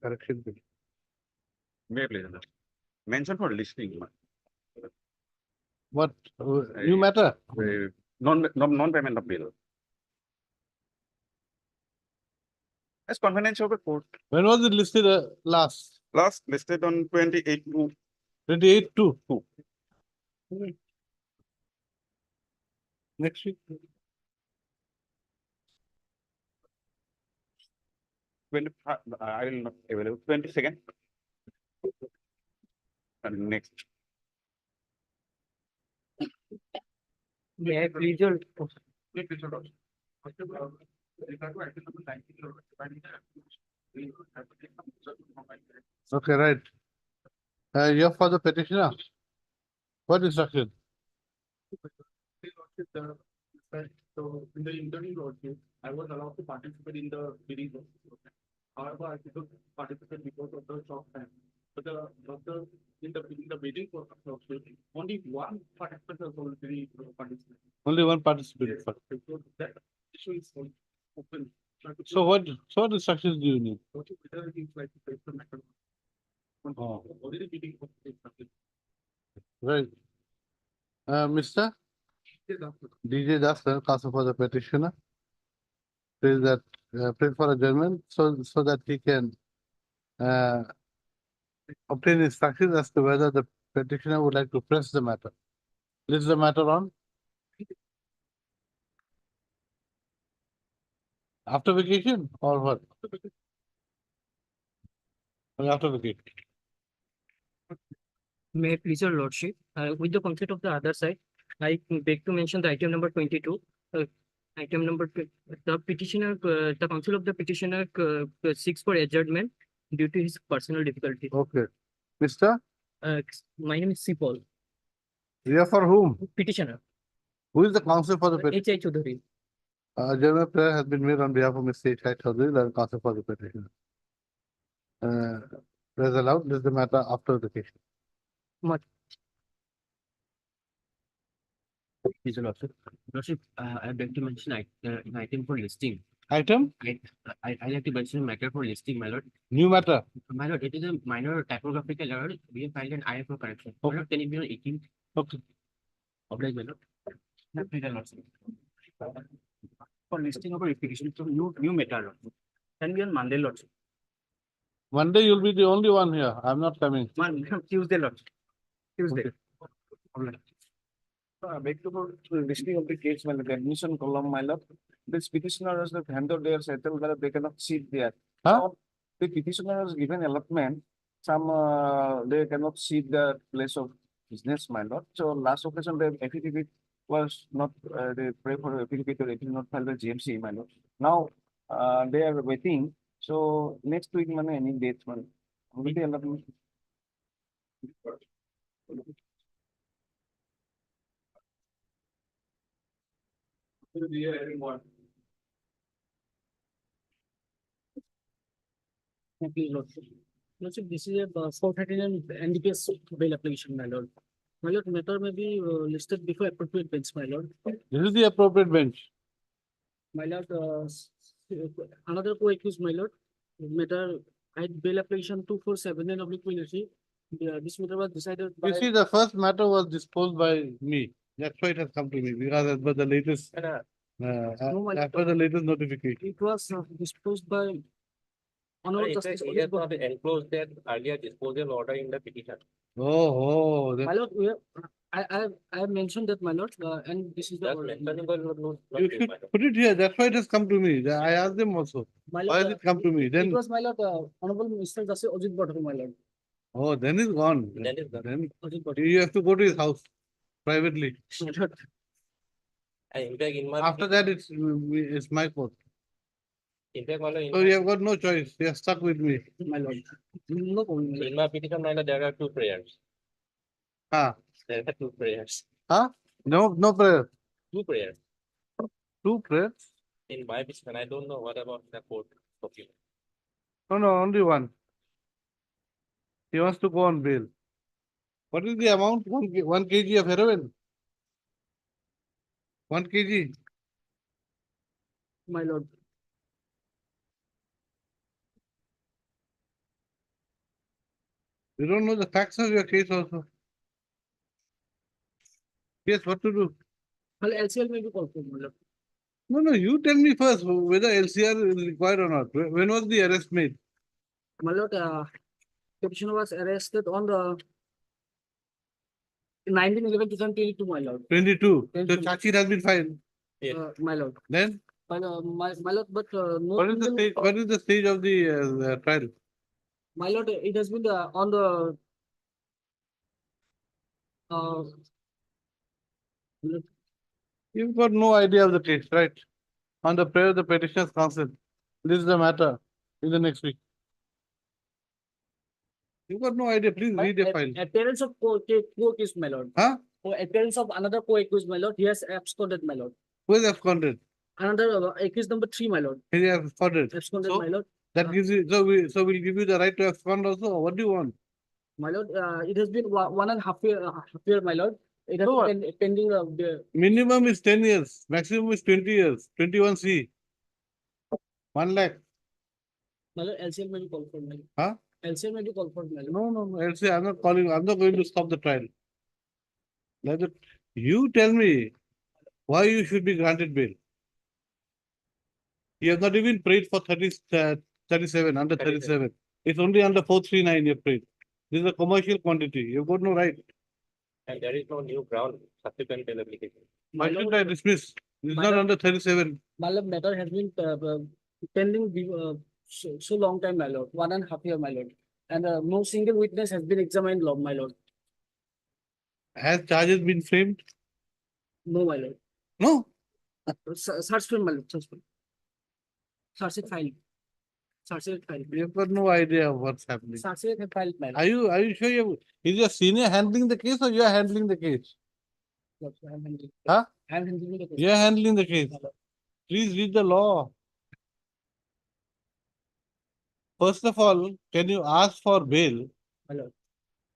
Correction bill. May please. Mention for listing. What, new matter? Non-payment of bill. As confidential report. When was it listed last? Last listed on 28 to 28 2. 2. Next week. 20, I will not available. 22nd. And next. May I please your Okay, right. You're for the petitioner. What instruction? So in the interview also, I was allowed to participate in the bidding process. However, I couldn't participate because of the short time. But in the bidding process also, only one participant has already participated. Only one participant. Yes, so that issue is open. So what instructions do you need? Whether it is like a paper matter. Oh. Already bidding process. Right. Mr. DJ Das, counsel for the petitioner, says that pray for adjournment so that he can obtain instructions as to whether the petitioner would like to press the matter. List the matter on. After vacation or what? After vacation. May I please your lordship, with the consent of the other side, I beg to mention the item number 22. Item number the petitioner, the counsel of the petitioner seeks for adjournment due to his personal difficulty. Okay. Mr. My name is Sipol, We are for whom? petitioner, Who is the counsel for the petition? H.I. Chaudhary. Adjournment prayer has been made on behalf of Mr. H.I. Chaudhary, the counsel for the petitioner. Prayer allowed. List the matter after vacation. Please, Lordship, I beg to mention an item for listing. Item? I like to mention matter for listing, my lord. New matter. My lord, it is a minor typographical error. We have filed an IFO correction. Okay. My lord, can it be on 18th? Okay. Oblige, my lord. No, please, Lordship. For listing of a verification, so new matter. Can be on Monday, Lordship. Monday you'll be the only one here. I'm not coming. Tuesday, Lordship. Tuesday. I beg to go to the listing of the case when the admission column, my lord. This petitioner has handled their settle whether they cannot sit there. Huh? So, the petitioner has given allotment. Some they cannot sit the place of business, my lord. So last occasion the affidavit was not they pray for affidavit or it is not filed by GMC, my lord. Now they are waiting. So next week, man, any dates, man. Already allotment. Please, lordship. Lordship, this is a 439 NDPS bail application, my lord. My lord, matter may be listed before appropriate bench, my lord. This is the appropriate bench. My lord, another co-accused, my lord, matter, I had bail application 2479 of liquidity. This matter was decided by. You see, the first matter was disposed by me. That's why it has come to me because as per the latest, as per the latest notification. It was disposed by. Honorable Justice He Odit has not enclosed that earlier disposal order in the petition. Oh, My lord, I have mentioned that, my lord, and this is the Just order. mentioning, but not you should put it here. That's why it has come to me. I asked them also. My Why lord, has it come to me? It Then, was, my lord, Honorable Mr. Justice Ajit Bhatt, my lord. oh, then it's gone. Then it's gone. Then Ajit Bhatt. you have to go to his house privately. My lord, And in fact, in my After that, it's my fault. in fact, my lord, So you have got no choice. You are stuck with me. my lord. No problem. my lord. in my petition, my lord, there are two prayers. Ah, There are two prayers. huh? No prayer. Two prayers. Two prayers? In my petition, I don't know what about the court document. No, only one. He wants to go on bail. What is the amount? 1 kg of heroin? 1 kg? My lord, You don't know the facts of your case also. Yes, what to do? Well, LCL may be called for, my lord. No, you tell me first whether LCR is required or not. When was the arrest made? My lord, petitioner was arrested on the 19/11/2022, my lord. 22. So 22. charge sheet has been filed. My lord. Then My lord, but no. what is the single- stage? What is the stage of the trial? My lord, it has been on the You've got no idea of the case, right? On the prayer of the petitioner's counsel. This is the matter in the next week. You've got no idea. Please read the file. appearance of co-accused, my lord. Huh? Or appearance of another co-accused, my lord. He has absconded, my lord. Who is absconded? Another accused number 3, my lord. He is absconded. Absconded, So my lord. that gives you, so we'll give you the right to abscond also. Or what do you want? My lord, it has been 1.5 year, my lord. It has So what? been pending the Minimum is 10 years, maximum is 20 years, 21C. 1 lakh. my lord, LCL may be called for, my lord. Huh? LCL may be called for, my lord. No. I'll say I'm not calling, I'm not going to stop the trial. Let it, you tell me why you should be granted bail. You have not even prayed for 37, under 37. It's only under 439 you prayed. This is a commercial quantity. You've got no right. And there is no new ground subsequent bail application. Why My should lord, I dismiss? It's my not lord- under 37. my lord, matter has been pending so long time, my lord. 1.5 year, my lord. And no single witness has been examined, my lord. Has charges been framed? No, my lord. No. Search film, my lord. Search film. Search it file. Search it file. You've got no idea of what's happening. Search it file, my lord. Are you sure is your senior handling the case or you are handling the case? Yes, I am handling. Huh? I am handling the case. You are handling the case. My lord. Please read the law. First of all, can you ask for bail My lord.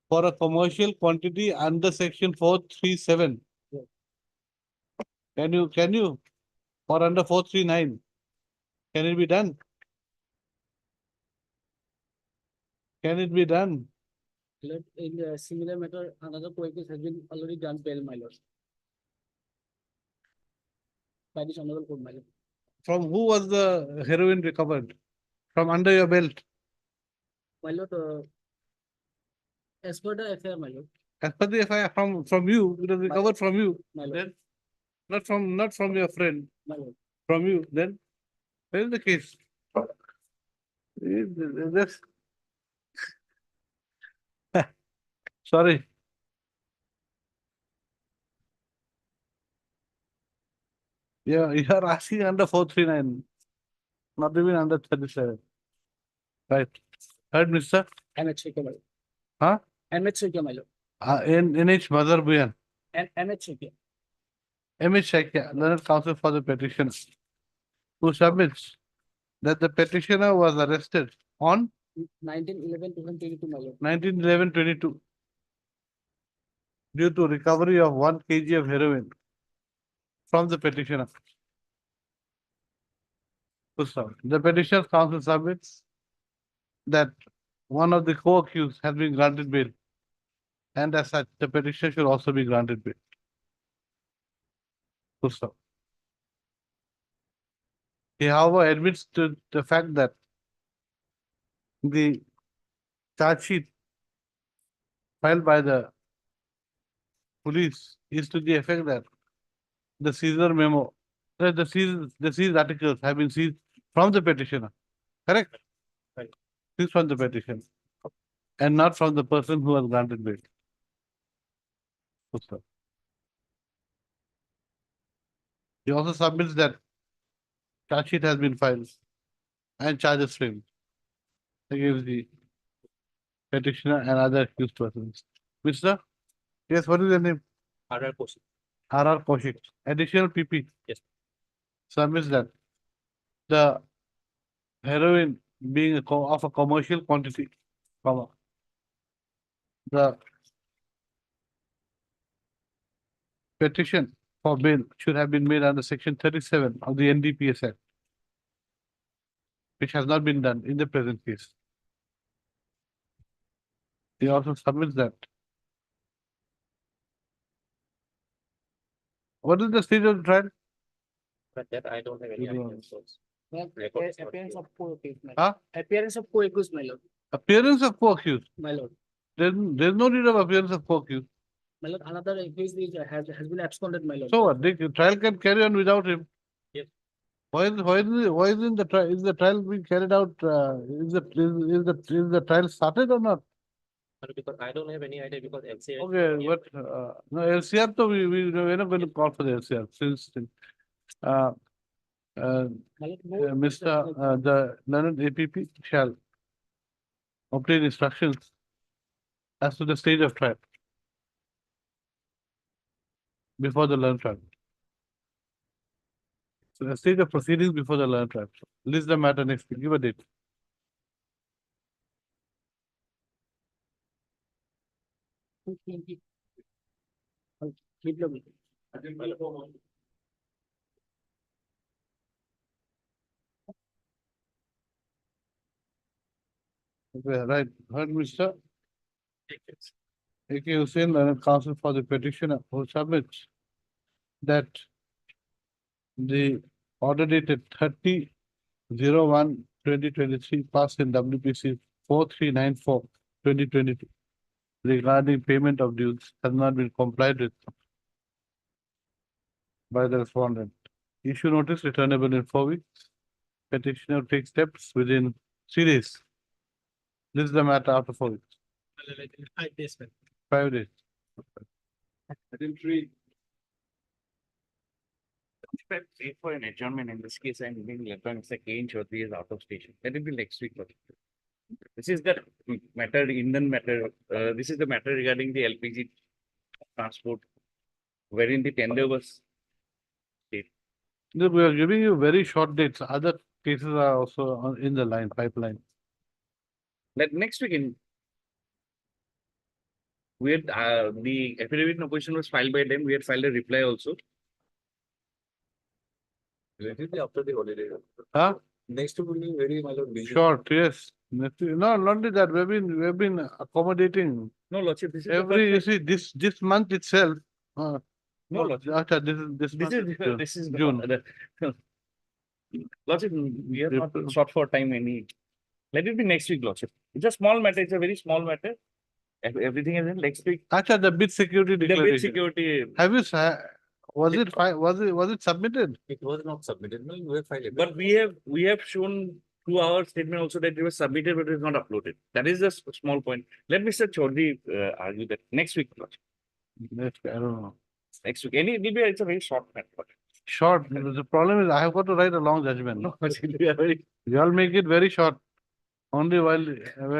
for a commercial quantity under section 437? Yes. Can you? Or under 439? Can it be done? Can it be done? My lord, in a similar matter, another co-accused has been already done bail, my lord. By this honorable court, my lord. From who was the heroin recovered? From under your belt? My lord, as per the affair, my lord. As per the FIR from you, it was recovered from you. My lord. Then, not from your friend, My lord. from you. Then, where is the case? This. Sorry. Yeah, you are asking under 439, not even under 37. Right. Right, mister? MH Shekya, my lord. Huh? MH Shekya, my lord. In NH Mother Buyan. And MH Shekya. MH Shakya, learned counsel for the petitioner, who submits that the petitioner was arrested on 19/11/2022, my lord. 19/11/22 due to recovery of 1 kg of heroin from the petitioner. The petitioner's counsel submits that one of the co-accused has been granted bail, and as such, the petitioner should also be granted bail. Full stop. He, however, admits to the fact that the charge sheet filed by the police is to the effect that the seizure memo, the seized articles have been seized from the petitioner. Correct? Right. Seized from the petitioner and not from the person who has granted bail. Full stop. He also submits that charge sheet has been filed and charges framed against the petitioner and other accused persons. Mister? Yes, what is your name? RR Kosi. RR Kaushik. Additional PP. Yes. Submits that the heroin being of a commercial quantity, comma, the petition for bail should have been made under section 37 of the NDPS Act, which has not been done in the present case. He also submits that. What is the stage of the trial? But that I don't have any You idea. don't. So Appearance of co-accused, my lord. Huh? Appearance of co-accused, my lord. Appearance of co-accused. My lord. There's no need of appearance of co-accused. My lord, another accused has been absconded, my lord. So what? The trial can carry on without him. Yes. Why isn't the trial? Is the trial being carried out? Is the trial started or not? But because I don't have any idea because LCA. Okay, but no LCR. So we're not going to call for the LCR since uh, My lord, Mr. The learned APP shall obtain instructions as to the stage of trial before the learned trial. So the stage of proceedings before the learned trial. List the matter next week. Give a date. Okay, right. Heard, Mr. A.K. Hussain, learned counsel for the petitioner who submits that the order dated 30/01/2023 passed in WPC 4394/2022 regarding payment of dues has not been complied with by the respondent. Issue notice returnable in 4 weeks. Petitioner takes steps within 3 days. This is the matter after 4 weeks, 5 days. If I pay for an adjournment in this case, I'm being left on Mr. Kane Chaudhary is out of station. Let it be next week. This is the matter, Indian matter. This is the matter regarding the LPG transport, wherein the tender was. Look, we are giving you very short dates. Other cases are also in the pipeline. Let next week in. We had the affidavit in opposition was filed by them. We had filed a reply also. Relatively after the holiday. Huh? Next will be very much busy. Short, yes. No, not only that, we've been accommodating No, Lordship, this is every, you the first see, this month itself. No, Lordship. Acha, this This month is, June. this is. June. Lordship, we are not April. short for time any. Let it be next week, Lordship. It's a small matter. It's a very small matter. Everything is in next week. Acha, the bid security The bid declaration. security, Have you, was it submitted? It was not submitted, no, we filed it. but we have shown through our statement also that it was submitted, but it is not uploaded. That is a small point. Let Mr. Chaudhary argue that next week, Lordship. I don't know. Next week. It's a very short matter. Short, the problem is I have got to write a long judgment. No, Lordship, we are very. You all make it very short, only while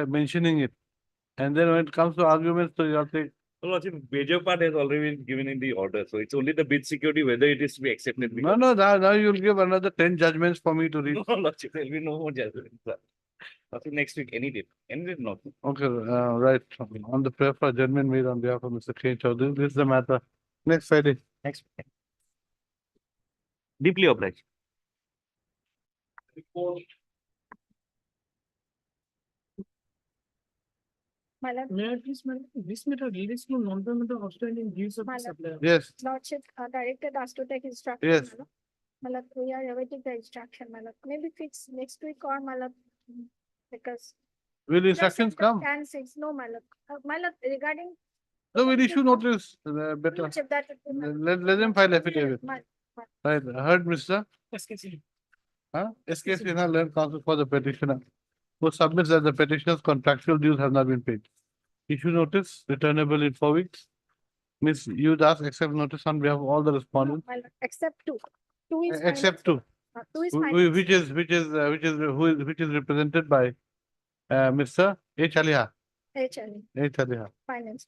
mentioning it. And then when it comes to arguments, so you all take, No, Lordship, major part has already been given in the order. So it's only the bid security, whether it is to be accepted. no, now you'll give another 10 judgments for me to read. No, Lordship, there will be no more judgment. Lordship, next week, any date, not. Okay, right. On the prayer for adjournment made on behalf of Mr. K. Chaudhary, this is the matter. Next Friday. Next. Deeply obliged. My lord, May I please, my lord, this matter relates to non-payment of outstanding dues of My the lord. supplier. Yes, lordship directed us to take instruction. Yes. my lord. My lord, we are awaiting the instruction, my lord. Maybe fix next week or my lord. Because. will they instructions said that come? 10/6, no, my lord. My lord, regarding. No, we'll issue notice, better. Lordship, that would be my lord. Let them file affidavit. My- Right, heard, Mr. SKC. SK Sinha, learned counsel for the petitioner, who submits that the petitioner's contractual dues have not been paid. Issue notice, returnable in 4 weeks. Miss, you'd ask accept notice on behalf of all the No, respondents, my lord, except two. Two is. except two, Two is. which is represented by Mr. H. Aliha. HLE, H. Aliha. finance.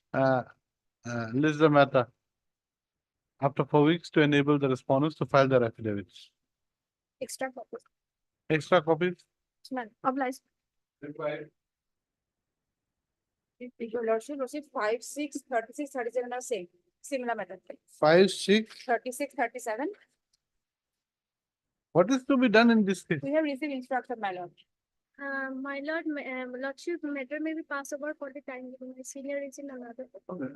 List the matter after 4 weeks to enable the respondents to file their affidavits. Extra copies. Extra copies, Man, obliged. Your lordship received 5, 6, 36, 37 are same, similar method. 5, 6. 36, 37, What is to be done in this case? we have received instruction, my lord. Lordship, matter may be passed over for the time being. My senior is in another.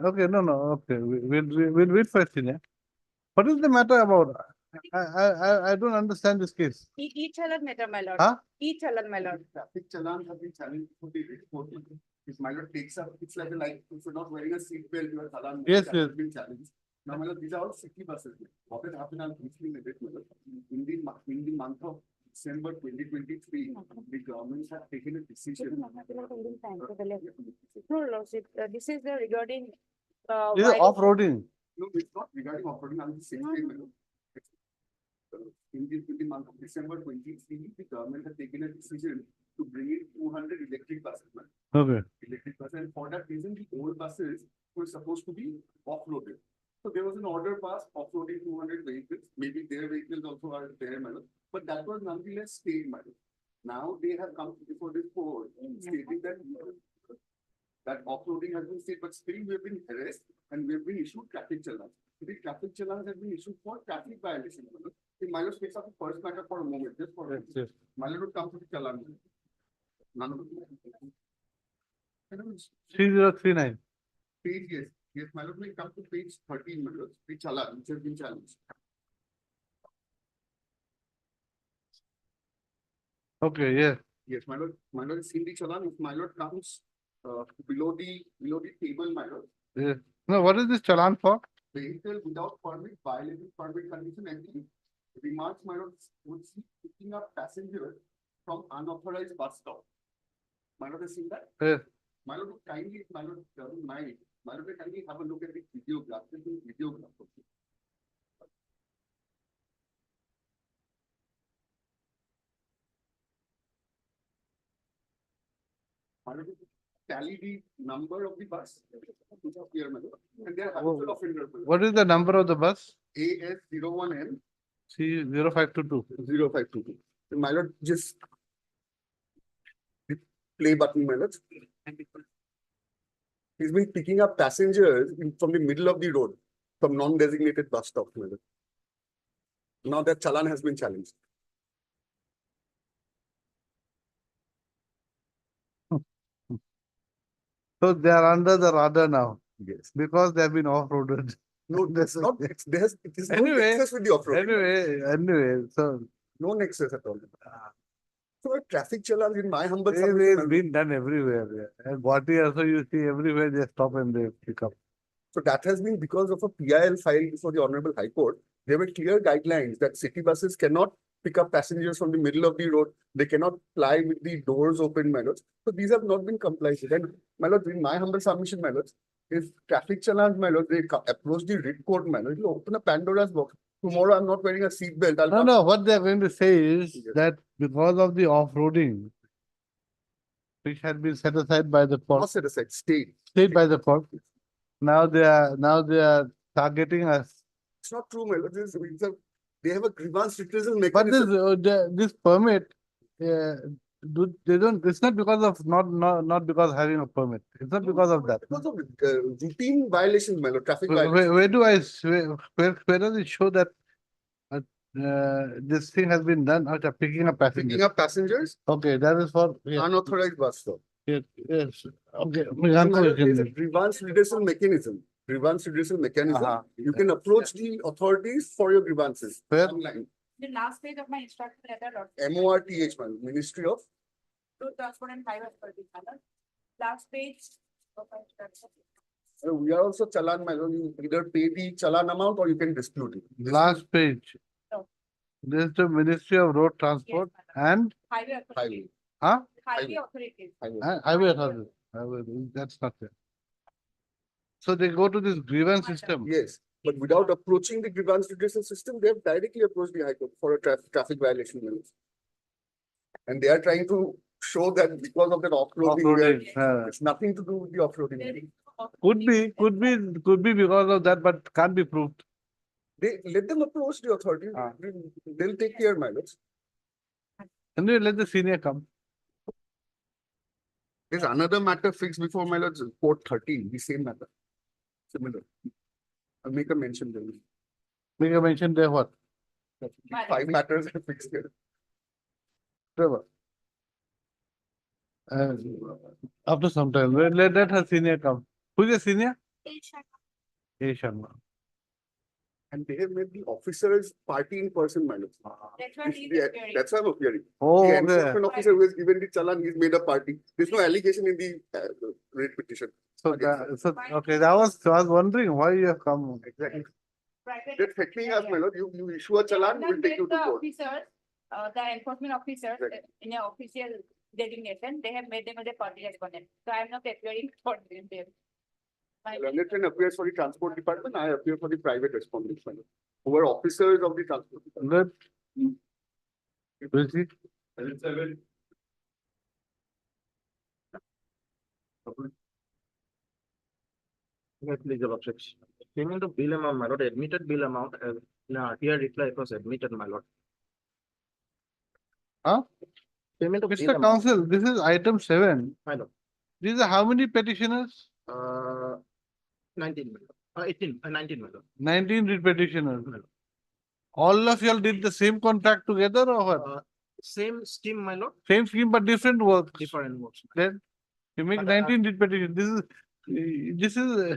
Okay, no, okay, we'll wait for senior. What is the matter about? I don't understand this case. Each alert matter, my lord. Huh? Each alert, my lord. Traffic challan have been challenged for the reporting. If my lord takes up, it's like if you're not wearing a seat belt, your challan. Yes, that yes. has been challenged. Now, my lord, these are all city buses. What has happened, I'm briefly in it, my lord. In the month of December 2023, the government has taken a decision. No, lordship, this is the regarding. This is why- off-roading. No, it's not regarding off-roading, I'm just saying, my lord. In the month of December 23, the government has taken a decision to bring in 200 electric buses, man. Okay. Electric buses, and for that reason, the old buses were supposed to be offloaded. So there was an order passed offloading 200 vehicles, maybe their vehicles also are there, madam, but that was nonetheless stayed, madam. Now they have come before this board stating that offloading has been stayed, but still we have been harassed and we have been issued traffic challans. The traffic challans have been issued for traffic violation, madam. The Milo speaks of the first matter for a moment, just for a moment. Yes. Milo would come to the challan. None of them. Madam, 3039. page, yes, my lord, will come to page 13, my lord, the challan, which has been challenged. Okay, yes. Yes, my lord, is in the challan, if my lord comes, below the table, my lord, Yes. No, what is this challan for? vehicle without permit, violating permit condition, and the remarks, my lord, would see picking up passengers from unauthorized bus stop. My lord has seen that? Yes. My lord, kindly, my lord, doesn't mind, my lord, kindly have a look at the videograph, this is videograph. Tally the number of the bus, which are here, madam, and they are habitual offender. What is the number of the bus? AS 01N C0522. 0522. My lord, just the play button, my lord. He's been picking up passengers from the middle of the road, from non-designated bus stops, my lord. Now that challan has been challenged. So they are under the radar now Yes. because they have been off-roaded. No, that's not, it is no Anyway, nexus with the off-road. Anyway, so No nexus at all. So a traffic challan in my humble it's submission. been done everywhere. Yeah. And Guwahati also you see everywhere they stop and they pick up. So that has been because of a PIL filed before the Honorable High Court. There were clear guidelines that city buses cannot pick up passengers from the middle of the road. They cannot fly with the doors open, my lords. So these have not been complied with. And my lords, in my humble submission, my lords, if traffic challans, my lords, they approach the writ court, my lords, it will open a Pandora's box. Tomorrow I'm not wearing a seat belt. I'll come. No, what they're going to say is Yes. that because of the off-roading, which had been set aside by the Not court, set aside, state. stayed by the court, now they are targeting us. It's not true, my lords. They have a grievance redressal But mechanism. this permit, they don't. It's not because of not because having a permit. It's not because of that. Because of routine violations, my lord, traffic violations. Where does it show that this thing has been done after picking up Picking passengers? up passengers, Okay, that is for unauthorized bus stop. yes. Okay, And my lord, Priyanka, there is a you can- grievance redressal mechanism. Grievance redressal mechanism. Uh-huh. You can approach the authorities for your grievances. Where? Online. The last page of my instruction letter, lord. MORTH, man, Ministry of. Road Transport and Highway Authority, my lord. Last page of my instruction. We are also challan, my lord. You either pay the challan amount or you can dispute it. Last page. No. This is the Ministry of Road Transport and Highway Authority. Highway. Highway Authority. Highway Authority. That's not there. So they go to this grievance system. Yes, but without approaching the grievance redressal system, they have directly approached the High Court for a traffic violation. my lords. And they are trying to show that because of that off-roading, it's nothing to do with the off-roading. Could be because of that, but can't be proved. They let them approach the authority. They'll take care, my lords. Anyway, let the senior come. There's another matter fixed before my lords, Court 13, the same matter. Similar. I'll make a mention there. Make a mention there what? My 5 matters are fixed here. Trevor. Uh, after some time, let her senior come. Who's the senior? A Sharma. And they have made the officers party in person, my lord. That's what he is Yeah, appearing. that's why I'm appearing. Oh, The okay. enforcement officer who has given the challan, he's made a party. There's no allegation in the writ petition. So, okay, I was wondering why you have come. Exactly. Private. They're threatening us, my lord. You issue a challan, we'll take you to The court. officers, the enforcement officers Right. in an official designation, they have made them as a party respondent. So I am not appearing for them. My- Learned friend appears for the transport department, I appear for the private respondents, my lord. Who are officers of the transport department. Good. Will she? Please, your objection. Payment of bill amount, my lord, admitted bill amount, here reply it was admitted, my lord. Huh? Payment of bill Mr. amount, Council, this is item 7. my lord. These are how many petitioners? 19, my lord. 18, 19, my lord. 19 read petitioners. All of y'all did the same contract together or what? Same scheme, my lord, Same scheme but different works. different works. Then you make But, 19 read petitions. This is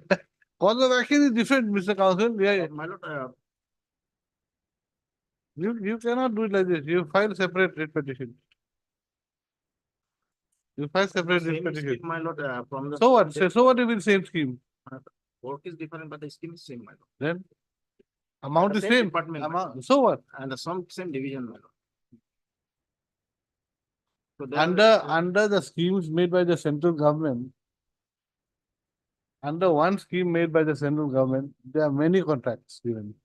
cause of action is different, Mr. Council. Yeah, My lord, you cannot do it like this. You file separate read petition. You file separate read same petition. scheme, my lord, from the. So what? So what if it's same scheme? Work is different, but the scheme is same, my lord. Then amount The is same same. department, my Amount, so what? And the same division, my lord. So they Under the schemes made by the central government, under one scheme made by the central government, there are many contracts given.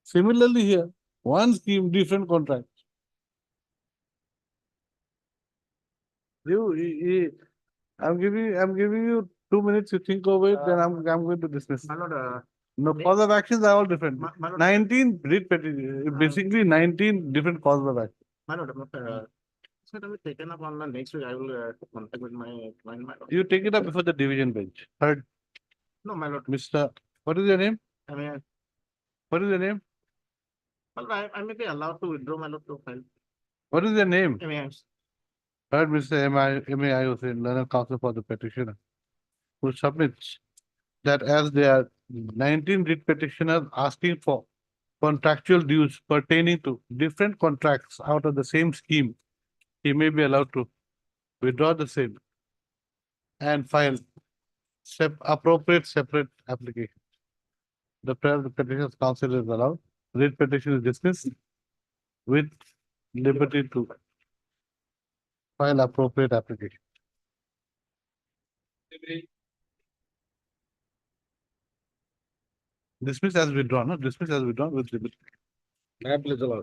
Similarly here, one scheme, different contracts. I'm giving you 2 minutes to think over it, then I'm going to dismiss. My lord, No, they- cause of actions are all different. my lord, 19 read petition, basically 19 different causes of action. my lord, so it will be taken up on the next week. I will contact with my client, my lord. You take it up before the division bench. Heard, No, my lord, Mr. What is your name? I mean, What is your name? my lord, I may be allowed to withdraw my lord to file. What is your name? I mean, Heard Mr. M.A.I. Hussain, learned counsel for the petitioner, who submits that as there are 19 writ petitioners asking for contractual dues pertaining to different contracts out of the same scheme, he may be allowed to withdraw the same and file appropriate separate application. The prayer of the petitioner's counsel is allowed. Writ petition is dismissed with liberty to file appropriate application. Dismiss as withdrawn, no? Dismiss as withdrawn with liberty. May I please allow?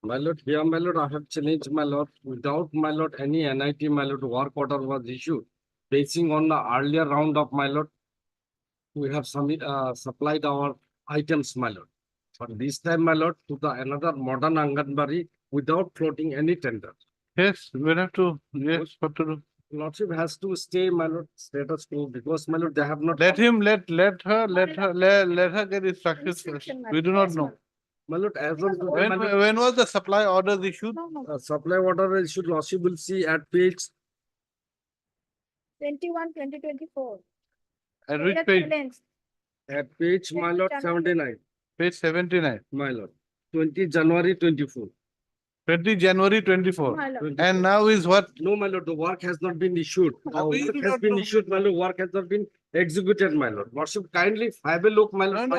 My lord, here, my lord, I have challenged, my lord, without, my lord, any NIT, my lord, work order was issued. Basing on the earlier round of, my lord, we have supplied our items, my lord. But this time, my lord, to the another modern Anganwadi without floating any tender. Yes, we'll have to, yes, what to do? Lordship has to stay, my lord, status quo, because, my lord, they have not. Let her get instructions first. Instruction, We do madam. not Yes, know. ma'am. My lord, as on today, my lord, When was the supply orders issued? No, supply order issued, lordship will see at page 21, 2024. At which page? At page, my lord, 79, Page 79, my lord, 20 January 24. 20 January 24. My lord. 24. And now is what? No, my lord, the work has not been issued. How we Work do has not been know? issued, my lord, work has not been executed, my lord. Worship, kindly have a look, my lord.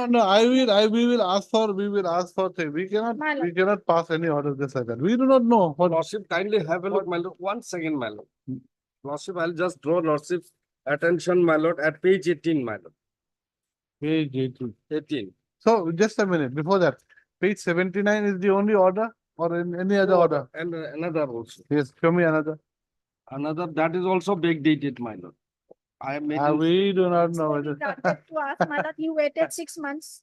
We will ask for thing. My lord. We cannot pass any orders just like that. We do not know what. Lordship, kindly have a look, my lord. 1 second, my lord. Lordship, I'll just draw lordship's attention, my lord, at page 18, my lord. Page 18. 18. So just a minute, before that, page 79 is the only order or in any other order? And another also. Yes, show me another. Another, that is also backdated, my lord. I am making, We do not know So we whether. granted to us, my lord, you waited 6 months.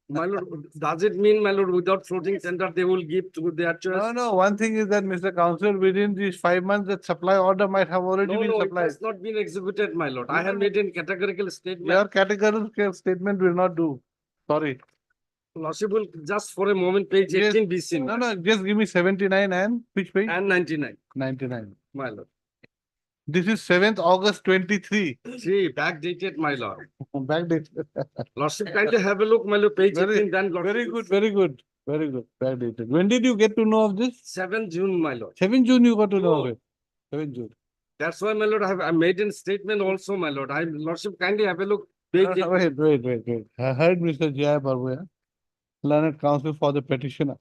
my lord, does it mean, my lord, without floating tender, they will give to their choice? No, one thing is that, Mr. Council, within these 5 months, that supply order might have already No, been no, it supplied. has not been executed, my lord. I No, have no. made a categorical statement. Your categorical statement will not do. Sorry. Lordship will just for a moment, page Yes. 18 be seen. No, just give me 79 and which page? And 99, 99. my lord. This is 7th August 23. See, backdated, my lord. Backdate. Lordship, kindly have a look, my lord, page Very- 18, then. Very good, very good, very good. Backdated. When did you get to know of this? 7 June, my lord. 7 June you got to know of it. 7 June. That's why, my lord, I made a statement also, my lord. Lordship, kindly have a look. Page 18. Wait. I heard Mr. Jaya Barboya, learned counsel for the petitioner,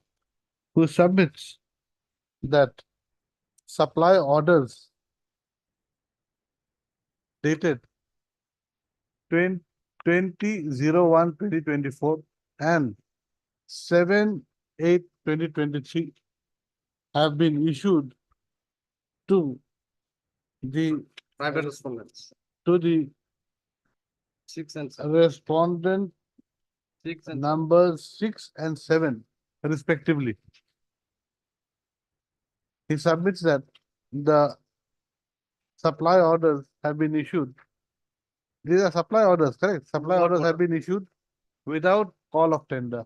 who submits that supply orders dated 20/01/2024 and 7/8/2023 have been issued to the Private respondents. to the 6 and 7. respondent 6 and numbers 6 and 7 respectively. He submits that the supply orders have been issued. These are supply orders, correct? Supply Work orders have been issued without call of tender.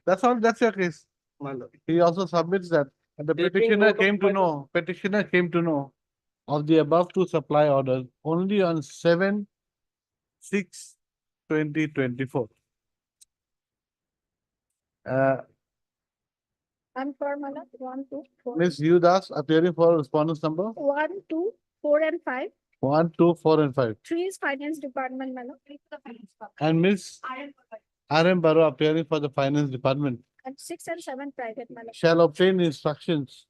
That's all, that's your case. my lord. He also submits that the Taking petitioner note of came to my- know, petitioner came to know of the above two supply orders only on 7/6/2024. I'm for my lord, 1, 2, 4. Ms. Yudas appearing for respondents number 1, 2, 4 and 5. 1, 2, 4 and 5. 3 is finance department, my lord. And Ms. R.M. Barrow appearing for the finance department And 6 and 7 private, my lord. shall obtain instructions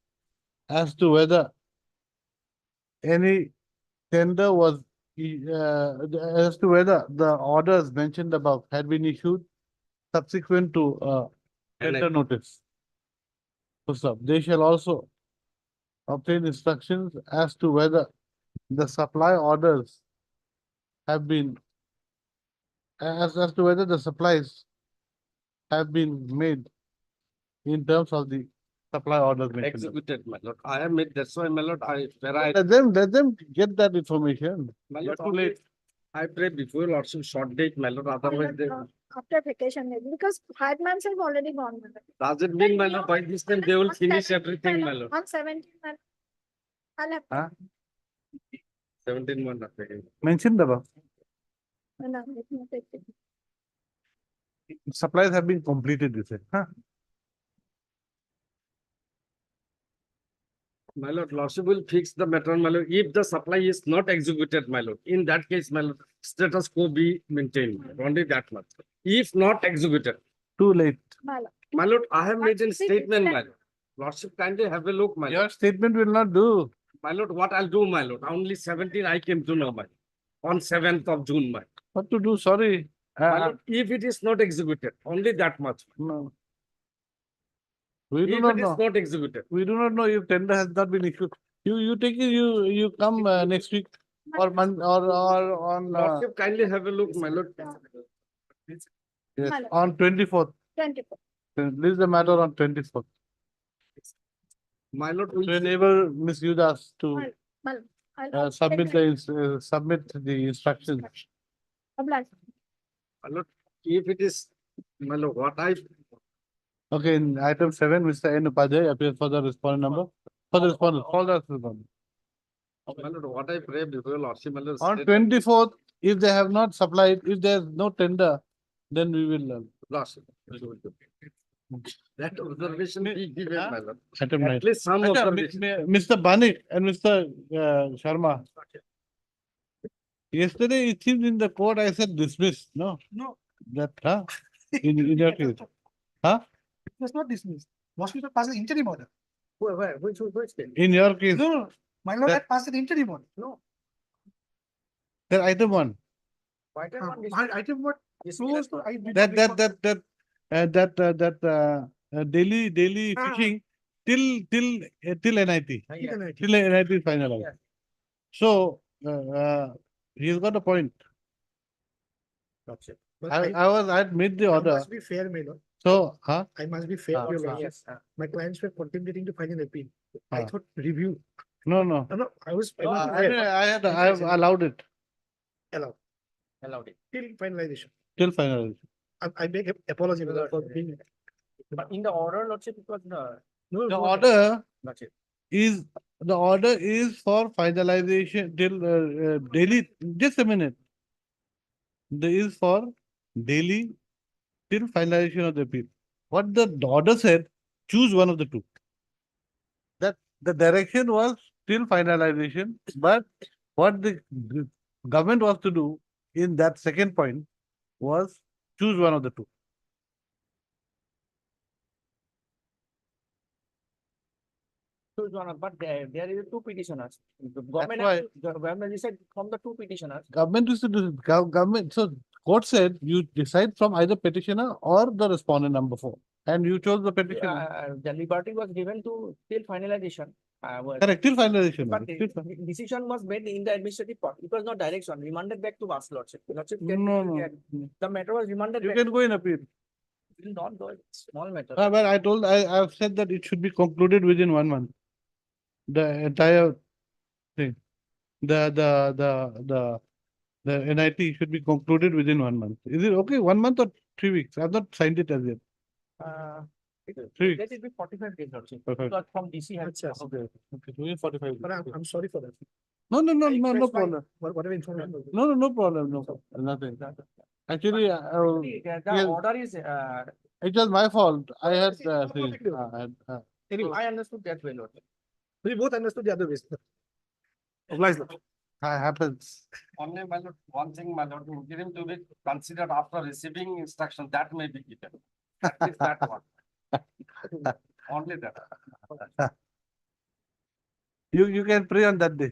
as to whether any tender was, as to whether the orders mentioned above had been issued subsequent to tender notice. First up, they shall also obtain instructions as to whether the supply orders have been, as to whether the supplies have been made in terms of the supply orders mentioned. above. Executed, my lord. I have made, that's why, my lord, where I, Let them get that information. my You're lord, too only- late. I pray before your lordship short date, my lord, My otherwise lord, they, After vacation, maybe, because 5 months have already gone, my lord. does it mean, my lord, by this time they will On finish 17th, everything, my lord. On 17th, my lord. I'll have. Huh? 17 months after. Mention the above. No, no, let me take it. Supplies have been completed, you said, huh? My lord, lordship will fix the matter, my lord, if the supply is not executed, my lord. In that case, my lord, status quo be maintained, only that much. If not executed, Too late. My lord. my lord, I have made a But see, statement, my that- lord. Lordship, kindly have a look, my lord. Your statement will not do. My lord, what I'll do, my lord, only 17 I came to know, my lord. On 7th of June, my. What to do, sorry. My lord, if it is not executed, only that much. No. We do If not it is know. not executed, We do not know if tender has not been issued. You take it, you come next week or month or on, lordship, kindly have a look, my lord. yes, My lord. on 24th. 24. This is the matter on 24th. My lord, To will enable Ms. Yudas to My lord. I'll submit take submit the instructions. Obliged. my lord, if it is, my lord, what I, Okay, in item 7, Mr. N. Upadhyay appears for the respondent number. For the respondent, for the respondent. my lord, what I pray before your lordship, my lord. On state- 24th, if they have not supplied, if there is no tender, then we will. Lordship. That observation be given, Huh? my lord. Item At least some observation. Mr. Banik and Mr. Sharma. Yesterday, it seems in the court, I said dismissed, no? No. That, huh? In your case, huh? It was not dismissed. Hospital passed the interim order. Which case? In your case, No, my lord That- had passed the interim order. that item 1, Item what? Close to- I did not that recall. daily Ah. fishing till NIT. Even I did. Till NIT is finalized. So, he's got a point. But I had made the I order, must be fair, my lord. so, huh? I must be fair to your Ah, lordship. My clients were contemplating to file an appeal. I Ah. thought review. No, no. No, I was I have allowed it allowed till finalization. till finalized. I beg apology, my lord, for being. But in the order, lordship, it was the. No, The no, order Lordship. is The order is for finalization till daily, just a minute. There is for daily till finalization of the appeal. What the order said, choose one of the two. That the direction was till finalization, but what the government was to do in that second point was choose one of the two. So, Your Honor, but there is two petitioners. The government, why- has to- the government decided from the two petitioners. Government is to do, government, so court said you decide from either petitioner or the respondent number 4. And you chose the petitioner. The liberty was given to till finalization. Correct, till finalization. But Till fin- the decision was made in the administrative part. It was not direction, remanded back to vast lordship. Lordship can- No, no. can- The matter was remanded You back. can go in appeal. Will not go, it's small matter. But I've said that it should be concluded within 1 month. The entire thing. The NIT should be concluded within 1 month. Is it okay? 1 month or 3 weeks? I've not signed it as yet. Let it be 45 days, Lordship. Perfect. Because from DC has. Okay, within 45 days. I'm sorry for that. No, no, no, I no, no express my- problem. Whatever information. No, no, no problem, no, nothing. Actually, The order is, it was my fault. I had, I understood that way, Lord. We both understood the other ways. Obliged. happens. Only my lord, one thing, my lord, interim to be considered after receiving instruction, that may be given. At least that one. Only that. You can pray on that day.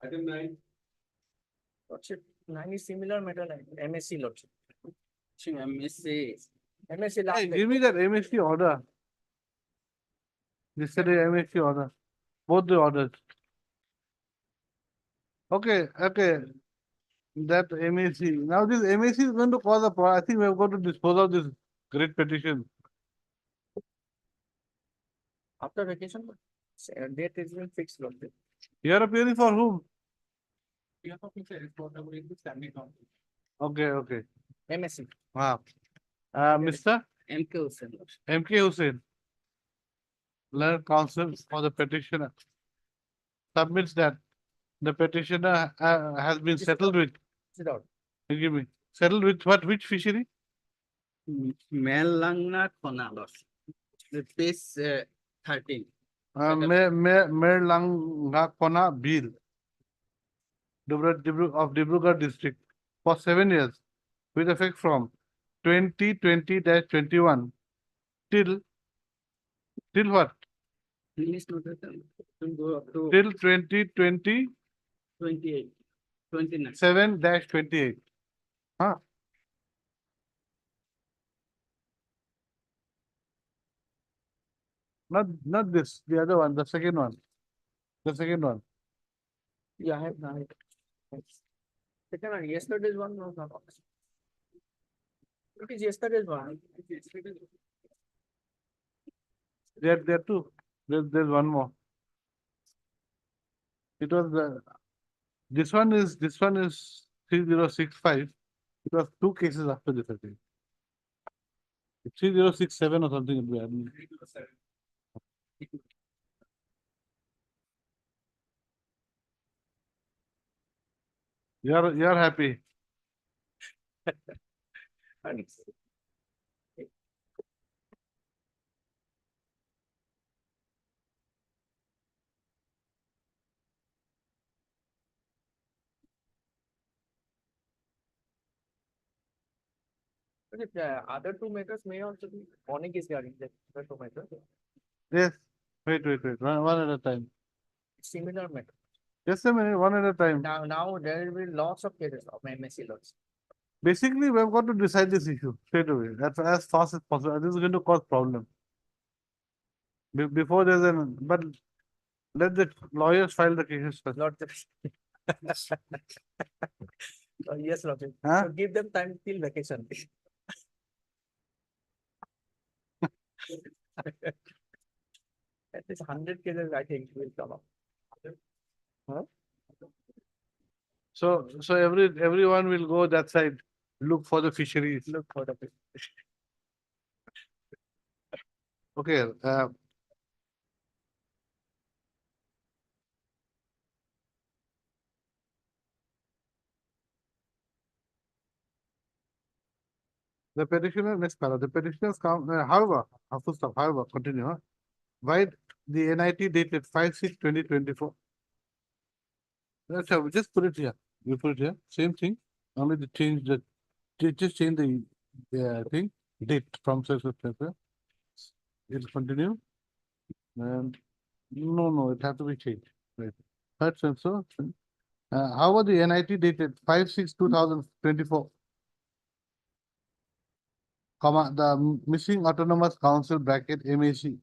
Item 9. Lordship, 9 is similar matter like MSc, Lordship. MSA. MSc last. Hey, day. give me that MSc order. Yesterday MSc order, both the orders. Okay, okay. That MAC, now this MAC is going to cause a problem. I think we have got to dispose of this great petition. After vacation, date is been fixed, Lordship. You are appearing for whom? We are talking to whatever is the standing council. Okay, okay. MSc. Mr. MK Hussain. MK Hussain. Learned counsel for the petitioner. Submits that the petitioner has been settled with, Sit down. give me, settled with what, which fishery? Melangna Kona Lordship. The page 13. Merlangakona Bill. Of Dibrugarh district for 7 years with effect from 2020-21 till what? English noted to go up to Till 2027-28. 28, 29. Huh? Not this, the other one, the second one. The second one. Yeah, I have done it. Second one, yesterday's one was not. It is yesterday's one. There are two. There's one more. It was this one is 3065. It was 2 cases after this, I think. 3067 or something. It will be, I mean. You're happy. But if other two matters may also be, morning is regarding the other two matters. Yes. Wait. One at a time. Similar matter. Just a minute, one at a time. Now there will be lots of cases of MSc lots. Basically, we've got to decide this issue straight away. That's as fast as possible. This is going to cause problem. Before there's an, but let the lawyers file the cases first. Not the. Yes, Lord. Huh? So give them time till vacation. At least 100 cases, I think, will come up. So everyone will go that side, look for the fisheries. Look for the. Okay, The petitioner, next para, the petitioners come, however, full stop, however, continue, huh? Why the NIT dated 5/6/2024? That's how, just put it here, you put it here, same thing, only to change the, just change the thing, date from such a paper. It'll continue. And no, it has to be changed, right? Third sensor, however, the NIT dated 5/6/2024. Comma, the missing autonomous council bracket MAC.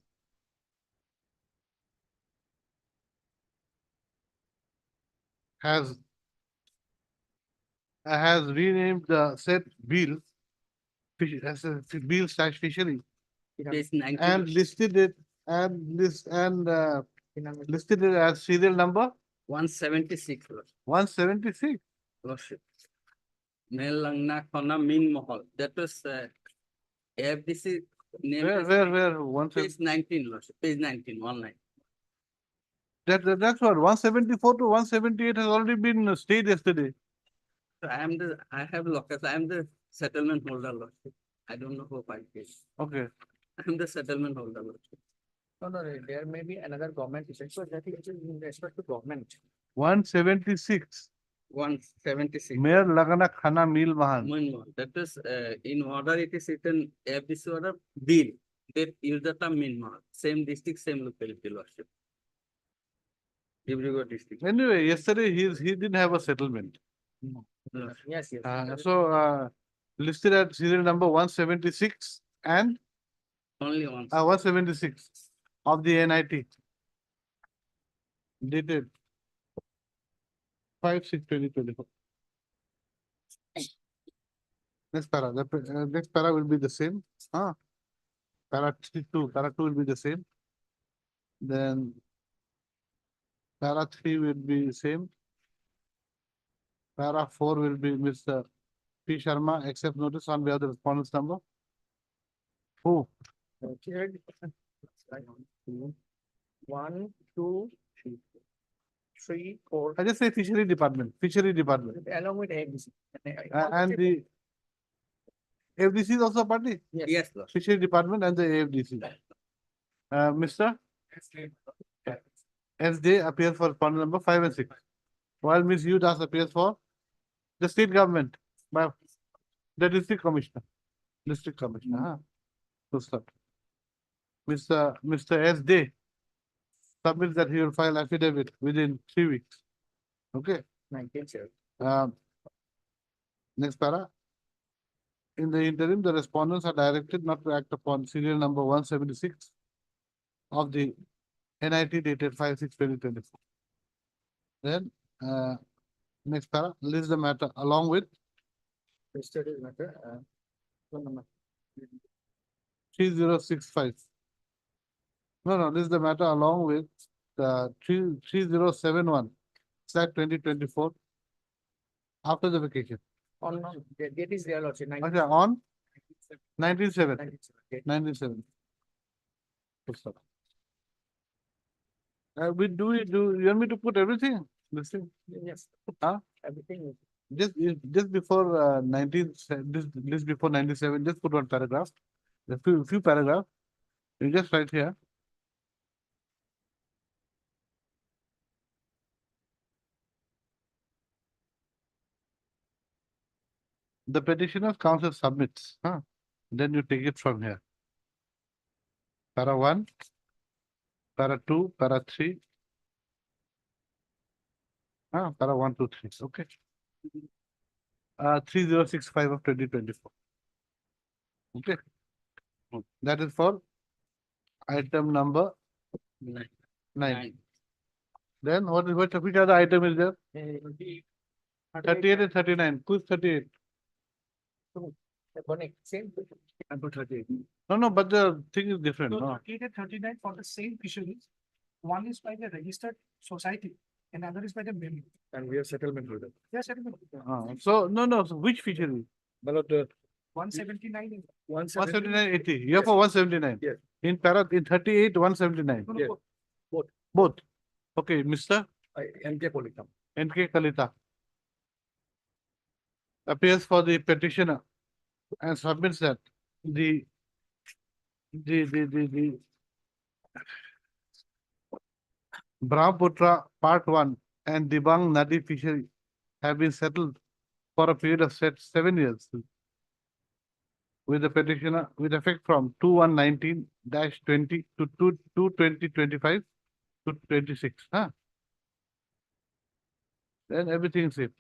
Has renamed the said bill as a bill slash fishery Page 19. and listed it listed it as serial number 176, 176. Lordship. Melangna Kona Min Mahal. That was FDC name. is Where one Page 19, Lordship. Page 19, 19. that's what 174 to 178 has already been stayed yesterday. So I have locus. I am the settlement holder, Lordship. I don't know who filed case. Okay. I am the settlement holder, Lordship. No, there may be another government issue, so that is in respect to government. 176. 176. Mayor Lagana Khana Mil Mahan. Min. That is in order it is written FDC order bill. That use the term Min. Same district, same locality, Lordship. Dibrugarh district. Anyway, yesterday he didn't have a settlement. Yes. So listed at serial number 176 and Only one. 176 of the NIT. Dated 5/6/2024. Next para, next para will be the same. Para 2 will be the same. Then para 3 will be the same. Para 4 will be Mr. P. Sharma, accept notice on behalf of the respondent's number. Who? 1, 2, 3, 4. I just say fishery department, Along with ABC. and the AFDC is also a party, Yes, Lord. fishery department and the AFDC. Mr. SJ appears for respondent number 5 and 6. While Ms. U Das appears for the state government, by the district commissioner. Full stop. Mr. SD submits that he will file affidavit within 3 weeks. Okay. 19, sir. Next para. In the interim, the respondents are directed not to act upon serial number 176 of the NIT dated 5/6/2024. Then, next para, list the matter along with Yesterday matter, phone number. 3065. No, list the matter along with the 3071/2024 after the vacation. On, the date is there also. Okay, on 19/7. 19. 19/7. Full stop. You want me to put everything? This thing? Yes. Huh? Everything is. Just before 97, just put one paragraph. A few paragraphs. You just write here. The petitioner's counsel submits, then you take it from here. Para 1, para 2, para 3. Para 1, 2, 3, okay. 3065 of 2024. Okay. That is for item number 9. Then which other item is there? 38 and 39. Who's 38? Same. I put 38. No, but the thing is different. So No. 38 and 39 for the same fisheries. One is by the registered society and another is by the member. And we are settlement holder. Yes, settlement. So which fishery? 179 is. 179.80. You have for 179. Yes. In 38, 179. No, Yes. Both. Okay, Mr. MK Polycom. NK Kalita appears for the petitioner and submits that the Brahmaputra Part 1 and Dibang Nadi fishery have been settled for a period of 7 years with the petitioner with effect from 2119-20 to 2025 to 26. Then everything is safe.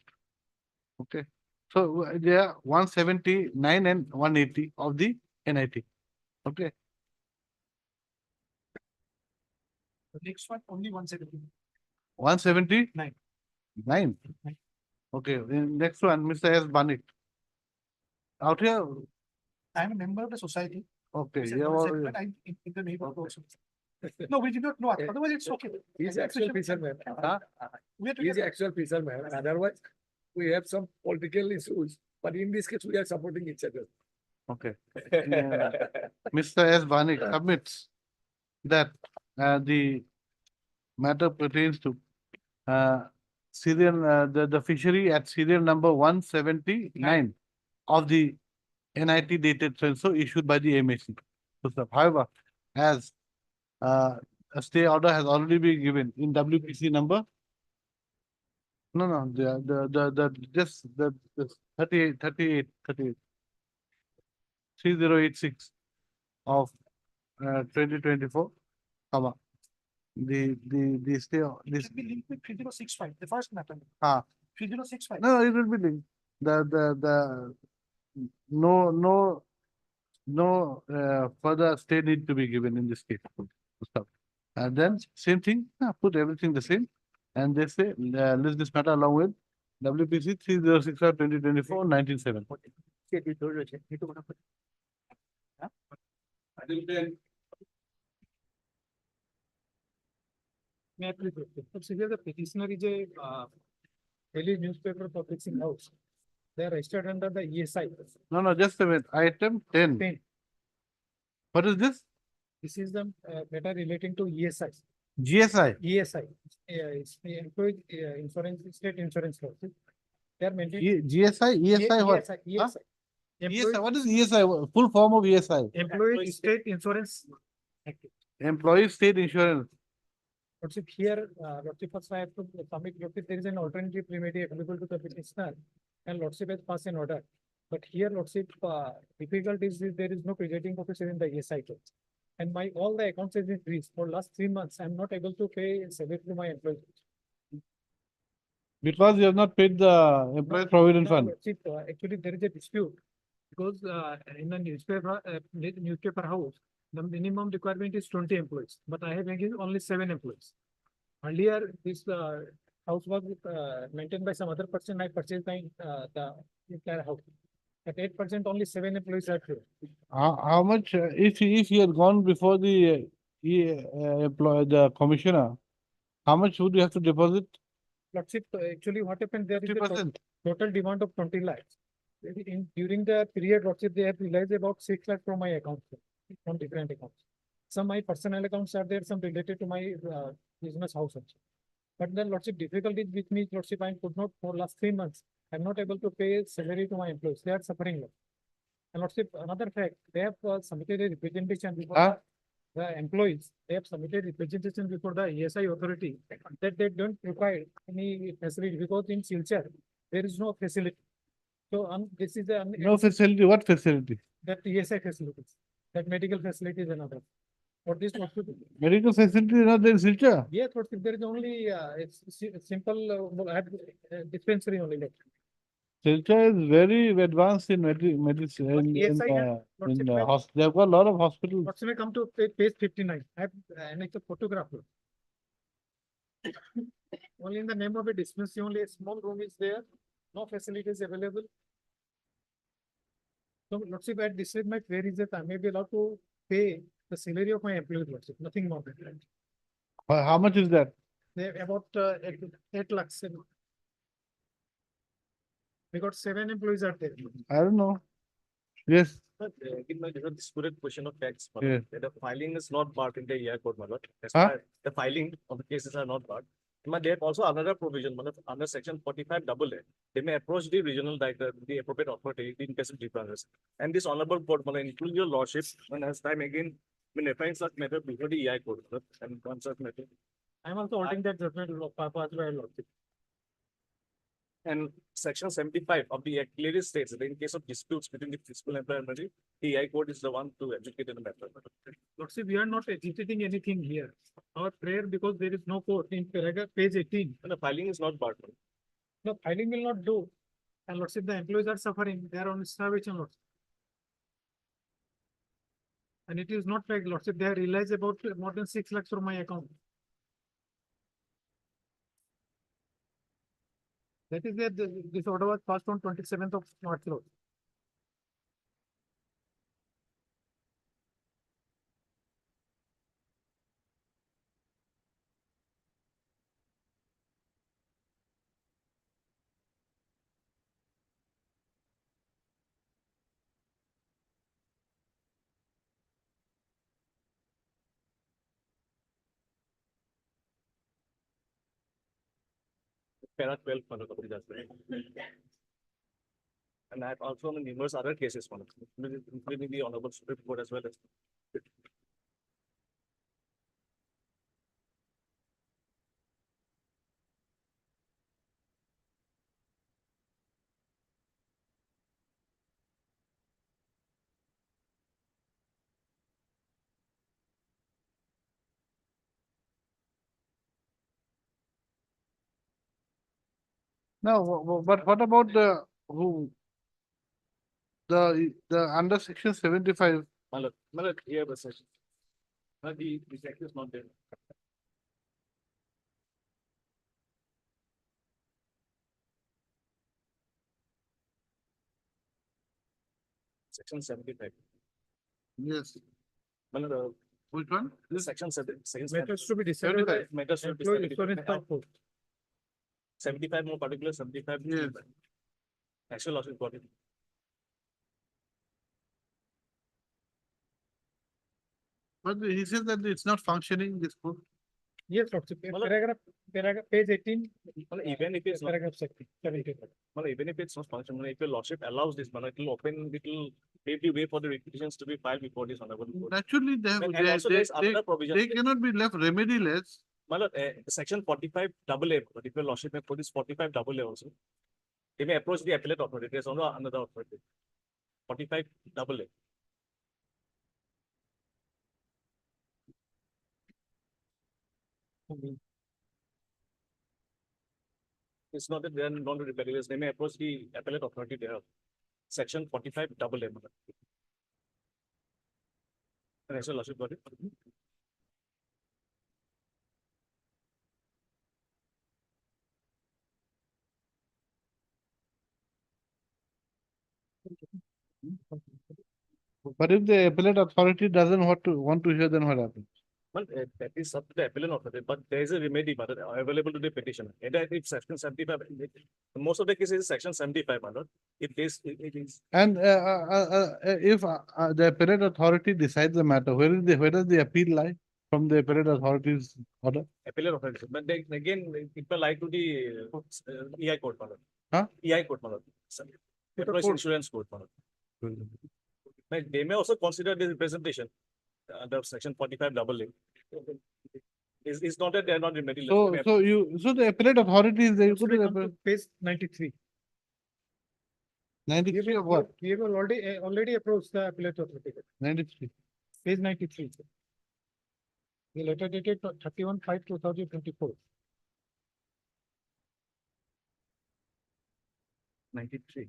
Okay. So there are 179 and 180 of the NIT. Okay. The next one, only 170. 179. Nine. Okay. Next one, Mr. S. Banik. Out here. I am a member of the society. Okay. It's a Yeah, non-settlement, I'm in the neighborhood also. No, we did not know, otherwise it's okay. He's the actual fisherman. We are He's the together. actual fisherman. Otherwise, we have some political issues. But in this case, we are supporting each other. Okay. Mr. S. Banik submits that the matter pertains to serial the fishery at serial number 179 of the NIT dated so issued by the MAC. So, sir, however, as a stay order has already been given in WPC number. No, the just the 38 3086 of 2024, comma. The stay It this will be linked with 3065, the first matter. Ah. 3065. no, it will be linked. The no further stay need to be given in this case. Stop. And then same thing, put everything the same. And they say, list this matter along with WPC 3065-2024-197. May I please? So here the petitioner is a daily newspaper publishing house. They are registered under the ESI. No, just a minute. Item 10. 10. What is this? This is the matter relating to ESI. GSI. ESI, it's the employee insurance, state insurance law. They are maintaining. GSI? ESI what? ESI. ESI, what is ESI? Full form of ESI? Employee State Insurance Act. Employee State Insurance. But if here, Lordship first I have to submit, Lordship, there is an alternative remedy available to the petitioner and Lordship has passed an order. But here, Lordship, difficulty is there is no presiding officer in the ESI case. And my, all the accounts has been freezed for last 3 months. I'm not able to pay salary to my employees. Because you have not paid the Employee Provident No, Fund. Lordship, actually, there is a dispute. Because in a newspaper house, the minimum requirement is 20 employees, but I have engaged only 7 employees. Earlier, this house was maintained by some other person. I purchased the entire house. At 8%, only 7 employees are here. How much, if he had gone before the the commissioner, how much would you have to deposit? Lordship, actually, what happened there is a 50%. total demand of 20 lakhs. During the period, Lordship, they have realized about 6 lakhs from my account, from different accounts. Some my personal accounts are there, some related to my business house also. But the Lordship difficulties with me, Lordship, I could not for last 3 months. I'm not able to pay salary to my employees. They are suffering. And Lordship, another fact, they have submitted a representation before the employees. They have submitted representation before the ESI authority that they don't require any facility because in Silchar, there is no facility. So this is the No facility, what facility? that ESI facilities, that medical facilities and other. For this hospital, Medical facility is not there in Silchar. yes, but there is only it's simple dispensary only. Like. Silchar is very advanced in medicine. Yes, I have. They've got a lot of hospitals. What's may come to page 59. I have annexed a photograph. Only in the name of a dispensary, only a small room is there. No facilities available. So, let's see, at this my query is that I may be allowed to pay the salary of my employees, nothing more than that. How much is that? They have about 8 lakhs. We got 7 employees are there. I don't know. Yes. Again, my disputed question of facts. Yeah. The filing is not barred in the year court, my lord. Huh? The filing of the cases are not barred. But they have also another provision, under section 45 double A, they may approach the regional director, the appropriate authority in case of differences. And this honorable board, including your lordship, and as time again, referring such matter before the EI court, and one such matter. I'm also holding that judgment passed by lordship. And section 75 of the Act clearly states that in case of disputes between the fiscal employer and the EI court is the one to adjudicate in the matter. Lordship, we are not agitating anything here. Our prayer, because there is no court in paragraph page 18. And the filing is not barred. No, filing will not do. And lordship, the employees are suffering, they are on starvation, lordship. And it is not like lordship, they have realized about more than 6 lakhs from my account. That is where this order was passed on 27th of March, Lord. Para 12 of the judgment. And I have also in numerous other cases, including the Honorable Supreme Court as well as. Now, but what about the, the under section 75? Here the session. The section is not there. Section 75. Yes. Well, Which one? this section section Matters to be decided by 75. Matters to be employee decided insurance by- by court. 75 more particular, 75. Yes. Actual loss is got it. But he says that it's not functioning, this court. Yes, lordship, Well, paragraph page 18, Well, even if it's not, paragraph 70. well, even if it's not functional, if your lordship allows this, it will open, it will pave the way for the petitions to be filed before this honorable court. Naturally, they have, And also there is another provision. they cannot be left remediless. Section 45 double A, but if your lordship may put this 45 double A also. They may approach the appellate authority, there's also another authority. 45 double A. It's not that they are not rebellious, they may approach the appellate authority there. Section 45 double A. And actual lordship got it. But if the appellate authority doesn't want to hear, then what happens? Well, that is up to the appellant authority, but there is a remedy, but available to the petitioner. Either if section 75, most of the cases is section 75, my lord. If this, it is, And if the appellate authority decides the matter, where does the appeal lie from the appellate authority's order? appellate authority, but they, again, people like to the EI court, my lord. Huh? EI court, my lord. Employees insurance court, my lord. Like, they may also consider this representation under section 45 double A. It's not that they are not remedial. So the appellate authority is there, you Should put we it come to page 93? 93 of what? We have already approached the appellate authority. 93. Page 93. The letter dated 31/5/2024. 93.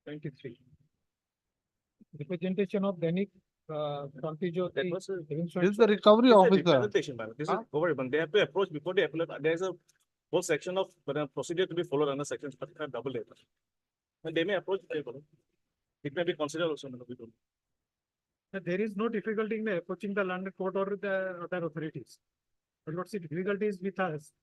93. Representation of Dainik Kanti That was a. This is the recovery It's a officer. representation, ma'am. This is Huh? government. They have to approach before the appellate. There is a whole section of procedure to be followed under section 45 double A. And they may approach. It may be considered also. There is no difficulty in approaching the land court or the other authorities. But what's the difficulty is with us?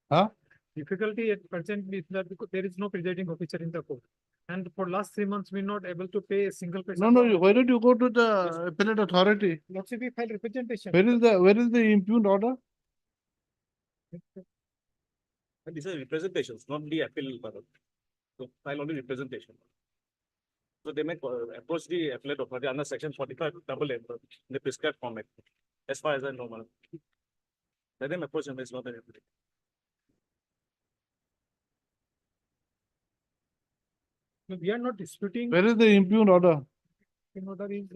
Huh? Difficulty at present is that because there is no presiding officer in the court. And for last 3 months, we're not able to pay a single person. No, why don't you go to the appellate authority? Let's say we file representation. Where is the impugned order? And these are representations, not the appeal, my lord. So file only representation. So they may approach the appellate authority under section 45 double A, in the prescribed format, as far as I know, my lord. Let them approach him, it's not an appeal. No, we are not disputing. Where is the impugned order? In order is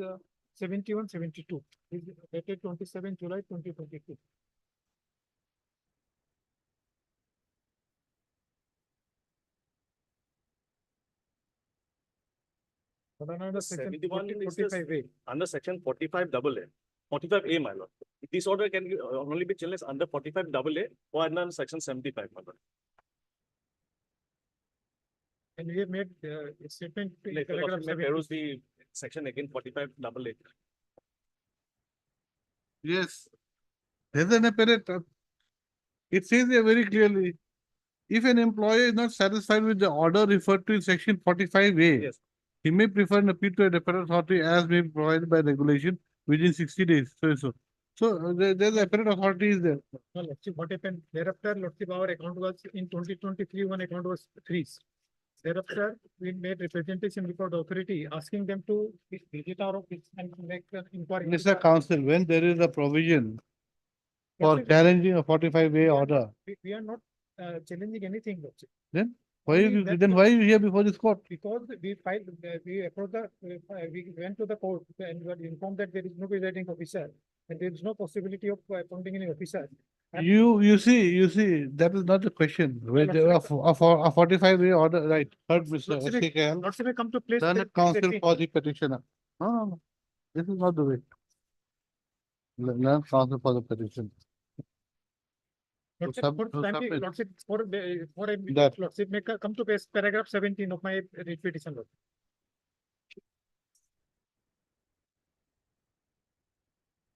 71-72. Is dated 27 July 2022. Another section 71 is just 45A. under section 45 double A, 45 A, my lord. This order can only be challenged under 45 double A or under section 75, my lord. And we have made a statement in Like, paragraph may 7. peruse the section again 45 double A. Yes. There's an appellate. It says there very clearly, if an employer is not satisfied with the order referred to in section 45A, Yes. he may prefer an appeal to a appellate authority as may be provided by regulation within 60 days. So there's the appellate authority is there. No, let's see what happened. Thereafter, let's see, our account was in 2023, one account was freeze. Thereafter, we made representation before the authority, asking them to visit our office and make an inquiry. Mr. Counsel, when there is a provision for Let's say challenging a 45A order, we are not challenging anything, let's say. then why Only you, that- then why you here before this court? Because we filed, we approached we went to the court and were informed that there is no presiding officer and there is no possibility of appointing any officer. And You see, that is not the question. Where Let's there say- are a 45A order, right? Heard Mr. Let's say- SKL, Not say come to place. then the counsel exacting- for the petitioner. No. This is not the way. Learn counsel for the petition. Let's say sub- for to timely- submit. let's say for a That- let's say come to paragraph 17 of my writ petition. Lord.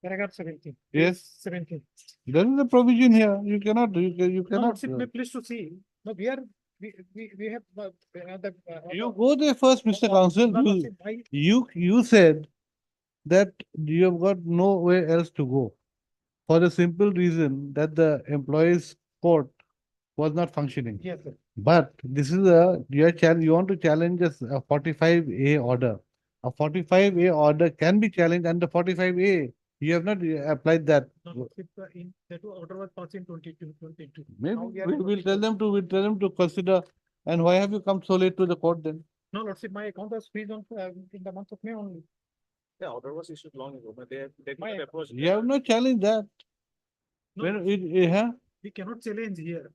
Paragraph 17. Yes. 17. There is a provision here. You cannot, you No, cannot. Lordship, may please to see. No, we are, we have the. You go there first, Mr. Counsel. No, Lordship, my- You said that you have got nowhere else to go. For the simple reason that the employees court was not functioning. Yes, sir. But this is you want to challenge a 45A order. A 45A order can be challenged under 45A. You have not applied that. No, Lordship, that order was passed in 22. Maybe Now we are we'll in tell them to, we'll tell them to consider. And why have you come so late to the court then? No, Lordship, my account was freeze on, in the month of May only. The order was issued long ago, but they could My- have approached. You have not challenged that. No, When huh? we cannot challenge here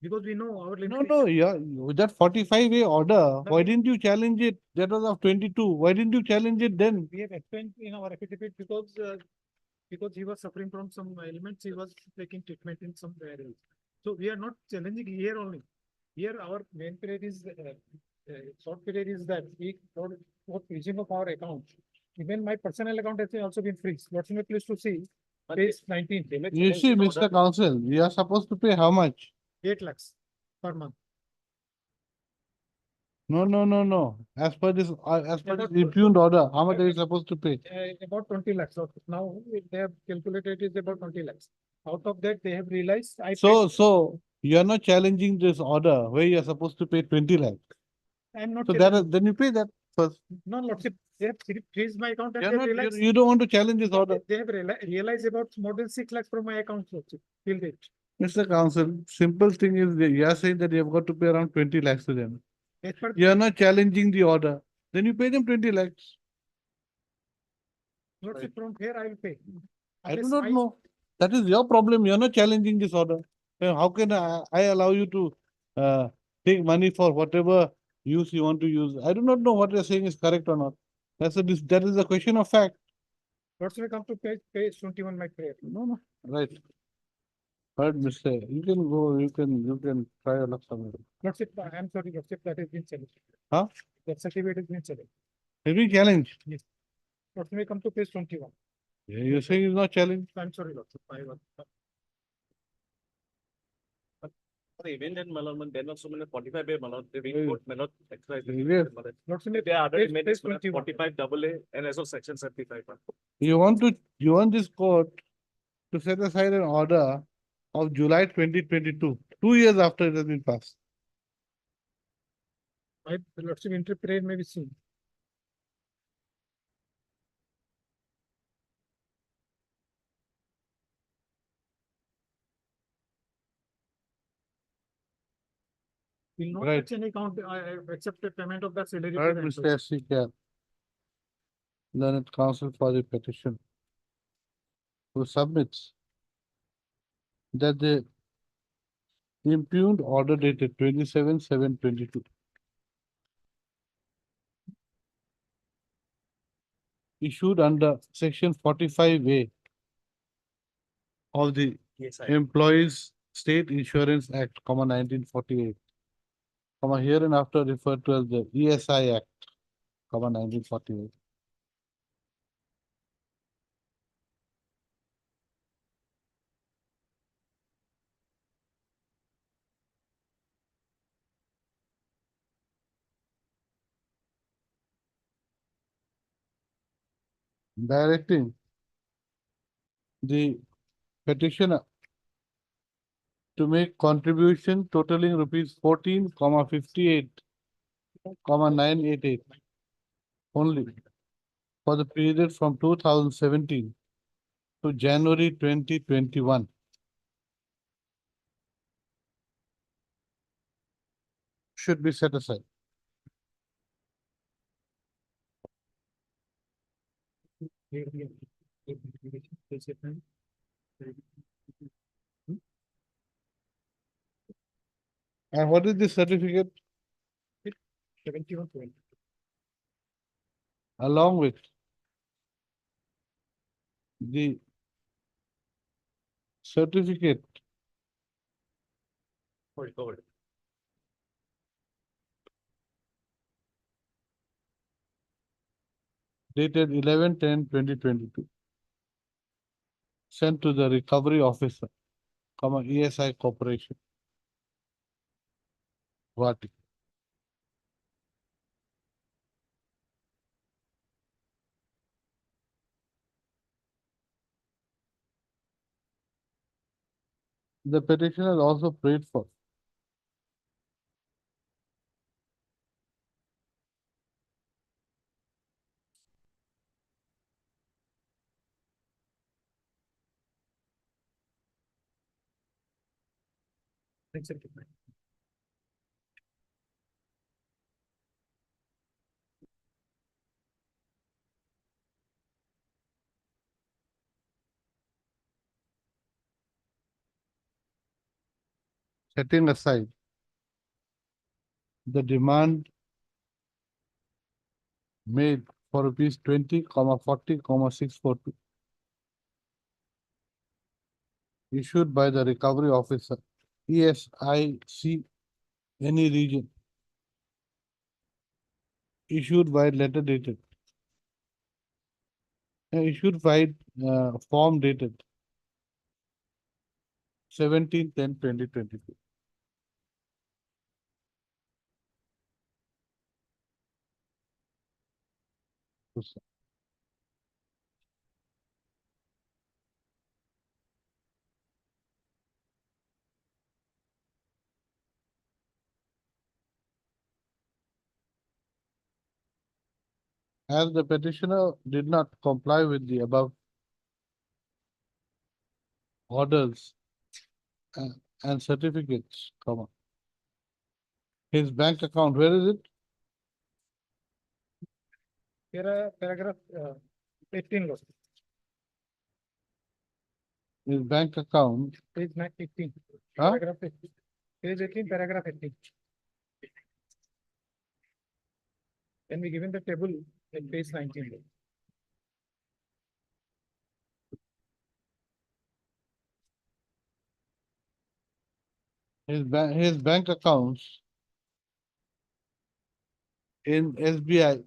because we know our No, limitation. yeah, that 45A order, No. why didn't you challenge it? That was of 22. Why didn't you challenge it then? We have explained in our affidavit because he was suffering from some ailments, he was taking treatment in some areas. So we are not challenging here only. Here our main period is, short period is that we, for freezing of our account. Even my personal account has also been freeze. What's my pleased to see, But page 19, they may You challenge see, the Mr. order. Counsel, you are supposed to pay how much? 8 lakhs per month. No. As per this About- impugned order, how much are you supposed to pay? About 20 lakhs. So now they have calculated it is about 20 lakhs. Out of that, they have realized I. So you are not challenging this order where you are supposed to pay 20 lakhs. I'm not. So challenging. then you pay that first. No, Lordship, they have freezed my account and You're they not, realized. you don't want to challenge this order. They have realized about more than 6 lakhs from my account, Lordship, till date. Mr. Counsel, simple thing is that you are saying that you have got to pay around 20 lakhs to them. As per, You are not challenging the order. Then you pay them 20 lakhs. Lordship, from here I will pay. I do Unless not know. That is your problem. You are not challenging this order. Then how can I allow you to take money for whatever use you want to use? I do not know what you are saying is correct or not. That is a question of fact. Lordship, come to page 21, my prayer. No. Right. Heard, Mr. You can go, you can try your luck somewhere. Lordship, I am sorry, Lordship, that has been challenged. Huh? That certificate has been challenged. Every challenge. Lordship, come to page 21. You say it's not challenge. I'm sorry, Lordship, I was. For the event and malament, then also 45A malament, the Hey. Wing Court may not exercise. Yes. Lordship, There are other page amendments, 21. 45 double A and as of section 75. You want this court to set aside an order of July 2022, 2 years after it has been passed. My lordship interpret may be seen. Will not Right. touch any account, except the payment of the salary. to Right, the Mr. employee. S. C. Khan, learned counsel for the petition, who submits that the impugned order dated 27/7/22 issued under section 45A of the Yes, I. Employees State Insurance Act, 1948, hereinafter referred to as the ESI Act, 1948. Directing the petitioner to make contribution totaling rupees 14,58,988 only for the period from 2017 to January 2021. Should be set aside. And what is the certificate 71 along with the certificate Forward. dated 11/10/2022 sent to the recovery officer, ESI Corporation, Guwahati. The petitioner also prayed for setting aside the demand made for rupees 20,40,642 issued by the recovery officer, ESIC, any region, issued by letter dated, issued by form dated 17/10/2022. As the petitioner did not comply with the above orders and certificates, his bank account, where is it? Here, paragraph 18 goes. His bank account, Page 18. Huh? Paragraph 18. Page 18, paragraph 18. Can be given the table in page 19. his bank accounts in SBI,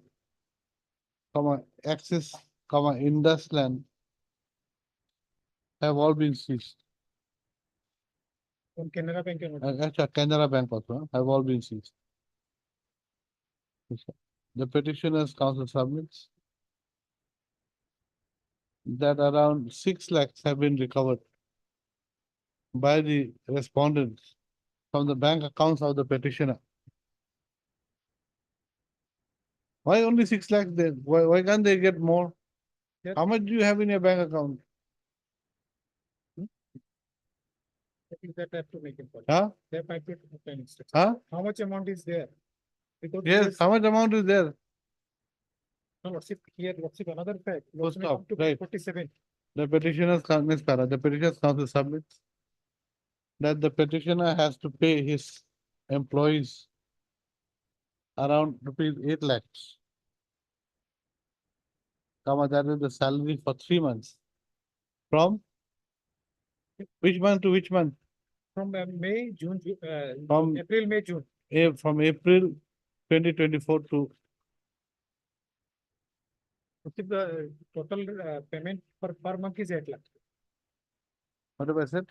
Axis, Indusland have all been seized. From Canara Bank. Actually, Canara Bank also have all been seized. The petitioner's counsel submits that around 6 lakhs have been recovered by the respondents from the bank accounts of the petitioner. Why only 6 lakhs there? Why can't they get more? Yeah. How much do you have in your bank account? I think that I have to make it. Huh? They have to obtain instruction. Huh? How much amount is there? Because Yes, this- how much amount is there? No, what's it here, what's it another fact? Full What's it stop, come to right. 47. The petitioner's, Ms. Para, the petitioner's counsel submits that the petitioner has to pay his employees around rupees 8 lakhs. That is the salary for 3 months. From which month to which month? From May, June, From- April, May, June. From April 2024 to, What's it the total payment per month is 8 lakh. what have I said?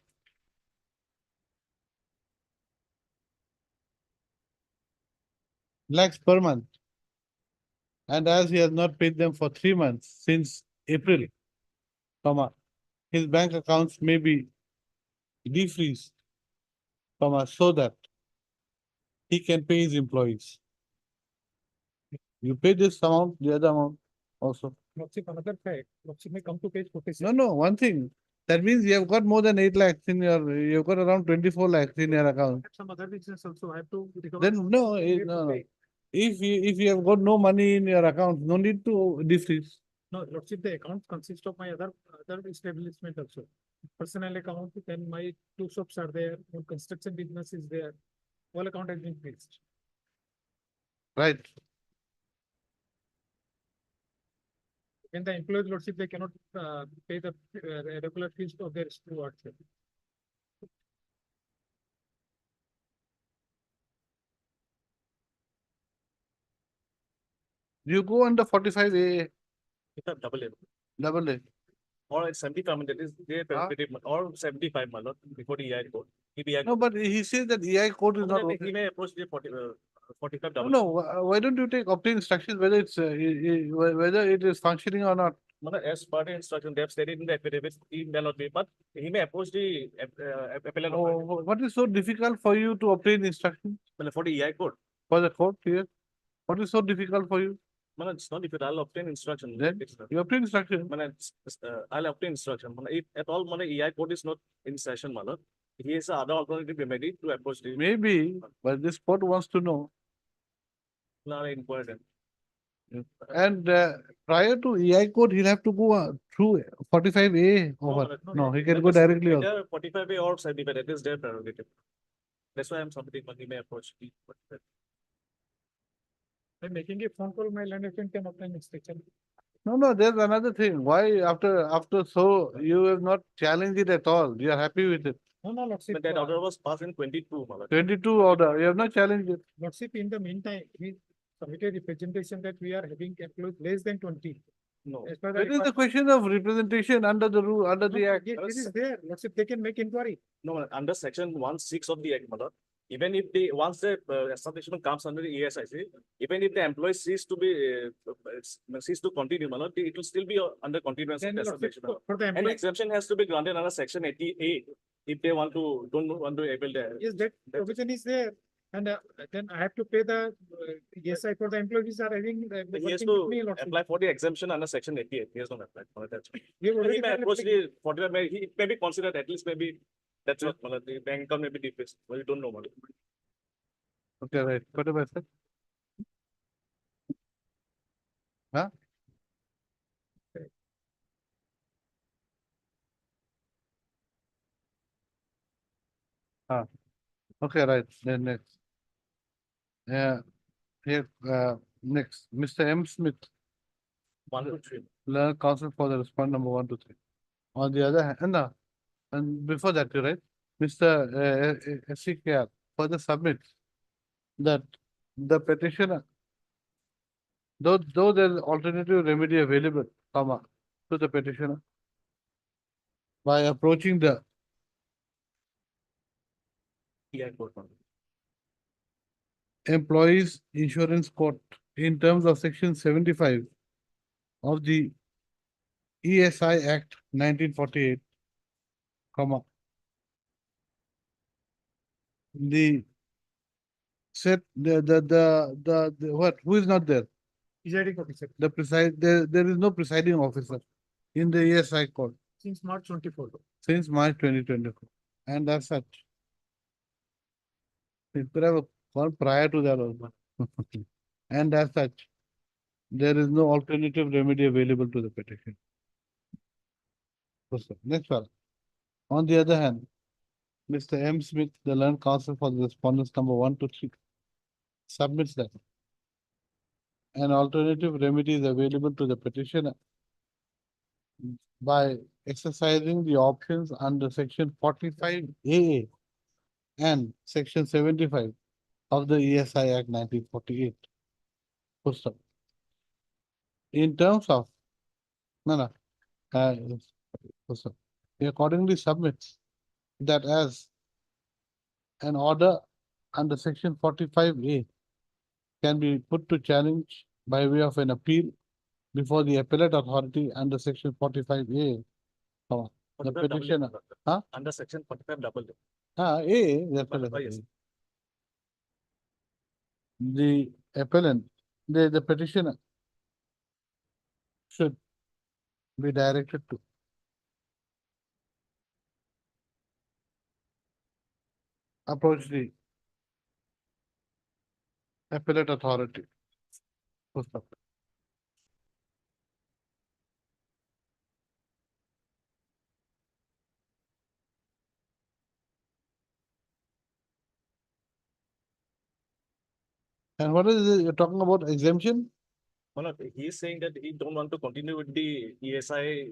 Lakhs per month. And as he has not paid them for 3 months since April, his bank accounts may be defreezed, so that he can pay his employees. You pay this amount, the other amount also. What's it another fact? What's it may come to page 46. No, one thing. That means you have got more than 8 lakhs in you've got around 24 lakhs in your account. Some other business also have to recover. Then no, We have to no. pay. If you have got no money in your account, no need to defreeze. No, Lordship, the account consists of my other establishment also. Personal account, then my 2 shops are there, one construction business is there. All account has been fixed. Right. When the employees Lordship, they cannot pay the regular fees of their stewards. You go under 45A, Double A. double A. Or it's 75, that is their Huh? prerogative, or 75, my lord, before the EI code. EI No, but he says that EI code is not. He may approach the 45 No, double. no, why don't you take obtain instructions whether it's whether it is functioning or not? As per the instruction, they have stated in the affidavit, he may not be, but he may approach the appellant What is so difficult for you to obtain instructions for the EI code. for the court here? What is so difficult for you? Man, it's not if I'll obtain instruction. Then you obtain instruction. I'll obtain instruction. If at all, EI code is not in session, he has other alternative remedy to approach the. Maybe, but this court wants to know. Not important. And prior to EI code, he'll have to go through 45A or what? No, he can go directly. Also. Either 45A or 75, that is their prerogative. That's why I'm submitting, he may approach the. By making a phone call, my land agent can obtain inspection. No, there's another thing. Why after so you have not challenged it at all? You are happy with it? No, Lordship. But that order was passed in 22, 22 order, you have not challenged it. Lordship, in the meantime, we submitted representation that we are having employees less than 20. No. As per the It is the requirement- question of representation under the rule, under the No, act. yes, it is there. Lordship, they can make inquiry. No, under section 1(6) of the act, even if once the establishment comes under the ESIC, even if the employee cease to continue, it will still be under continuance of Then the Lordship, establishment. for the And employee, exemption has to be granted under section 80A if they don't want to able to. yes, that provision is there. And then I have to pay the ESI for the employees are having. He has working with me, to Lordship. apply for the exemption under section 88. He has not applied for that. We have He already may filed approach application. the 45, he may be considered at least maybe that's what the bank account may be decreased. Well, you don't know. Okay, right. What have I said? Huh? Okay, right. Then next. Yeah, here, next, Mr. M. Smith, 1 to 3. learn counsel for the respondent number 1 to 3. On the other hand, and before that, you right, Mr. SCKR further submits that the petitioner, though there is alternative remedy available, to the petitioner by approaching the EI code. Employees Insurance Court in terms of section 75 of the ESI Act 1948, the set, what, who is not there? Presiding officer The there is no presiding officer in the ESI code since March 24. since March 2024. And as such, it could have a call prior to that also. And as such, there is no alternative remedy available to the petition. So, next one. On the other hand, Mr. M. Smith, the learned counsel for the respondents number 1 to 3, submits that an alternative remedy is available to the petitioner by exercising the options under section 45AA and section 75 of the ESI Act 1948. Full stop. In terms of, full stop. He accordingly submits that as an order under section 45A can be put to challenge by way of an appeal before the appellate authority under section 45A. The petitioner, Under section 45 double. that's what it is. The appellant, the petitioner should be directed to approach the appellate authority. Full stop. And what is it? You're talking about exemption? No, he is saying that he don't want to continue with the ESI.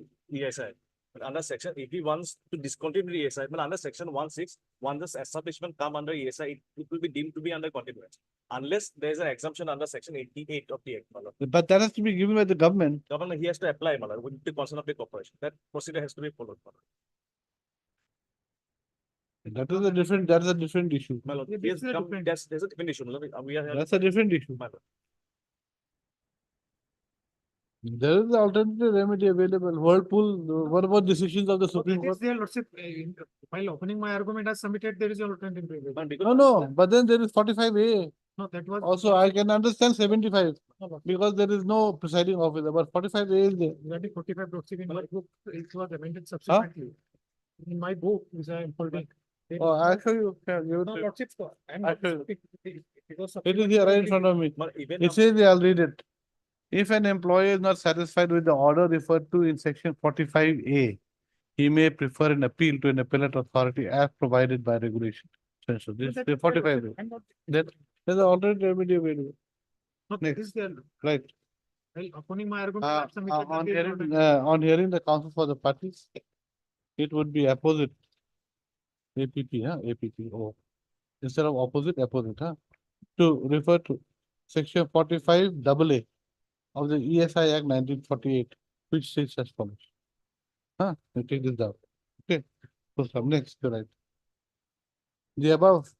But under section, if he wants to discontinue the ESI, but under section 16, once the establishment come under ESI, it will be deemed to be under continuance. Unless there is an exemption under section 88 of the Act. But that has to be given by the government. Government, he has to apply with the consent of the corporation. That procedure has to be followed. That is a different issue. Yeah, He has this is a come, different- there's a different issue. We are. That's a different issue. There is the alternative remedy available. Whirlpool, what about decisions of the Supreme Court? There, Lordship, while opening my argument as submitted, there is an alternative. remedy. No, but then there is 45A. No, that was. Also, I can understand 75 No, no. because there is no presiding officer, but 45A is there. Regarding 45 Lordship, in my book, it was amended subsequently. In my book, which I am holding. there Oh, is I'll no- show you. Here, give it No, to you. Lordship, I'm I not- feel- it was It is here right in front of me. Even It says, I'll read it. If an employee is not satisfied with the order referred to in section 45A, he may prefer an appeal to an appellate authority as provided by regulation. So this That- is 45A. I'm not- Then there's an alternate remedy available. No, that is there. Right. While opening my argument, I have submitted that On there is hearing, alternative. on hearing the counsel for the parties, it would be opposite. APP, APP, instead of opposite, to refer to section 45AA of the ESI Act 1948, which states as follows. You take this down. Okay, so from next, you're right. The above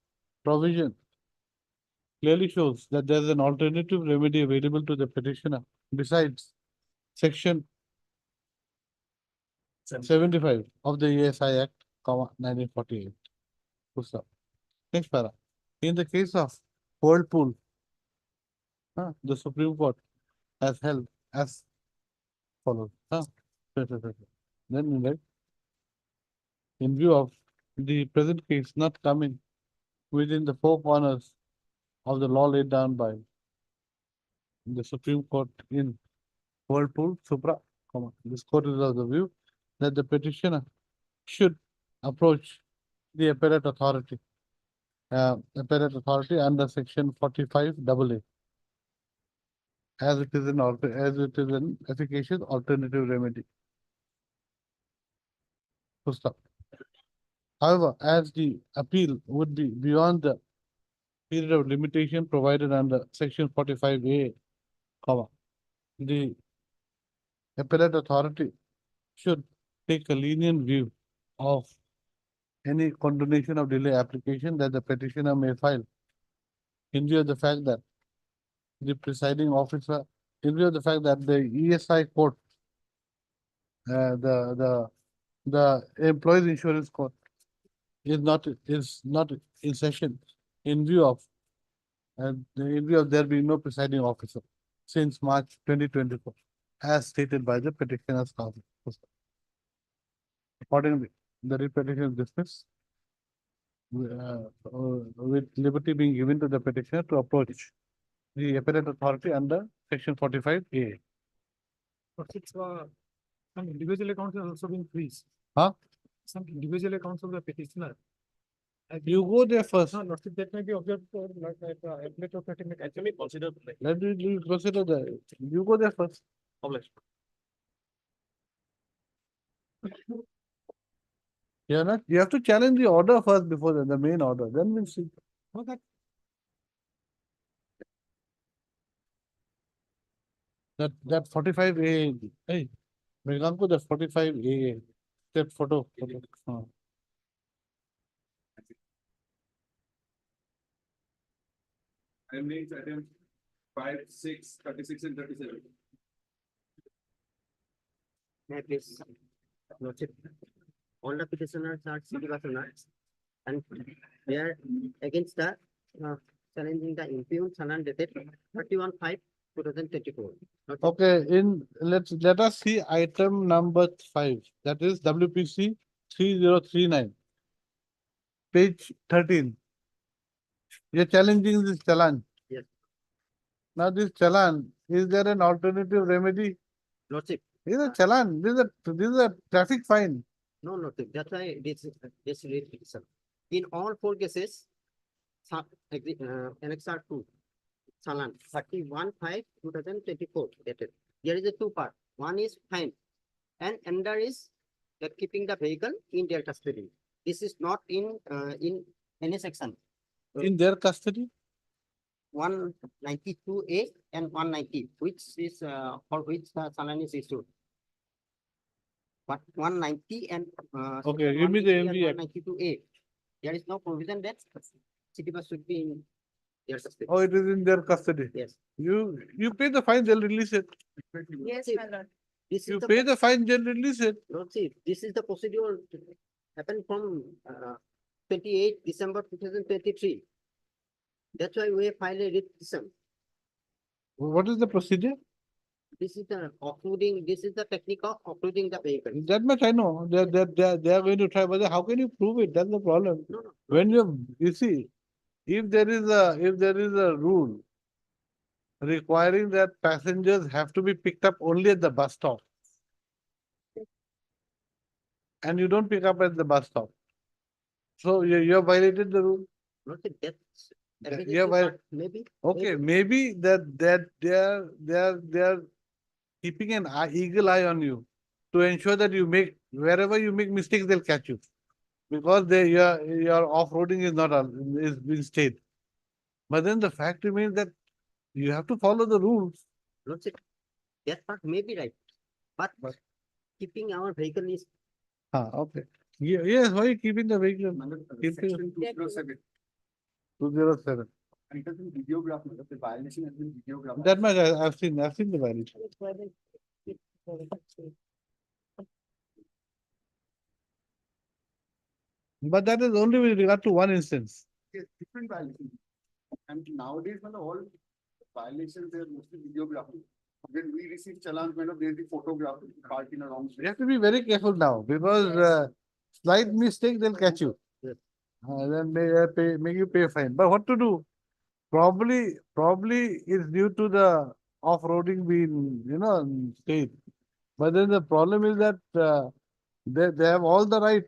provision clearly shows that there is an alternative remedy available to the petitioner besides section 75 of the ESI Act, 1948. Full stop. Next para. In the case of Whirlpool, the Supreme Court has held as follows. Then, right, in view of the present case not coming within the four corners of the law laid down by the Supreme Court in Whirlpool, Supra, this court is of the view that the petitioner should approach the appellate authority under section 45AA as it is an efficacious alternative remedy. Full stop. However, as the appeal would be beyond the period of limitation provided under section 45A, the appellate authority should take a lenient view of any condonation of delay application that the petitioner may file in view of the fact that the presiding officer, in view of the fact that the ESI court, the Employees Insurance Court is not in session in view of, in view of there being no presiding officer since March 2024, as stated by the petitioner's counsel. Accordingly, the writ petition is dismissed with liberty being given to the petitioner to approach the appellate authority under section 45A. But it's, some individual accounts have also been freezed. Huh? Some individual accounts of the petitioner. You go there first. No, not that may be observed for like, appellate authority may Actually, consider like Let me consider that. You go there first. publish. You're not, you have to challenge the order first before the main order, then we'll see. Okay. That 45A, hey, Meganko, that 45A, that photo. I made item 5, 6, 36 and 37. May I please, Lordship, all the petitioners are city personers and they are against the challenging the impugned Sanan dated 31/5/2024. Okay, let us see item number 5, that is WPC 3039. Page 13. You're challenging this challan. Yes. Now this challan, is there an alternative remedy? Lordship, This is a challan, this is a traffic fine. no, Lordship, that's why this read petition. In all 4 cases, Annexure 2, Salan 31/5/2024 dated. There is a 2 part. One is fine and another is that keeping the vehicle in their custody. This is not in any section. In their custody? 192A and 190, which is for which the Salan is issued. But 190 and Okay, give me the 190 and MV Act. 192A. There is no provision that city bus should be in their custody. Oh, it is in their custody. Yes. You pay the fine, they'll release it. Yes, my lord. This You is pay the fine, they'll release it. see, this is the procedure happened from 28 December 2023. That's why we filed a writ petition. What is the procedure? This is the offloading, this is the technique of offloading the vehicle. That much I know. They are going to try, but how can you prove it? That's the problem. No, no. When you see, if there is a rule requiring that passengers have to be picked up only at the bus stop, and you don't pick up at the bus stop, so you have violated the rule. Not that that's. Yeah, well, Maybe. Okay, maybe that they are keeping an eagle eye on you to ensure that you make, wherever you make mistakes, they'll catch you. Because your off-roading is not is being stayed. But then the fact remains that you have to follow the rules. Not that that part may be right, but keeping our vehicle is Okay. Yes, why are you keeping the vehicle? Section 207. 207. And it has been videographed, the violation has been videographed. That much I've seen the violation. But that is only with regard to one instance. Yes, different violations. And nowadays, when all violations, they are mostly videographed. When we receive challans, there's the photograph part in a wrong You place. have to be very careful now because slight mistake, they'll catch you. Yes. Then make you pay a fine. But what to do? Probably it's due to the off-roading being, stayed. But then the problem is that they have all the right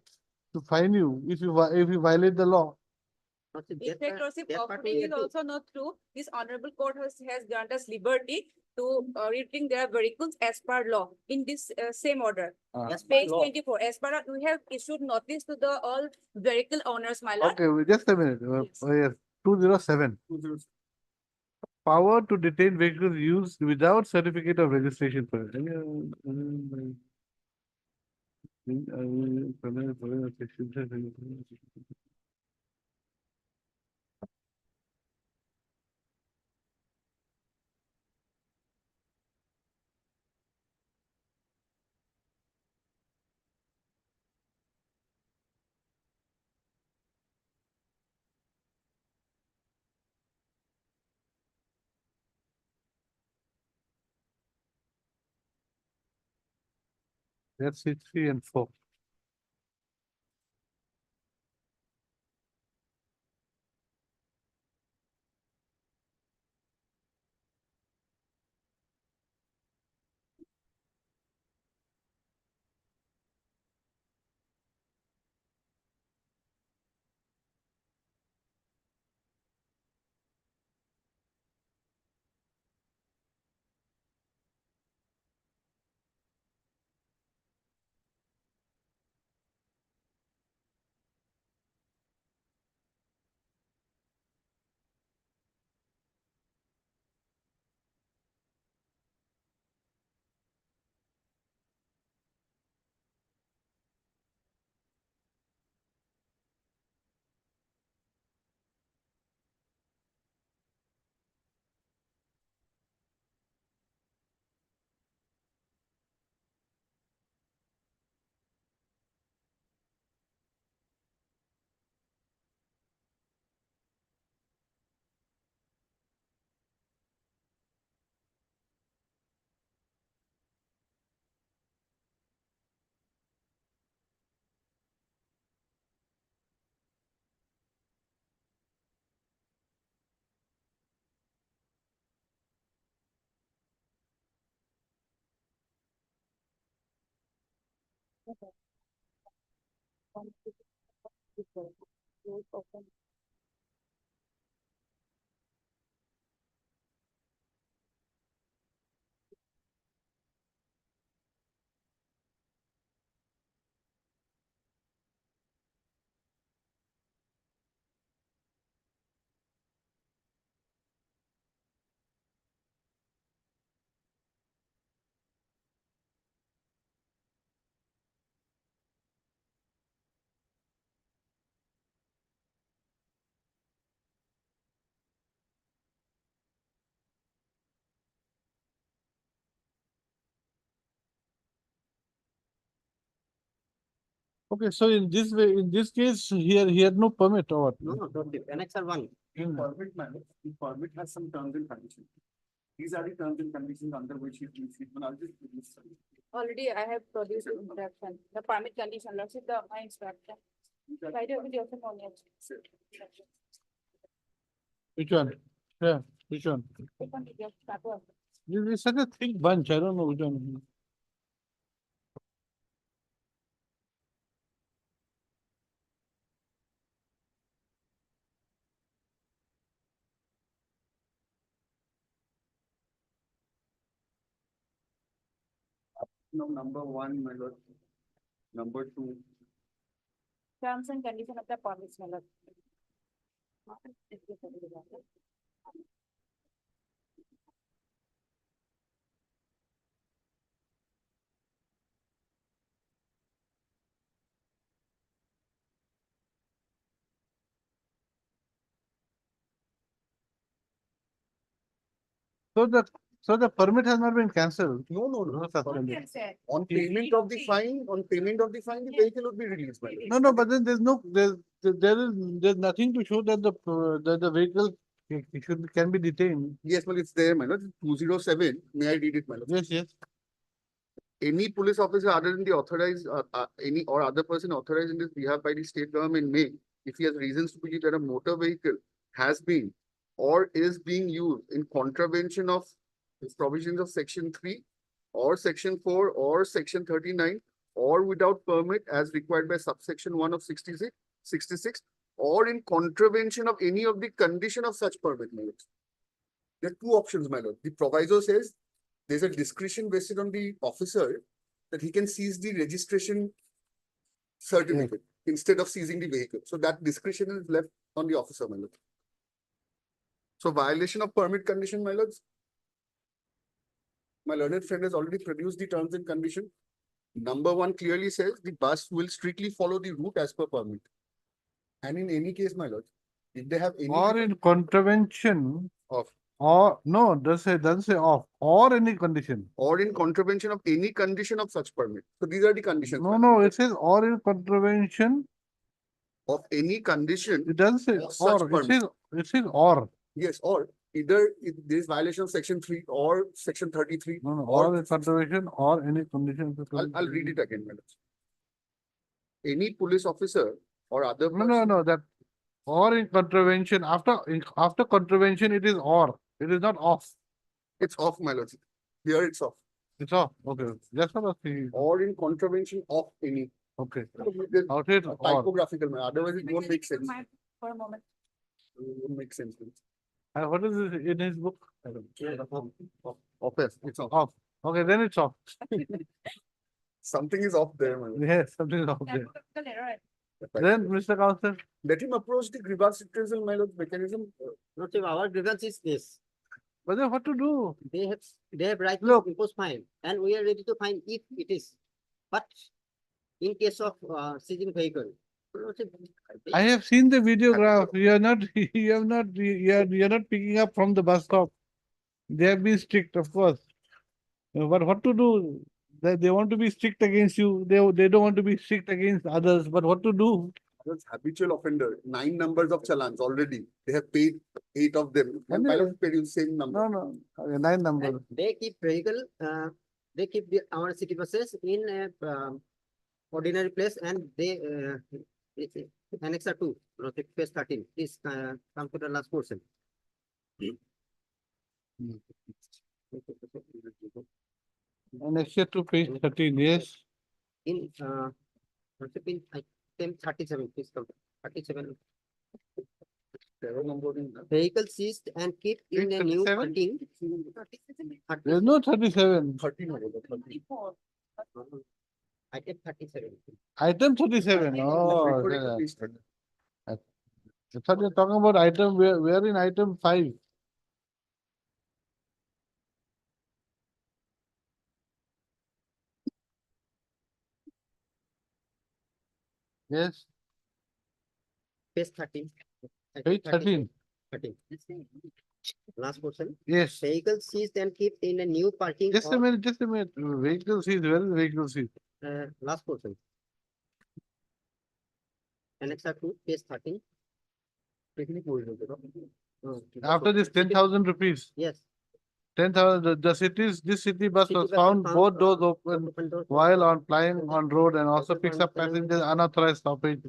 to fine you if you violate the law. not that Inspector part- Sip, that part we offering is have to- also not true. This honorable court has granted us liberty to reading their vehicles as per law in this same order. As per Page law. 24, as per, we have issued notice to the all vehicle owners, my lord. Okay, just a minute. Yes. Yes, 207. Power to detain vehicles used without certificate of registration. Let's see 3 and 4. Okay, so in this way, in this case, he had no permit or what? No, no, don't do. Annexure 1. In permit manner, the permit has some terms and conditions. These are the terms and conditions under which he pleads. I'll just give you some. Already I have produced the instruction, the permit condition, let's see the my instruction. Right over the open on it. Which one? Yeah, which one? Open the just paper. This is such a thick bunch, I don't know which one. No, number one, my lord. Number two, Terms and condition of the permits, my lord. So the permit has not been cancelled. no, no, no. No suspended. Yes, sir. On payment of the fine, the vehicle would be released by. No, but then there's nothing to show that the vehicle can be detained. Yes, well, it's there, my lord. 207. May I read it, my lord? Yes. Any police officer other than the authorized, any or other person authorized in this behalf by the state government may, if he has reasons to believe that a motor vehicle has been or is being used in contravention of the provisions of section 3 or section 4 or section 39 or without permit as required by subsection 1 of 66 or in contravention of any of the condition of such permit, my lord. There are two options, my lord. The proviso says there's a discretion vested on the officer that he can seize the registration certificate instead of seizing the vehicle. So that discretion is left on the officer, my lord. So violation of permit condition, my lords. My learned friend has already produced the terms and condition. Number one clearly says the bus will strictly follow the route as per permit. And in any case, my lord, if they have any Or in contravention of or no, doesn't say of or any condition. or in contravention of any condition of such permit. So these are the conditions. my No, lord. it says or in contravention. Of any condition, It doesn't say Of such or. permit. It says or. yes, or either there is violation of section 3 or section 33. No, no, or or in contravention or any condition. I'll read it again, madam. Any police officer or other No, person. no, that or in contravention, after contravention, it is or, it is not off. It's off, my lord. Here it's off. It's off, okay, that's what I was thinking. Or in contravention of any. Okay, There's outside or, typographical, otherwise it won't make sense. For a moment. It won't make sense. and what is this in his book? Off, yes, it's off. Off, okay, then it's off. Something is off there, my lord. Yes, something is off there. Typographical error. Then, Mr. Counselor, Let him approach the grievance reprisal, my lord, mechanism. Lordship, our grievance is this. but then what to do? They have right to Look. impose fine, and we are ready to fine if it is. But in case of seizing vehicle, Lordship, I have seen the videograph, you are not, you are not picking up from the bus stop. They have been strict, of course. But what to do? They want to be strict against you, they don't want to be strict against others, but what to do? That's habitual offender, 9 numbers of challans already. They have paid 8 of them. And Anyway. my lord paid you same number. No, no, okay, 9 number. and they keep vehicle, they keep our city buses in a ordinary place, and they Annexa 2, Lordship, page 13, please come to the last portion. Next year to page 13, yes. In Lordship, in item 37, please come, 37. Vehicle seized and kept in a new 37? parking. There's no 37. 13 over there, 13. 34. Item 37. Item 37, oh. Report it to yeah. please. I thought you're talking about item, we're in item 5. Yes, Page 13. Item page 13, 13. Last portion. yes. Vehicle seized and kept in a new parking. Just a minute, vehicle seat, where is vehicle seat? Last portion. Annexa 2, page 13. After this 10,000 rupees, Yes. 10,000, this city bus City was bus found was both doors open Open door. while on plying on road and also picks up passengers unauthorized stoppage.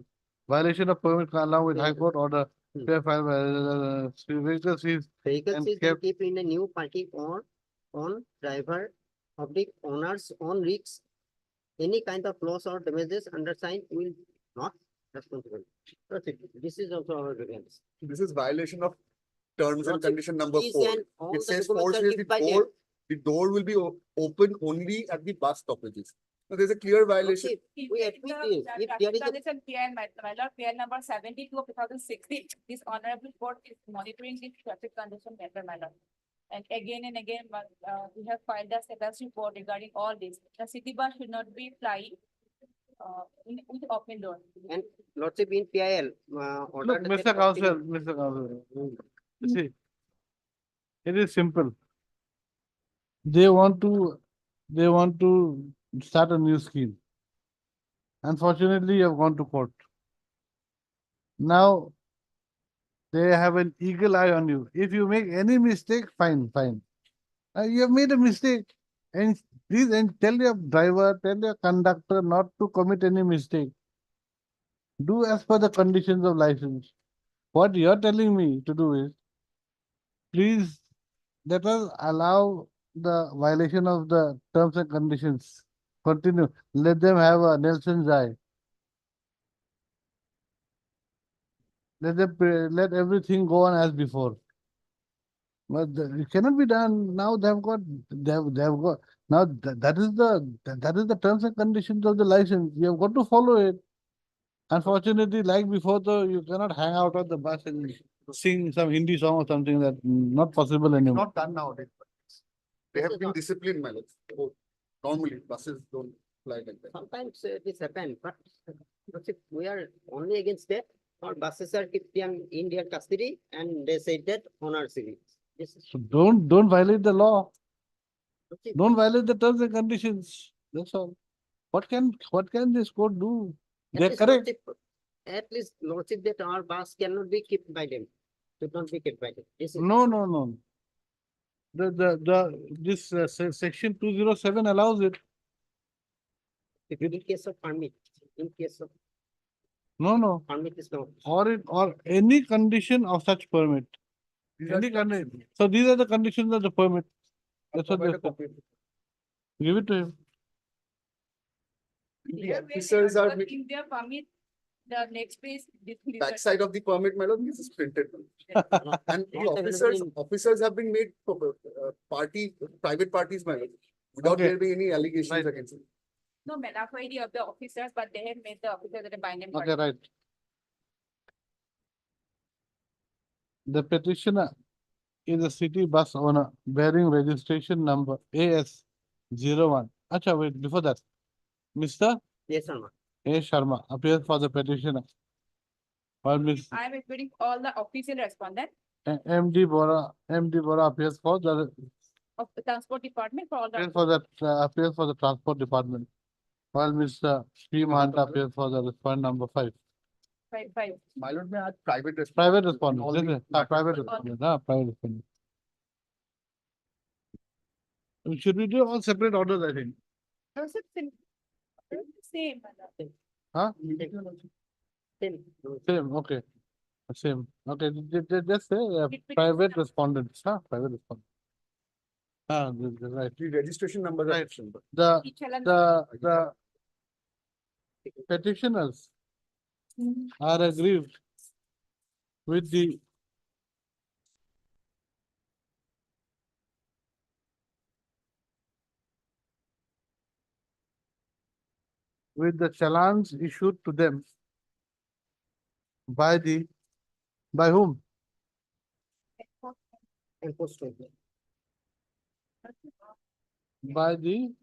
Violation of permit along with High Court order. Hmm. Fair fine, vehicle seized Vehicle and seized and kept- kept in a new parking on driver of the owner's own risks. Any kind of loss or damages undersigned will not responsible. That's it. This is also our grievance. This is violation of terms and Lordship, condition number These 4. and all It the says documents are forcefully given by them. the door will be open only at the bus stoppages. Now there's a clear violation. Lordship, If we there admit is this. a If traffic there is a violation PN, my lord, PN number 72 of 2016, this honorable court is monitoring the traffic condition matter, my lord. And again, we have filed a status report regarding all this. The city bus should not be flying with open door. And Lordship in PIL. Look, ordered that Mr. Counsel, you see, it is simple. They want to start a new scheme. Unfortunately, you have gone to court. Now, they have an eagle eye on you. If you make any mistake, fine. You have made a mistake. And please, and tell your driver, tell your conductor not to commit any mistake. Do as per the conditions of license. What you're telling me to do is, please let us allow the violation of the terms and conditions. Continue. Let them have a Nelson's eye. Let everything go on as before. But it cannot be done. Now they've got, now that is the terms and conditions of the license. You have got to follow it. Unfortunately, like before, though, you cannot hang out on the bus and sing some Hindi song or something that not possible anymore. Not done nowadays. They have been disciplined, my lord. Oh, normally buses don't fly like that. Sometimes this happen, but Lordship, we are only against that. Our buses are kept in their custody, and they say that on our city. This is. So don't violate the law. Lordship, Don't violate the terms and conditions. That's all. What can this court do? at They're least correct. Lordship, at least Lordship that our bus cannot be kept by them. should not be kept back. This is No, no, no. This section 207 allows it. in case of permit, in case of No, no. permit is not. Or any condition of such permit. Any condition. So these are the conditions of the permit. That's what they say. Give it to him. The officers are In their permit, the next page. backside of the permit, my lord, this is printed. And the Not officers, available officers have been made private parties, my lord, without Okay. there being any allegations Right. against them. No menafide of the officers, but they have made the officers at a binding. Okay, right. The petitioner is a city bus owner bearing registration number AS01. Acha, wait, before that. Mr. Yes or not? A. Sharma appears for the petitioner. While Ms. I am expecting all the official respondent MD Bora appears for the of the transport department for all the. appears for the transport department. While Mr. P. Mahanta appears for the respondent number 5. Five. My lord, may I add private respondent? Private respondent, All this the is, private matters, my lord. respondent, private respondent. Should we do all separate orders, I think? Those are same. Huh? Same. Same, okay. Same, okay, just say private respondents, private respondent. Right, The registration number. Right. the petitioners are aggrieved with the challenge issued to them by whom? Enforcement. By the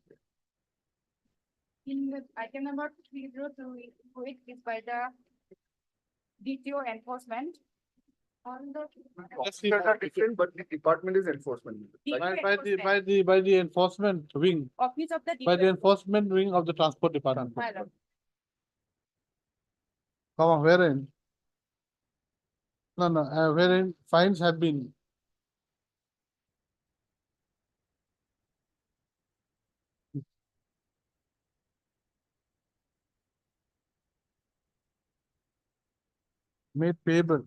In the item number 302, it is by the DTO enforcement. On the. Officers are different, but the department is enforcement. Like, by the enforcement wing, Office of the. by the DTO. enforcement wing of the transport department. My lord. Comma, wherein? No, wherein fines have been. Made payable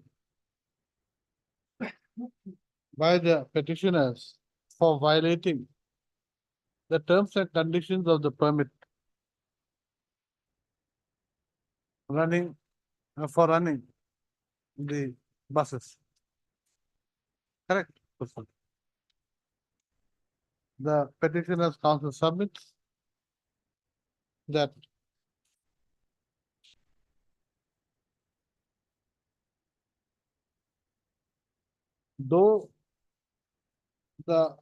by the petitioners for violating the terms and conditions of the permit running, for running the buses. Correct? The petitioners council submits that though the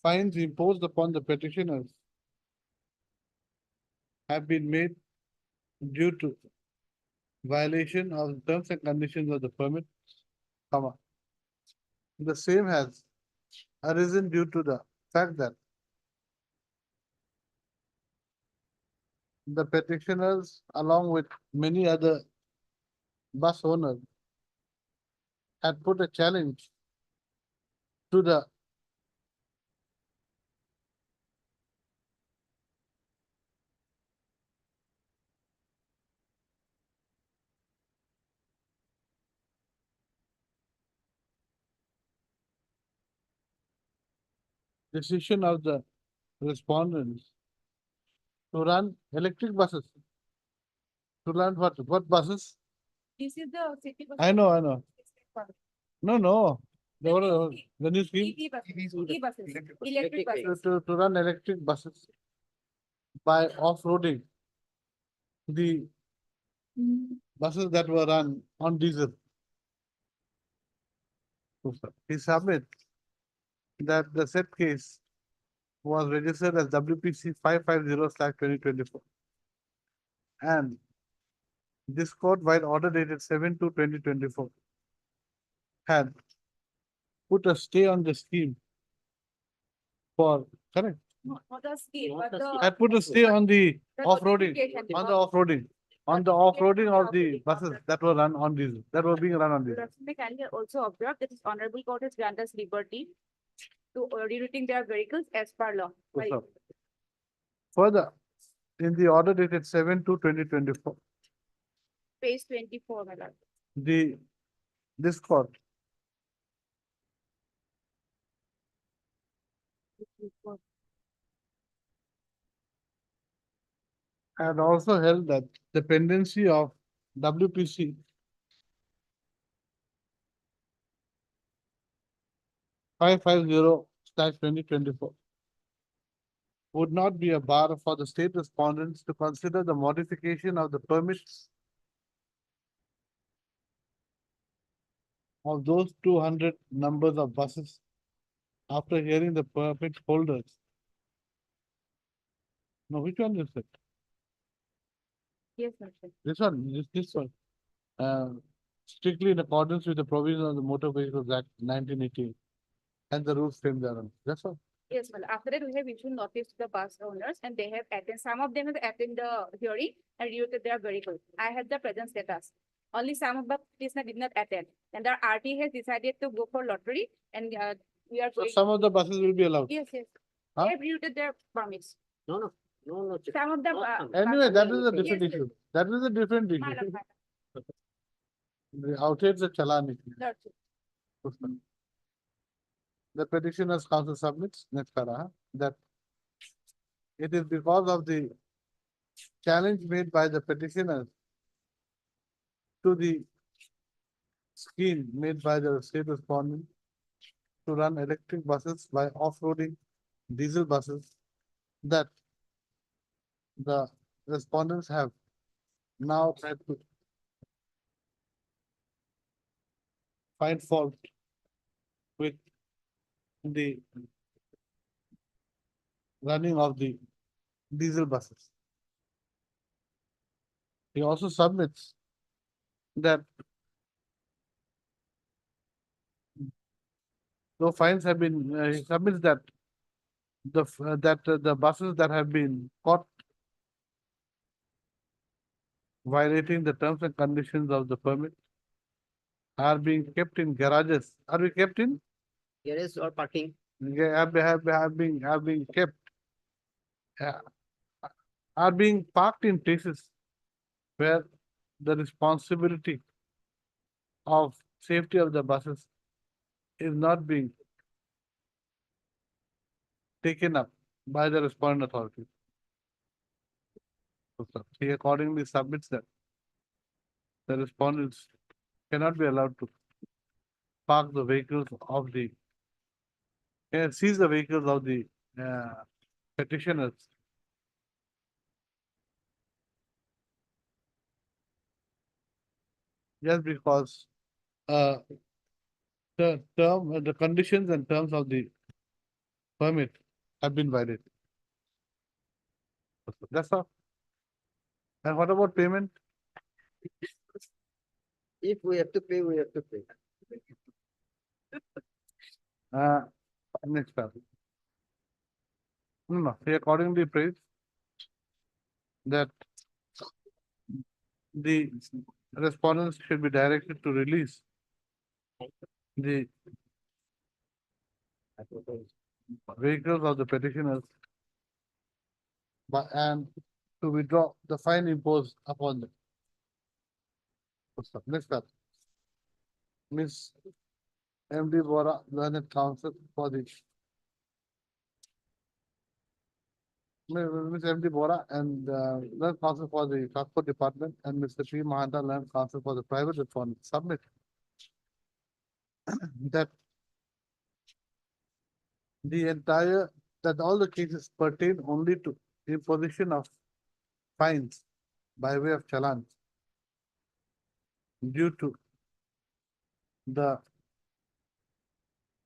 fines imposed upon the petitioners have been made due to violation of the terms and conditions of the permit, comma. The same has arisen due to the fact that the petitioners, along with many other bus owners, had put a challenge to the decision of the respondents to run electric buses. To run what buses? This is the city. bus. I know. No. The new scheme EV buses, Electric buses. electric buses. to run electric buses by off-roading the buses that were run on diesel. He submits that the said case was registered as WPC 550/2024. And this court, while order dated 7/2/2024, had put a stay on the scheme for, correct? Not for the scale, Not but the the. Had put a stay on the the off-roading, notification. on the off-roading. On the off-roading of the buses that were run on these, that were being run on these. May kindly also observe that this honorable court has granted us liberty to rerouting their vehicles as per law. Yes, sir. Further, in the order dated 7/2/2024, Page 24, my lord. this court had also held that the pendency of WPC five 2024 would not be a bar for the state respondents to consider the modification of the permits of those 200 numbers of buses after hearing the permit holders. No, which one is it? Yes, my lord. This one. Strictly in accordance with the provisions of the Motor Vehicles Act 1980 and the rules framed thereon. That's all. Yes, well, after that, we have issued notice to the bus owners and they have attended, some of them have attended the hearing and rerouted their vehicle. I have the present status. Only some of the petitioner did not attend. And the RT has decided to go for lottery and we are So going. some of the buses will be allowed. Yes, yes. Huh? They have rerouted their permits. No. Some of the. Anyway, that is a Yes, different yes. issue. That is a different My issue. lord, my The outage the challan issue. lord. The petitioner's counsel submits next para that it is because of the challenge made by the petitioners to the scheme made by the state respondent to run electric buses by off-roading diesel buses that the respondents have now tried to find fault with the running of the diesel buses. He also submits that no fines have been, he submits that the buses that have been caught violating the terms and conditions of the permit are being kept in garages. Are we kept in? Garage or parking. Have been kept. Are being parked in places where the responsibility of safety of the buses is not being taken up by the respondent authority. He accordingly submits that the respondents cannot be allowed to park the vehicles of the, seize the vehicles of the petitioners just because the conditions and terms of the permit have been violated. That's all. And what about payment? If we have to pay, we have to pay. Next paragraph. No, he accordingly prays that the respondents should be directed to release the vehicles of the petitioners and to withdraw the fine imposed upon them. Next paragraph. Miss M.D. Bora, learned counsel for the Ms. M.D. Bora and learned counsel for the transport department and Mr. P. Mahanta, learned counsel for the private respondent, submit that all the cases pertain only to imposition of fines by way of challans due to the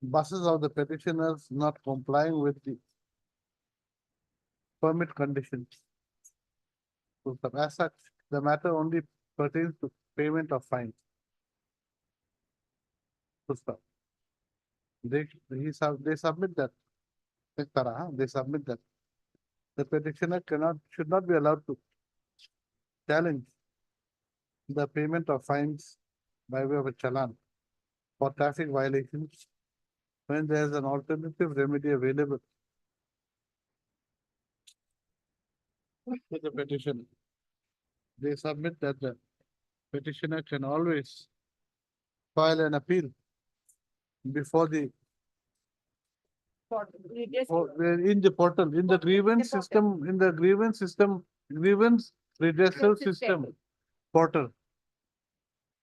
buses of the petitioners not complying with the permit conditions. So, as such, the matter only pertains to payment of fines. They submit that. They submit that the petitioner should not be allowed to challenge the payment of fines by way of a challan for traffic violations when there is an alternative remedy available to the petition. They submit that the petitioner can always file an appeal before the, For redress. in the portal, in the grievance portal. system, in the grievance redressal system portal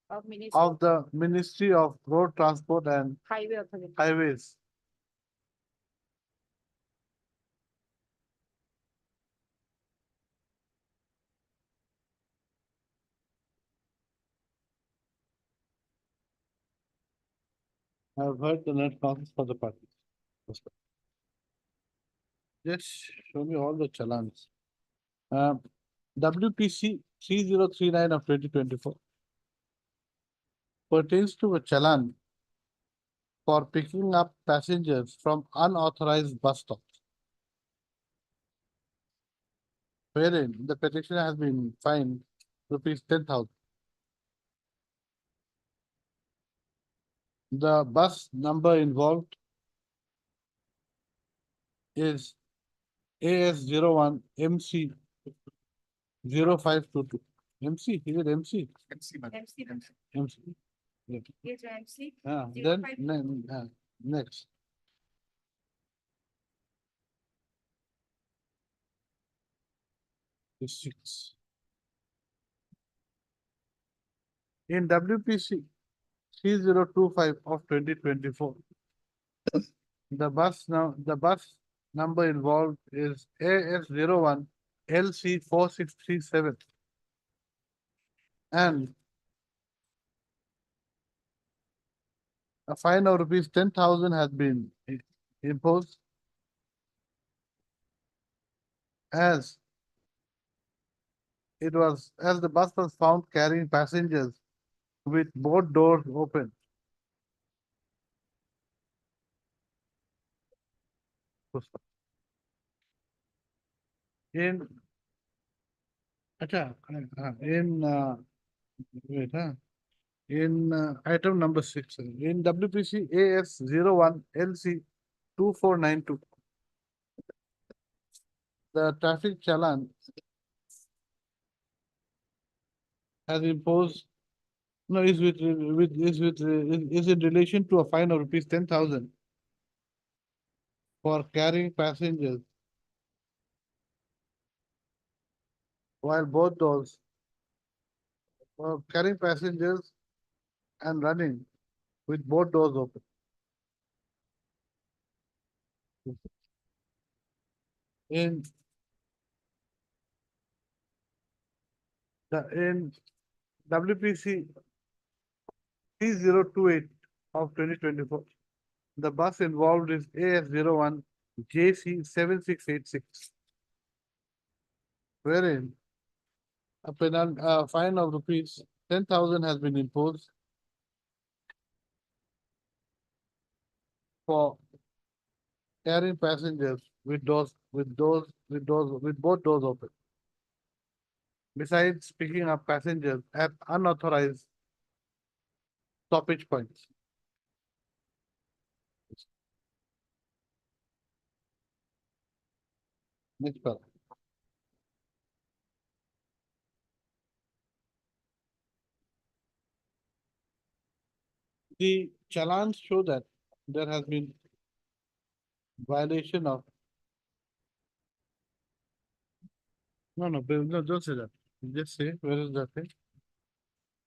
Of ministry, of the Ministry of Road Transport and highway authority. Highways. I've heard the net counts for the parties. Just show me all the challans. WPC 3039 of 2024 pertains to a challan for picking up passengers from unauthorized bus stops, wherein the petitioner has been fined rupees 10,000. The bus number involved is AS01 MC 0522. MC, is it MC? MC, MC. Yeah. yes, MC. Then 0522. next. Is 6. In WPC 3025 of 2024, the bus number involved is AS01 LC 4637. And a fine of rupees 10,000 has been imposed as the bus was found carrying passengers with both doors open. In item number 6, in WPC AS01 LC 2492, the traffic challan has imposed, no, is in relation to a fine of rupees 10,000 for carrying passengers while both doors, carrying passengers and running with both doors open. In WPC 3028 of 2024, the bus involved is AS01 JC 7686, wherein a fine of rupees 10,000 has been imposed for carrying passengers with both doors open. Besides picking up passengers at unauthorized stoppage points. Next paragraph. The challans show that there has been violation of. No, don't say that. Just say, where is that thing?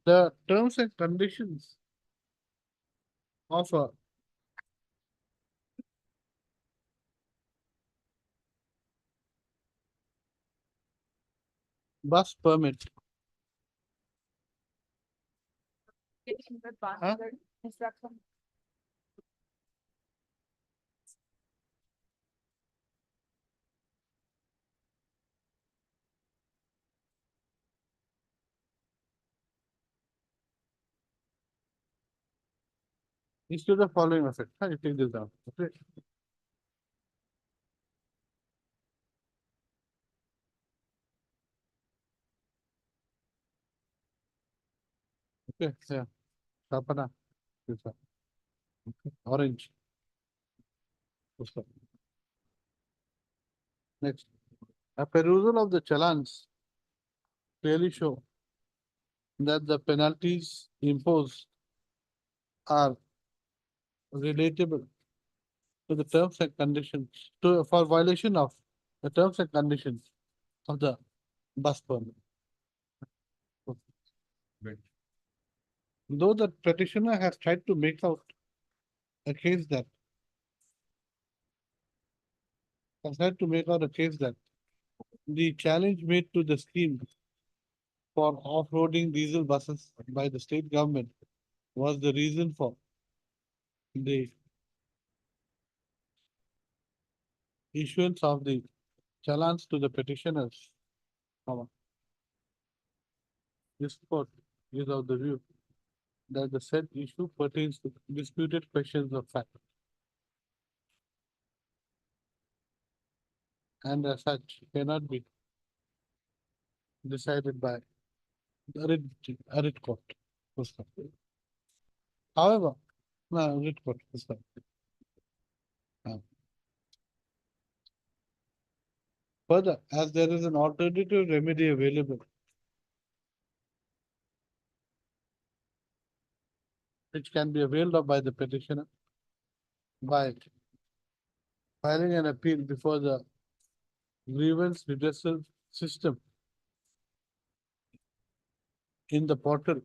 The terms and conditions of a bus permit. Huh? Instruction. Is to the following effect. How you take this down? Okay. Okay, yeah. Tapana. This one. Okay, orange. This one. Next, a perusal of the challans clearly show that the penalties imposed are relatable to the terms and conditions, for violation of the terms and conditions of the bus permit. Though the petitioner has tried to make out a case that the challenge made to the scheme for off-roading diesel buses by the state government was the reason for the issuance of the challans to the petitioners. comma. This court is of the view that the said issue pertains to disputed questions of fact. And as such cannot be decided by the writ court. However, no, writ court. Further, as there is an alternative remedy available, which can be availed of by the petitioner by filing an appeal before the grievance redressal system in the portal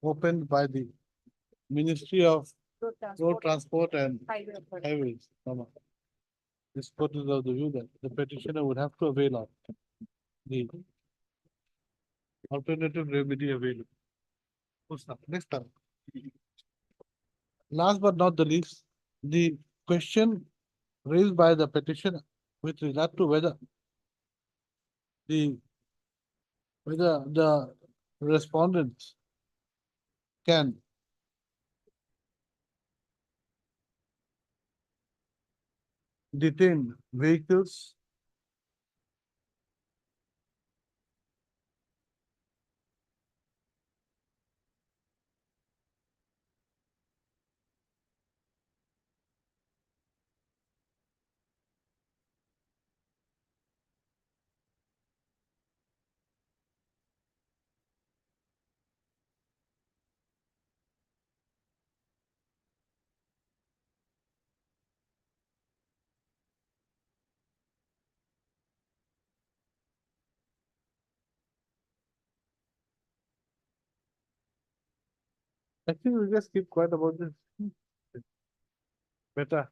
opened by the Ministry of Road Transport and Highway Authority. Highways. This court is of the view that the petitioner would have to avail of the alternative remedy available. Next time. Last but not the least, the question raised by the petitioner with regard to whether the respondents can detain vehicles I think we just keep quiet about this. Better,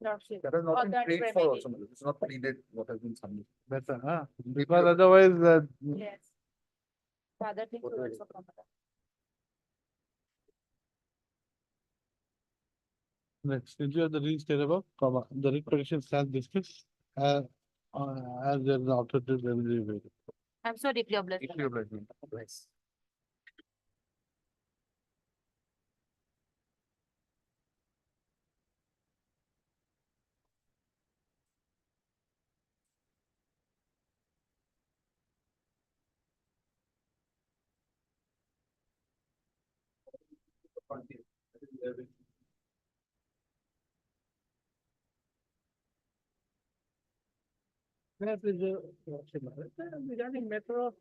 Lordship. That has Or not been that prayed for remedy. also. It's not pleaded what has been submitted. better, huh? Because otherwise, Yes. The other thing to also come up. next, review of the reinstated above, comma, the writ petition stands dismissed, as there is an alternative remedy available. I'm so deeply obliged. Deeply obliged. Yes. That is regarding matter of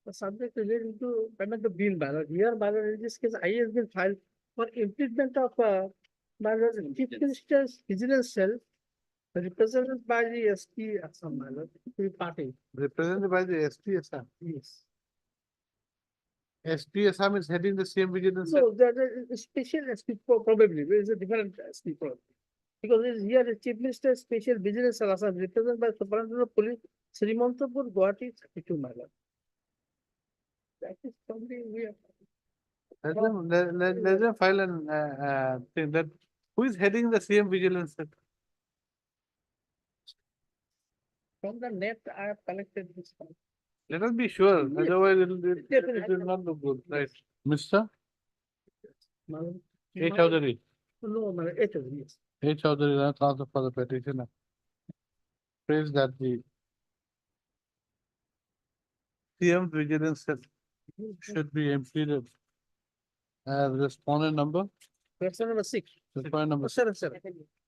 the subject relating to payment of bill ballot. Here ballot in this case, I has been filed for impeachment of ballot chief minister's vigilance cell represented by the ST Assam ballot party. Represented by the ST Assam. Yes. ST Assam is heading the same vigilance. cell. So that is special SP probably, there is a different SP probably. Because it is here the chief minister special vigilance cell Assam represented by Superintendent of Police Srimantapur Guwahati 32 Mala. That is something we have. Let them file an, thing that, who is heading the same vigilance? cell? From the net, I have collected this one. Let us be sure, Yes. otherwise it Definitely. will not look good, right? Mister Madam- A. Madam- Chowdhury, No, Madam, it is, yes. A. Chowdhury, counsel for the petitioner. Says that the CM vigilance cell should be emptied Respondent number, Person number 6. respondent number, Seven.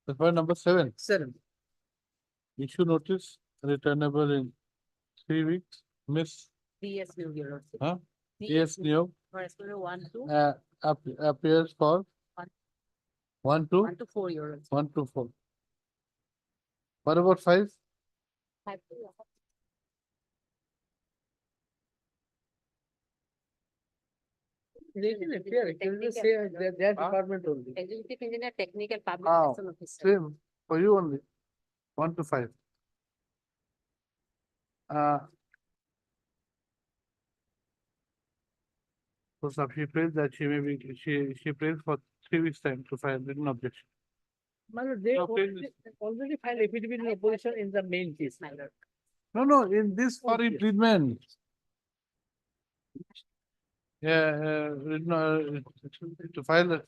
respondent number 7. 7. Issue notice returnable in 3 weeks. Miss, DS New Year. huh? Yes, Neo, Correspondent 1 to appears for One. 1 to 1 to 4 euros. 1 to 4. What about 5? They can appear, it will just say their department only. Executive engineer, technical public Ah, relations officer. Same, for you only, 1 to 5. So she prays that she prays for 3 weeks time to file written objection. My lord, they No, please. already filed affidavit in opposition in the main case, my lord. No, in this for Okay. imprisonment. Yeah, to file,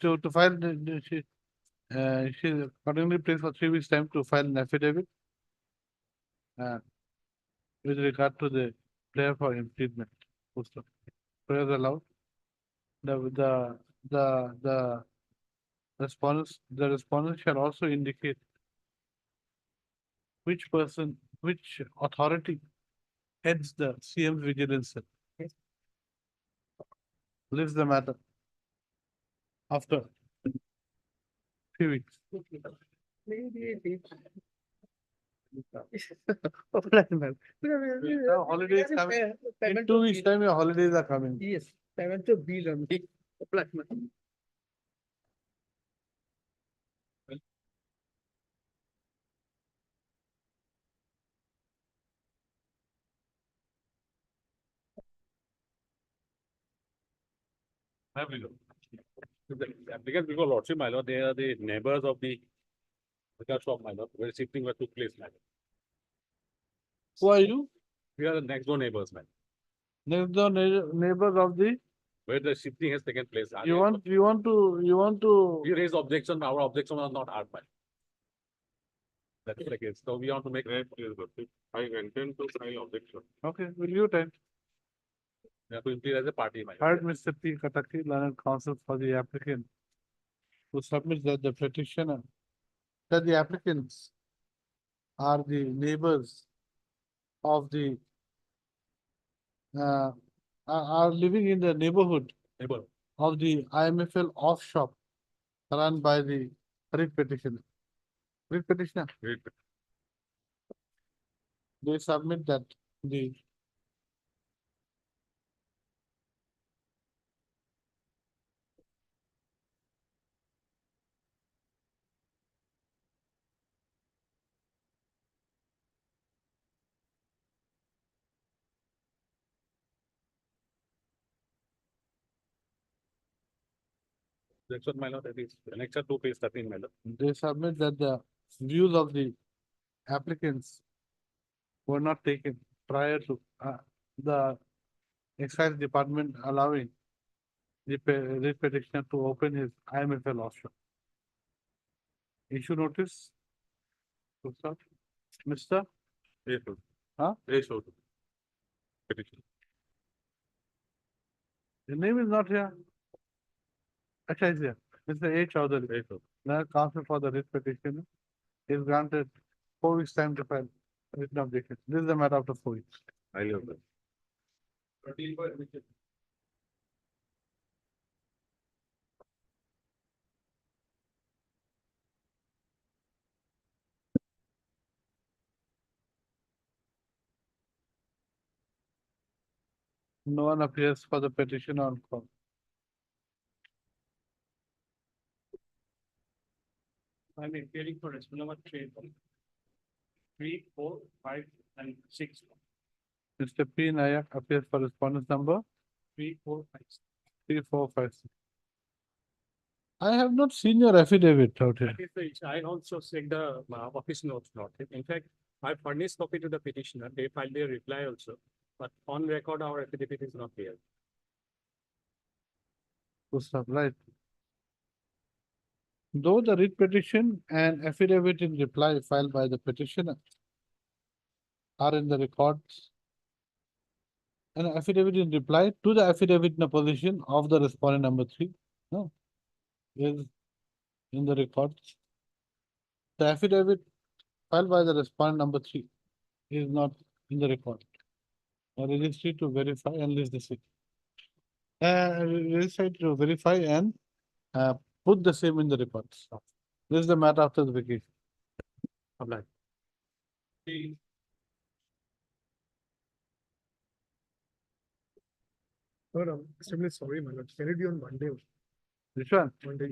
she accordingly prays for 3 weeks time to file an affidavit. With regard to the prayer for imprisonment. Full stop. Prayers allowed. The respondent shall also indicate which person, which authority heads the CM's vigilance cell. Lives the matter after 3 weeks. Maybe it is. Now holidays coming. In 2 weeks time, your holidays are coming. Yes, payment to bill only. Platinum. Because lordship, my lord, they are the neighbors of the shop, my lord, where shifting were took place, my lord. Who are you? We are the next door neighbors, man, Next door neighbors of the, where the shifting has taken place. you want to, We raise objection, our objection was not heard, man. That is the case. So we want to make. I intend to file objection. okay, will you time? We have to include as a party, my lord. Heard Mr. P. Kataki, learned counsel for the applicant who submits that the petitioner, that the applicants are the neighbors of the are living in the neighborhood Neighbor. of the IMFL off shop run by the writ petitioner. Writ petitioner, Great. they submit that the That's what, my lord, that is annexure 2 page 13, my lord. they submit that the views of the applicants were not taken prior to the excise department allowing the writ petitioner to open his IMFL offshore. Issue notice. To start. Mr. A4. Huh? A4. Petition. The name is not here. Acha is here. Mr. A. Chowdhury. A4. Now counsel for the writ petitioner is granted 4 weeks time to file written objection. This is the matter after 4 weeks. I love that. No one appears for the petition on call. I'm appearing for response number 3, 4, 5, and 6. Mr. P. Nayak appears for respondent number 3, 4, 5. 3, 4, 5, 6. I have not seen your affidavit out here. I also checked the office notes not. In fact, I furnished copy to the petitioner. They filed their reply also. But on record, our affidavit is not there. Gustav, right. Though the writ petition and affidavit in reply filed by the petitioner are in the records, an affidavit in reply to the affidavit in opposition of the respondent number 3 No. Is in the records. The affidavit filed by the respondent number 3 is not in the record. A registry to verify and list the same. Registry to verify and put the same in the records. This is the matter after the vacation. Apply. No, no, extremely sorry, my lord. Can it be on Monday? Which one? Monday.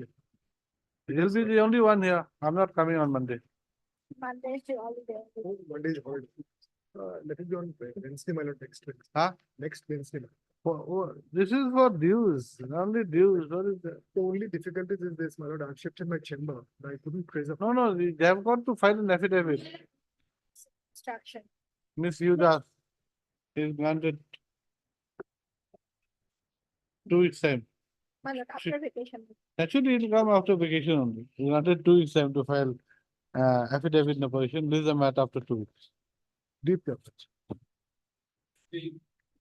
You'll be the only one here. I'm not coming on Monday. Monday is the holiday. Oh, Monday is holiday. Let it be on Wednesday, my lord, next Wednesday. Huh? Next Wednesday. my lord. This is for dues, only dues. What is that? The only difficulty is this, my lord. I've shifted my chamber. I couldn't trace up. No, they have got to file an affidavit. Instruction. Miss Yudas is granted 2 weeks time. My lord, after vacation. Actually, it'll come after vacation only. You granted 2 weeks time to file affidavit in opposition. This is a matter after 2 weeks. Deep coverage.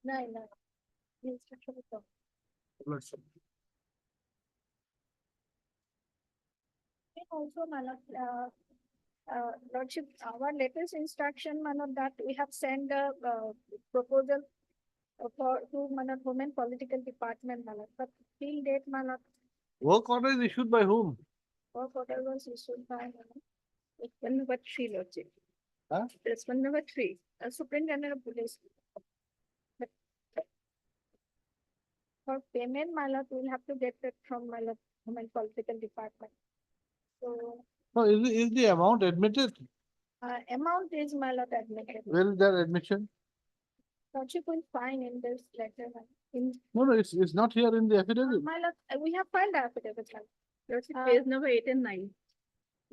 No. The instruction is on. Lord, sir. And also, my lord, lordship, our latest instruction, my lord, that we have sent a proposal to my lord, Home and Political Department, my lord, but till date, my lord, Work order is issued by whom? work order was issued by, my lord, respondent number 3, lordship. Huh? Respondent number 3, Superintendent of Police. But for payment, my lord, we'll have to get that from my lord, Home and Political Department. So, No, is the amount admitted? amount is my lord admitted. Where is that admission? Lordship will find in this letter, in, No, it's not here in the affidavit. my lord, we have filed the affidavit, my lord. Lordship, Uh, page number 8 and 9.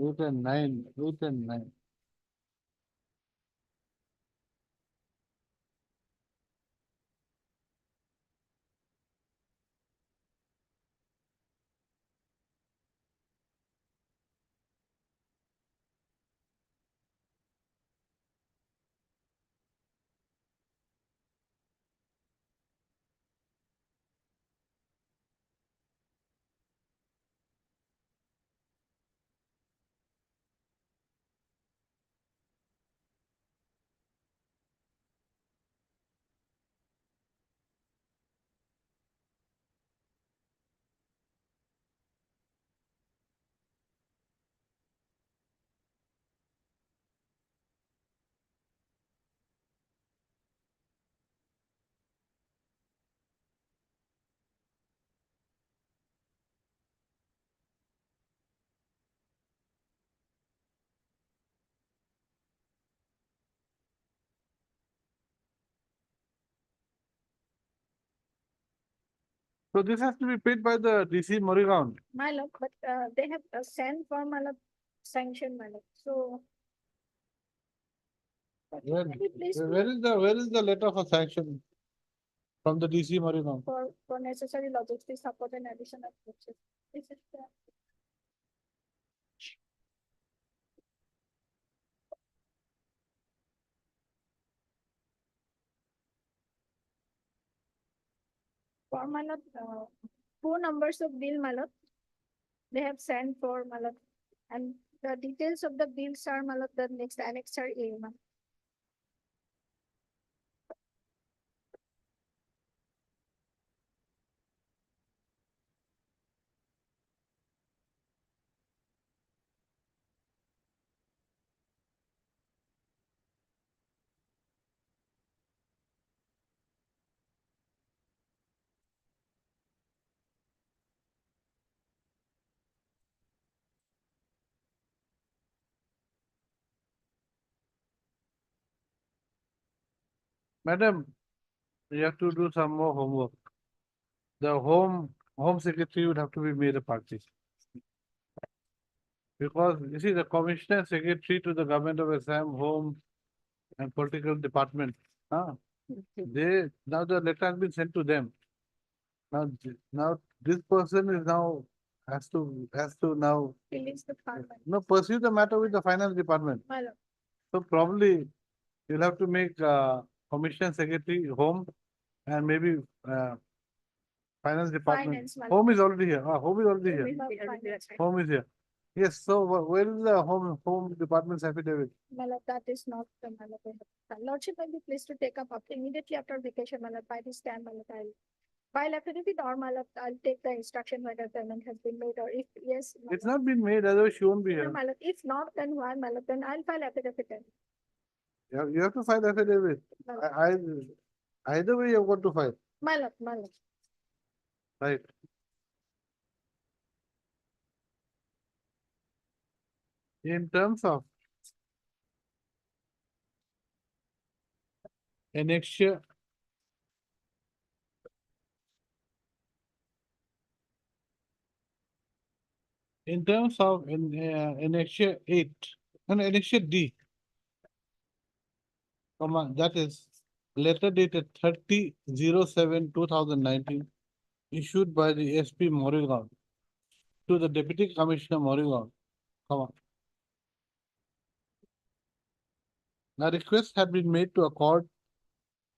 8 and 9, 8 and 9. So this has to be paid by the DC Morrigan. My lord, but they have sent for my lord sanction, my lord, so. But Where, can you please where is the letter for sanction from the DC Morrigan? for necessary logistics support and addition of coaches. This is the. For my lord, 4 numbers of bill, my lord. They have sent for my lord, and the details of the bills are my lord, the next annexure A, my lord. Madam, you have to do some more homework. The home secretary would have to be made a party. Because you see, the commissioner secretary to the government of Assam, home and political department, now the letter has been sent to them. Now this person is now has to now Release the department, pursue the matter with the finance department. my lord. So probably you'll have to make commissioner secretary home and maybe Finance department. Finance, my Home is already here. Home is already lord. here. Finance. Home is here. Yes, so where is the home department's affidavit? My lord, that is not the my lord. Lordship will be pleased to take up immediately after vacation, my lord. By this time, my lord, I'll file affidavit or my lord, I'll take the instruction whether payment has been made or if yes. my It's lord. not been made, otherwise she won't be No, here. my lord, if not, then why, my lord, then I'll file affidavit then. You have to file affidavit. My lord. Either way you've got to file, My lord, my lord. right? In terms of annexure in terms of annexure 8 and annexure D, that is letter dated 30/07/2019 issued by the SP Moregaon to the Deputy Commissioner Moregaon, a request had been made to accord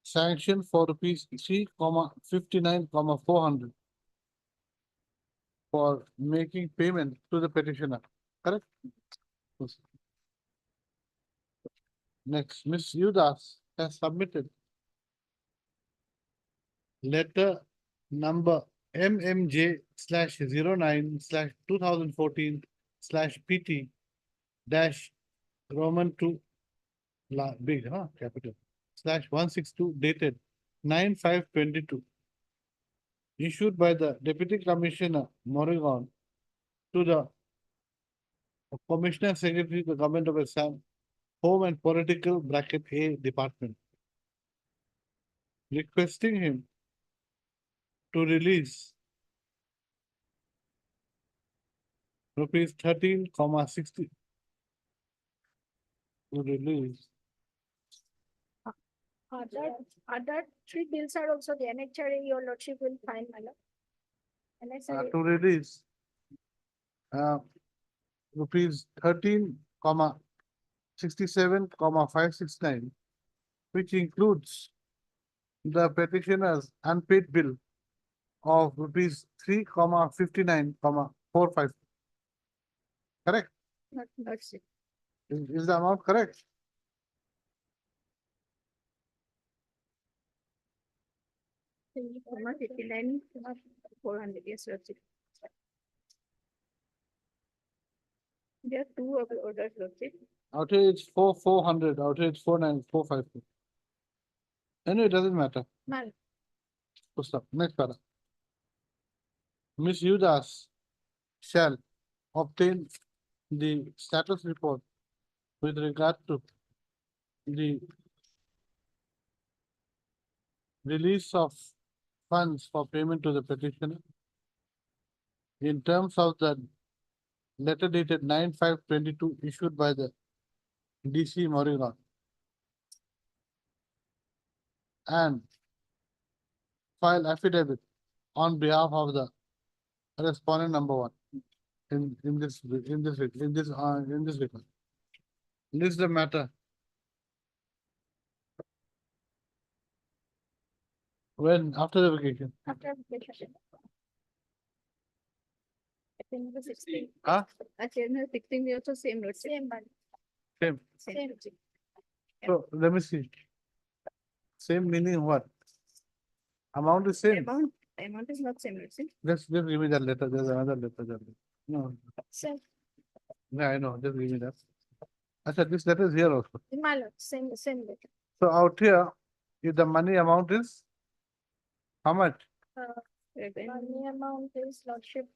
sanction for rupees 3,59,400 for making payment to the petitioner, correct? Yes. Next, Ms. Udas has submitted letter number MMJ/09/2014/PT dash Roman 2 big, capital /162 dated 9/5/22 issued by the Deputy Commissioner Moregaon to the Commissioner Secretary, the Government of Assam, Home and Political bracket A Department, requesting him to release rupees 13,60 to release Other three bills are also the NHRA, your lordship will find, my lord. NHRA, to release rupees 13,67,569, which includes the petitioner's unpaid bill of rupees 3,59,45. Correct? lordship. Is the amount correct? Three comma 59,400, yes, lordship. There are two of the orders, lordship. Out here it's 400, out here it's 4,9,454. Anyway, it doesn't matter. My lord. Full stop. Next para. Ms. Udas shall obtain the status report with regard to the release of funds for payment to the petitioner in terms of the letter dated 9/5/22 issued by the DC Moregaon and file affidavit on behalf of the respondent number 1 in this record. This is the matter. When after the vacation? After vacation. I think the 16. Huh? I think the 16 we also same road. Same one. Same. Same. So let me see. Same meaning what? Amount is same. Amount is not same road. Just give me that letter. There's another letter there. No, Same. yeah, I know. Just give me that. I said this letter is here also. My lord, same letter. So out here, if the money amount is how much? Money amount is lordship.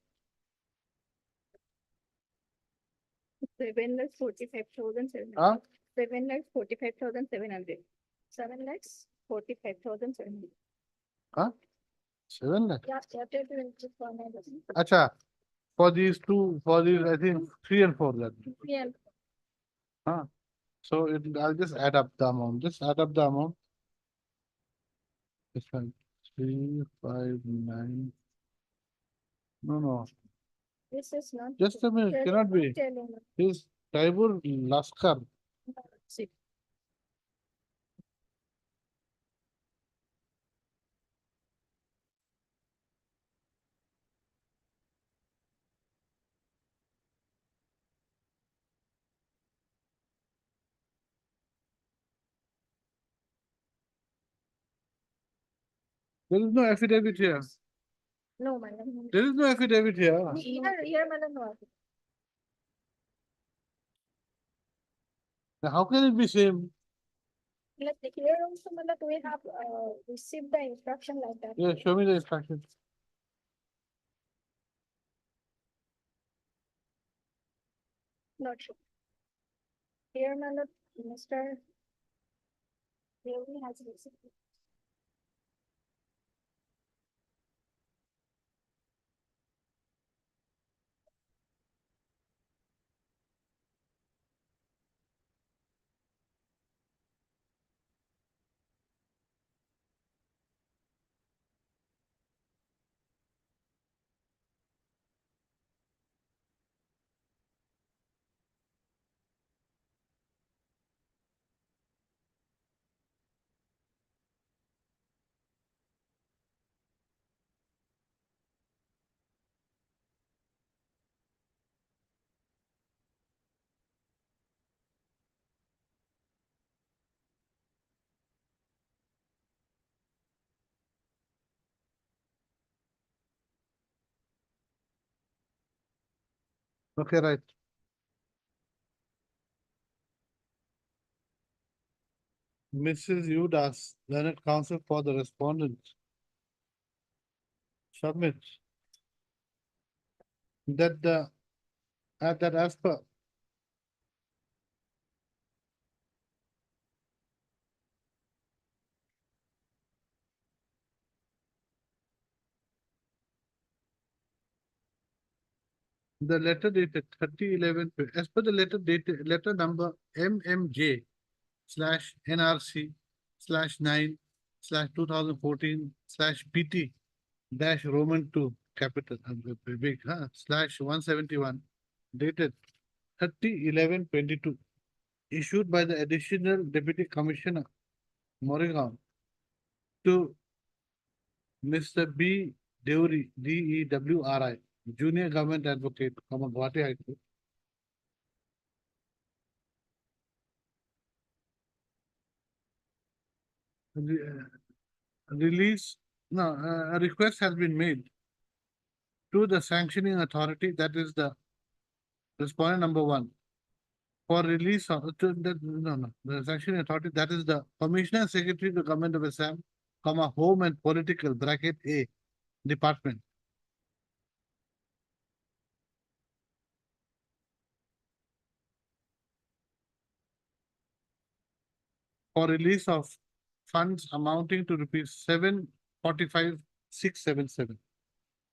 7,45,700. Huh? 7,45,700. 7,45,700. 7 lakh. Yeah, chapter 24. Acha. For these two, I think 3 and 4 that. Yeah. So I'll just add up the amount. Just add up the amount. This one, 359. No. This is not. Just a minute, cannot be. This Taibur Laskar. See. There is no affidavit here. No, madam. There is no affidavit here. Here, madam, no. Now, how can it be same? Like here also, madam, we have received the instruction like that. Yeah, show me the instructions. Not sure. Here, madam, Mr. Devi has received. Okay, right. Mrs. Udas, Learned Counsel for the respondent. Submit. That the, that as per the letter dated 30/11, as per the letter dated, letter number MMJ slash NRC slash 9/2014 slash PT dash Roman 2 capital big slash 171 dated 30/11/22 issued by the additional deputy commissioner Moregaon to Mr. B. Dewry, DEWRI, junior government advocate, Guwahati High Court. Release, no, a request has been made to the sanctioning authority, that is the respondent number 1, for release of, the sanctioning authority, that is the Commissioner Secretary to Government of Assam, Home and Political, bracket A, Department. For release of funds amounting to rupees 745,677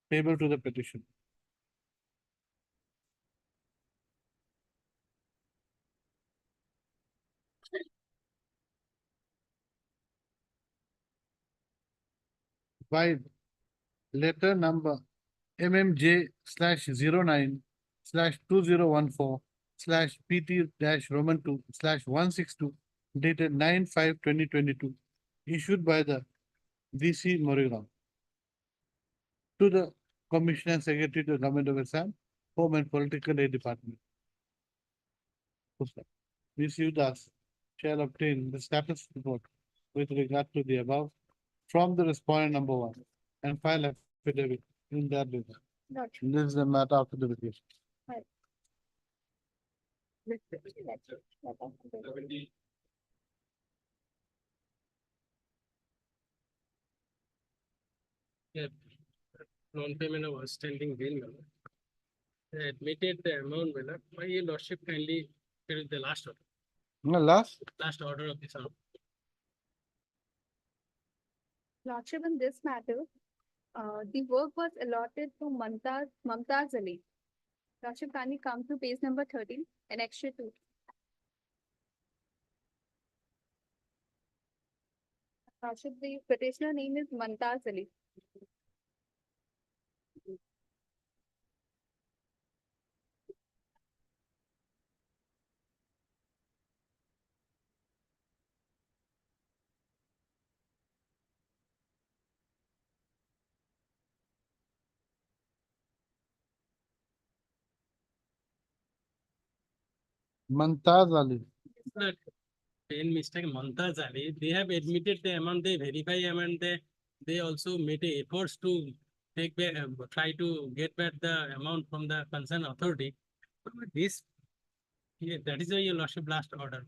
payable to the petition. By letter number MMJ slash 09/2014 PT dash Roman 2 slash 162 dated 9/5/2022 issued by the DC Moregaon to the Commissioner Secretary to the Government of Assam, Home and Political Aid Department. Ms. Udas shall obtain the status report with regard to the above from the respondent number 1 and file affidavit in their data. Not sure. This is the matter after the vacation. Yeah, non-payment of outstanding bill, my lord. I admitted the amount, my lord. My lordship kindly, there is the last order of this amount. Lordship, in this matter, the work was allotted to Mumtaz Ali. Lordship, kindly come to page number 13 and extra 2. Lordship, the petitioner name is Mumtaz Ali. Mumtaz Ali. Sir, plain mistake, Mumtaz Ali, they have admitted the amount, they verify amount, they they also made a efforts to take back, try to get back the amount from the concerned authority. But this, yeah, that is why your lordship last order.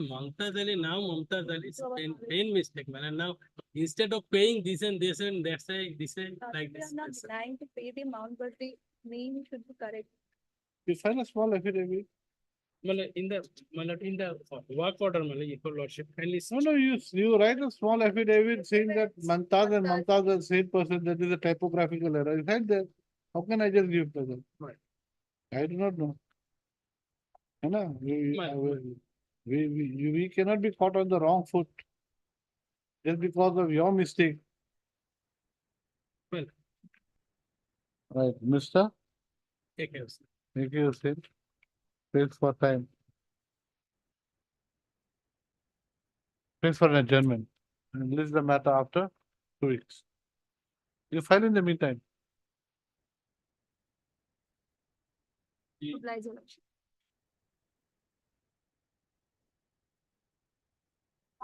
Mumtaz Ali, now Mumtaz Ali is plain mistake, man. And now instead of paying this and this and that's why this and like We are this. not that's- denying to pay the amount, but the name should be correct. You file a small affidavit. In the work order, your lordship, kindly. No, you write a small affidavit saying that Mantaz and Mantaz are same person, that is a typographical error. You write that. How can I just give present? Right. I do not know. You know, we cannot be caught on the wrong foot. Just because of your mistake. Well. Right, mister, Take care, sir. make you sit. Thanks for time. Thanks for an adjournment. And list the matter after 2 weeks. You file in the meantime. Oblige, your lordship.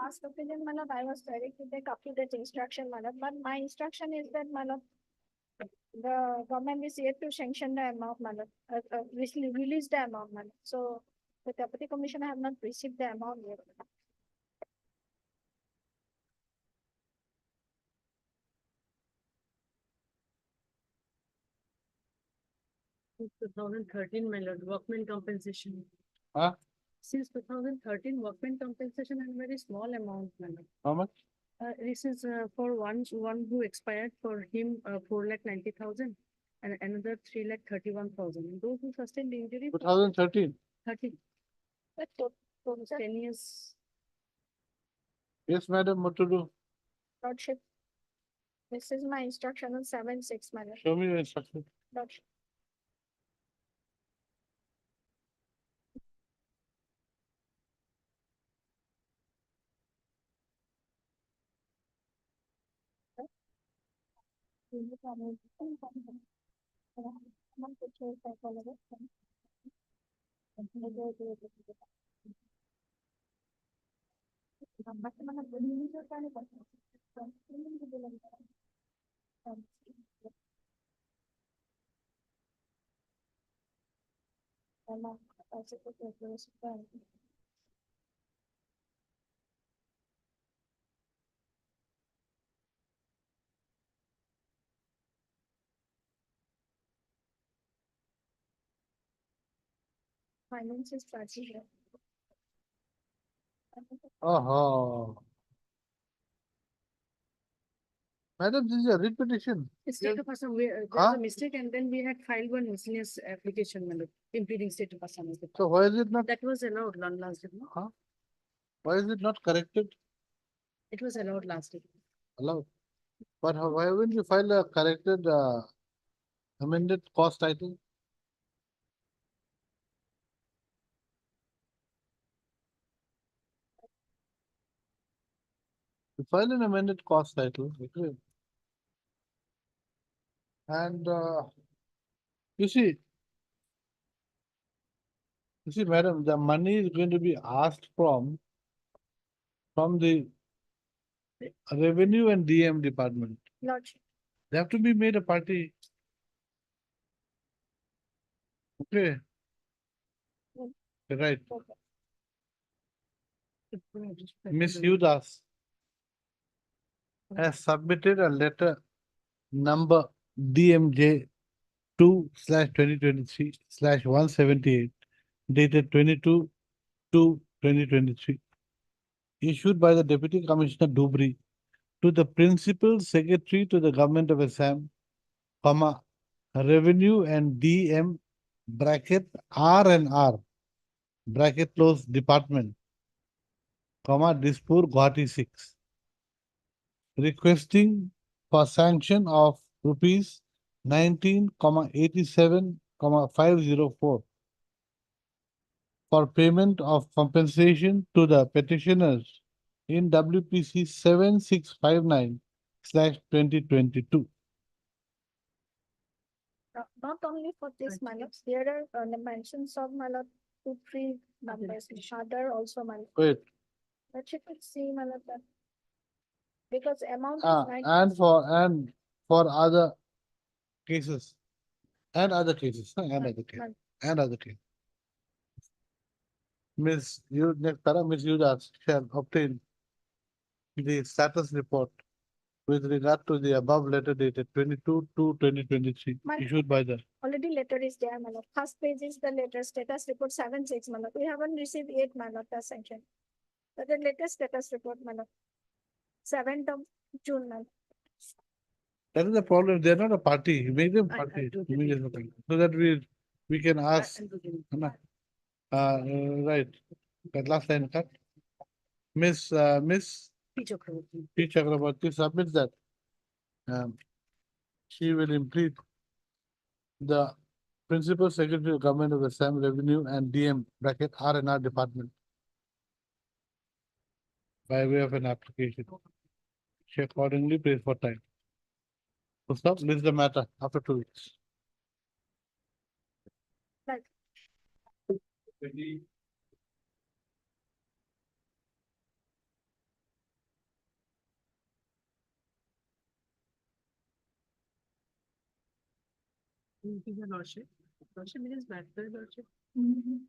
Last opinion, my lord, I was ready to take up to date instruction, my lord, but my instruction is that, my lord, the government is yet to sanction the amount, my lord, release the amount, my lord. So the deputy commissioner have not received the amount yet. Since 2013, my lord, workman compensation. Huh? Since 2013, workman compensation and very small amount, my lord. How much? This is for one who expired, for him 4,90,000 and another 3,31,000. Those who sustained injury. 2013. 13, But to- 10 years. Yes, madam, what to do? lordship. This is my instruction on 7/6, my lord. Show me your instruction. Lordship. Finance is strategy. Oh. Madam, this is a repetition. State of Assam, there's Huh? a mistake and then we had filed one miscellaneous application, my lord, impeding state of Assam. So why is it not, That was allowed last year, no? why is it not corrected? It was allowed last year. Allowed. But why haven't you filed a corrected, amended cost title? You file an amended cost title, okay? And, you see, madam, the money is going to be asked from the revenue and DM department. Lordship. They have to be made a party. Okay. Right. Miss Udas has submitted a letter number DMJ 2/2023/178 dated 22/2/2023 issued by the Deputy Commissioner Dubri to the Principal Secretary to the Government of Assam, Revenue and DM bracket R&R bracket close department, Dispur Guwahati 6, requesting for sanction of rupees 19,87,504 for payment of compensation to the petitioners in WPC 7659/2022. Not only for this, my lord, there are the mentions of, my lord, 2, 3 numbers, other also, my lord. Wait, That you could see, my lord, that because amount is Ah, 9. and for other cases. And other cases, and other cases, Month. and other cases. Miss, you, next para, Miss Yudas shall obtain the status report with regard to the above letter dated 22/2/2023 My- issued by the, Already letter is there, my lord. First page is the letter status report 7/6, my lord. We haven't received yet, my lord, the sanction. But the latest status report, my lord. 7th of June, my lord. that is the problem, they're not a party, make them I party do the immediately, so that we can ask. Anna. Right, that last line cut. Miss P. Chakraborty submits that she will implement the Principal Secretary of Government of the Assam Revenue and DM bracket R&R Department by way of an application. She accordingly pays for time. So stop, list the matter after 2 weeks. Your lordship, lordship, it is matter, lordship.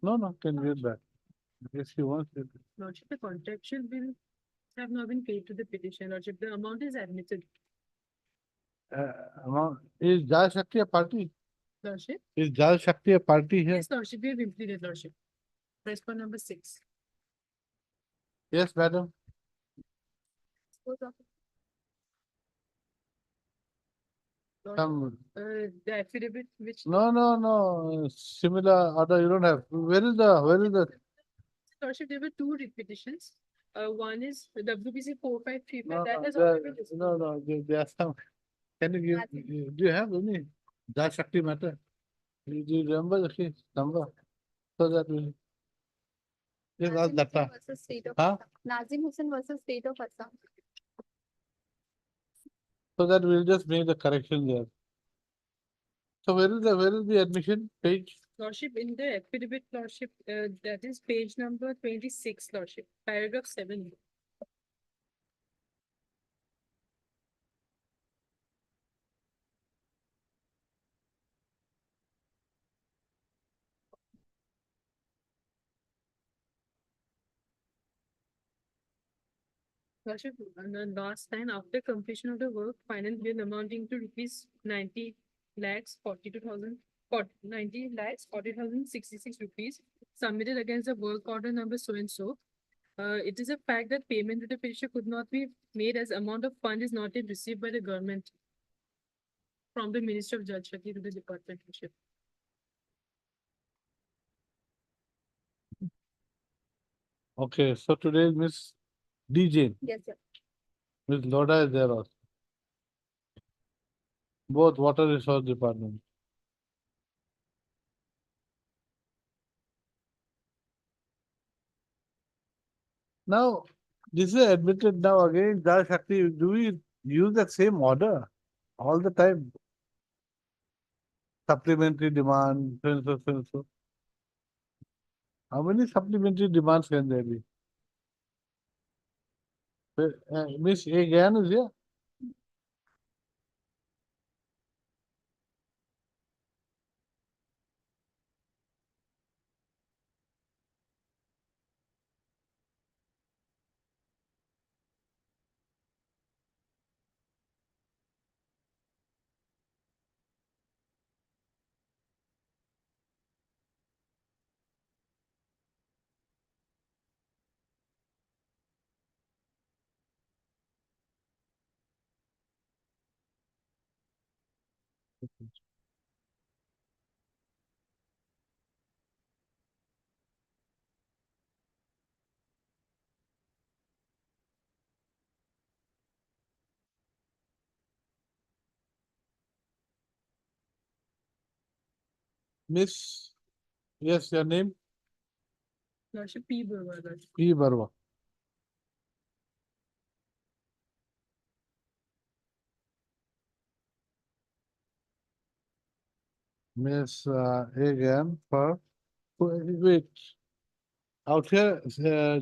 No, can read that. If she wants it. Lordship, the contractual bill have not been paid to the petition, lordship. The amount is admitted, Amount, is Jal Shakti a party? lordship. Is Jal Shakti a party here? Yes, lordship, we have implemented, lordship. Press for number 6. Yes, madam. Some, The affidavit which no, similar order you don't have. Where is the, lordship, there were 2 petitions. One is the WBC 4535, no, that has there- already been discussed. no, there are some. Can you give, do you have any Jal Shakti matter? Do you remember the case number? So that we. Just ask Nazim Datta. Hussain versus State of Huh? Assam. Nazim Hussain versus State of Assam. So that we'll just make the correction there. So where is the admission page? Lordship, in the affidavit, lordship, that is page number 26, lordship, paragraph 7. Lordship, and the last line, after completion of the work, final bill amounting to rupees 90 lakhs 42,000, 90 lakhs 40,066 rupees submitted against the work order number so and so. It is a fact that payment to the petitioner could not be made as amount of fund is not yet received by the government from the Minister of Jal Shakti to the department. Lordship. Okay, so today is Miss DJ, Yes, sir. Miss Loda is there also. Both Water Resource Department. Now, this is admitted now again, Jal Shakti, do we use the same order all the time? Supplementary demand, so and so, so and so. How many supplementary demands can there be? Miss A. Gyan is here? Miss, yes, your name? Lordship, P. Burwa, Lordship. P. Barwa. Miss A. Gyan for, wait. Out here,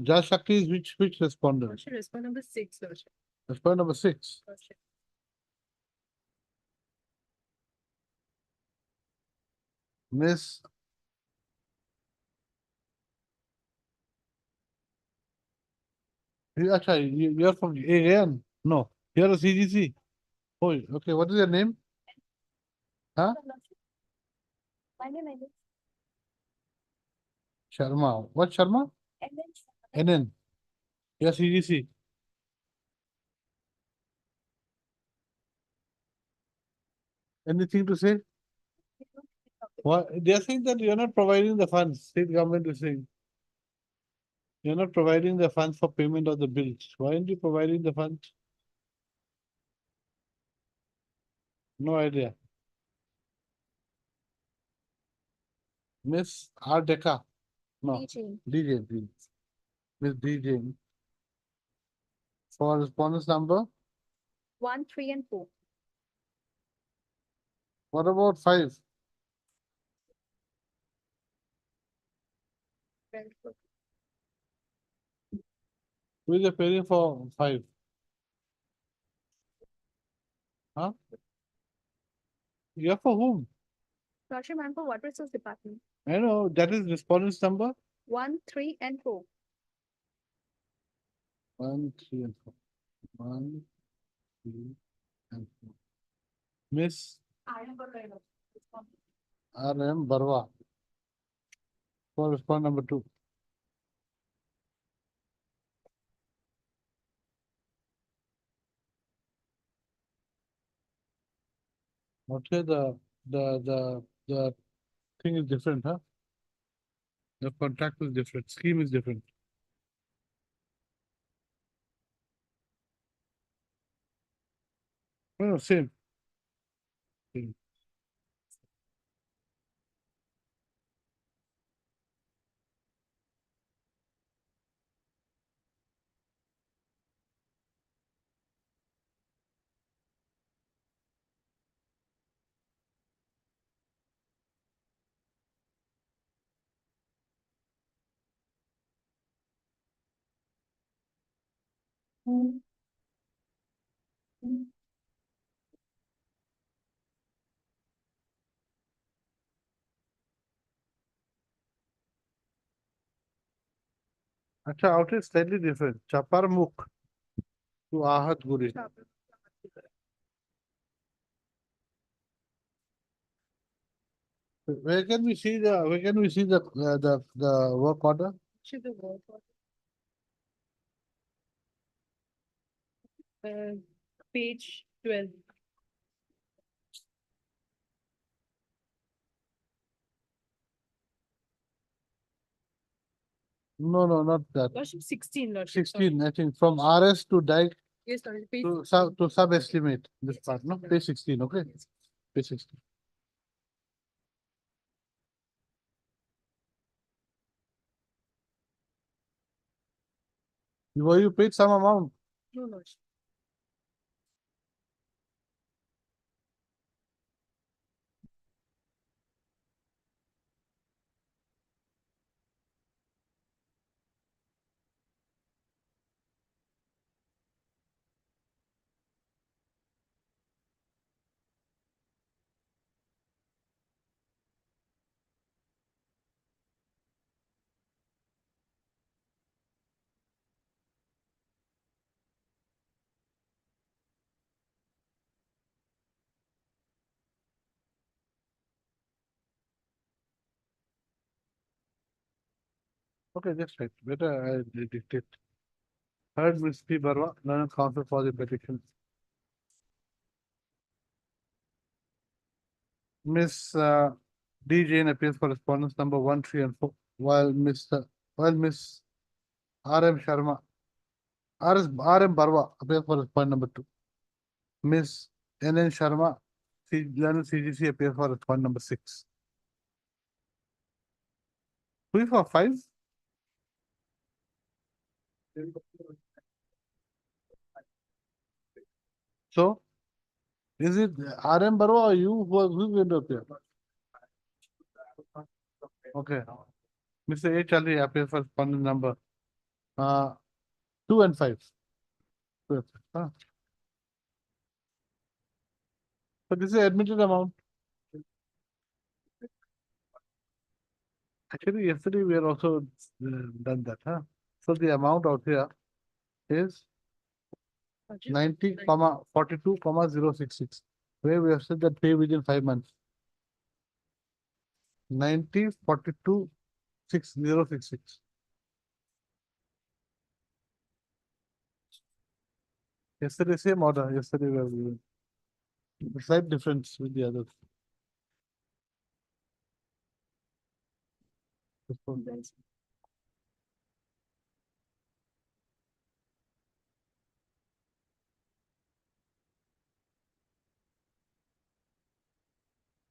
Jal Shakti is which respondent? Lordship, respond number 6, Lordship. Point number 6. Miss. You're from AAN? No, you're a CGC. Oh, okay. What is your name? Huh? My name is Sharma. What Sharma? NN. You're CGC. Anything to say? What? They are saying that you're not providing the funds. State government is saying. You're not providing the funds for payment of the bills. Why aren't you providing the funds? No idea. Miss R. Deca. No. DJ, please. Miss DJ. For respondents number, 1, 3, and 4. what about 5? Who is appearing for 5? Huh? You're for whom? Lordship, I'm for Water Resource Department. I know, that is respondents number 1, 3, and 4. 1, 3, and 4. 1, 3, and 4. Miss R.M. Barwa. For respondent number 2. Okay, the thing is different, huh? The contract is different, scheme is different. No, same. Same. Acha, out is slightly different. Chapar Mukh to Ahat Guri. Where can we see the work order? Should the work order? Page 12. No, not that. Lordship, 16, Lordship. 16, I think, from RS to DIKE Yes, Lordship. Page to sub estimate, this part, no? Page 16, okay? Page 16. You paid some amount. No, Lordship. Okay, that's right. Better I dictate. Heard Ms. P. Barwa, Learned Counsel for the petition. Miss D. Jane appears for respondents number 1, 3, and 4, while Miss R.M. Sharma, R.M. Barwa appears for respondent number 2. Miss N.N. Sharma, Learned CGC appears for respondent number 6. Who is for 5? So, is it R.M. Barwa or you who's going to appear? Okay. Mr. A. Chalri appears for respondent number 2 and 5. square feet, huh? So this is admitted amount. Actually, yesterday we are also done that, huh? So the amount out here is 90,42,066, where we have said that pay within 5 months. 90,42,6066. Yesterday same order. Yesterday we have given. A slight difference with the others.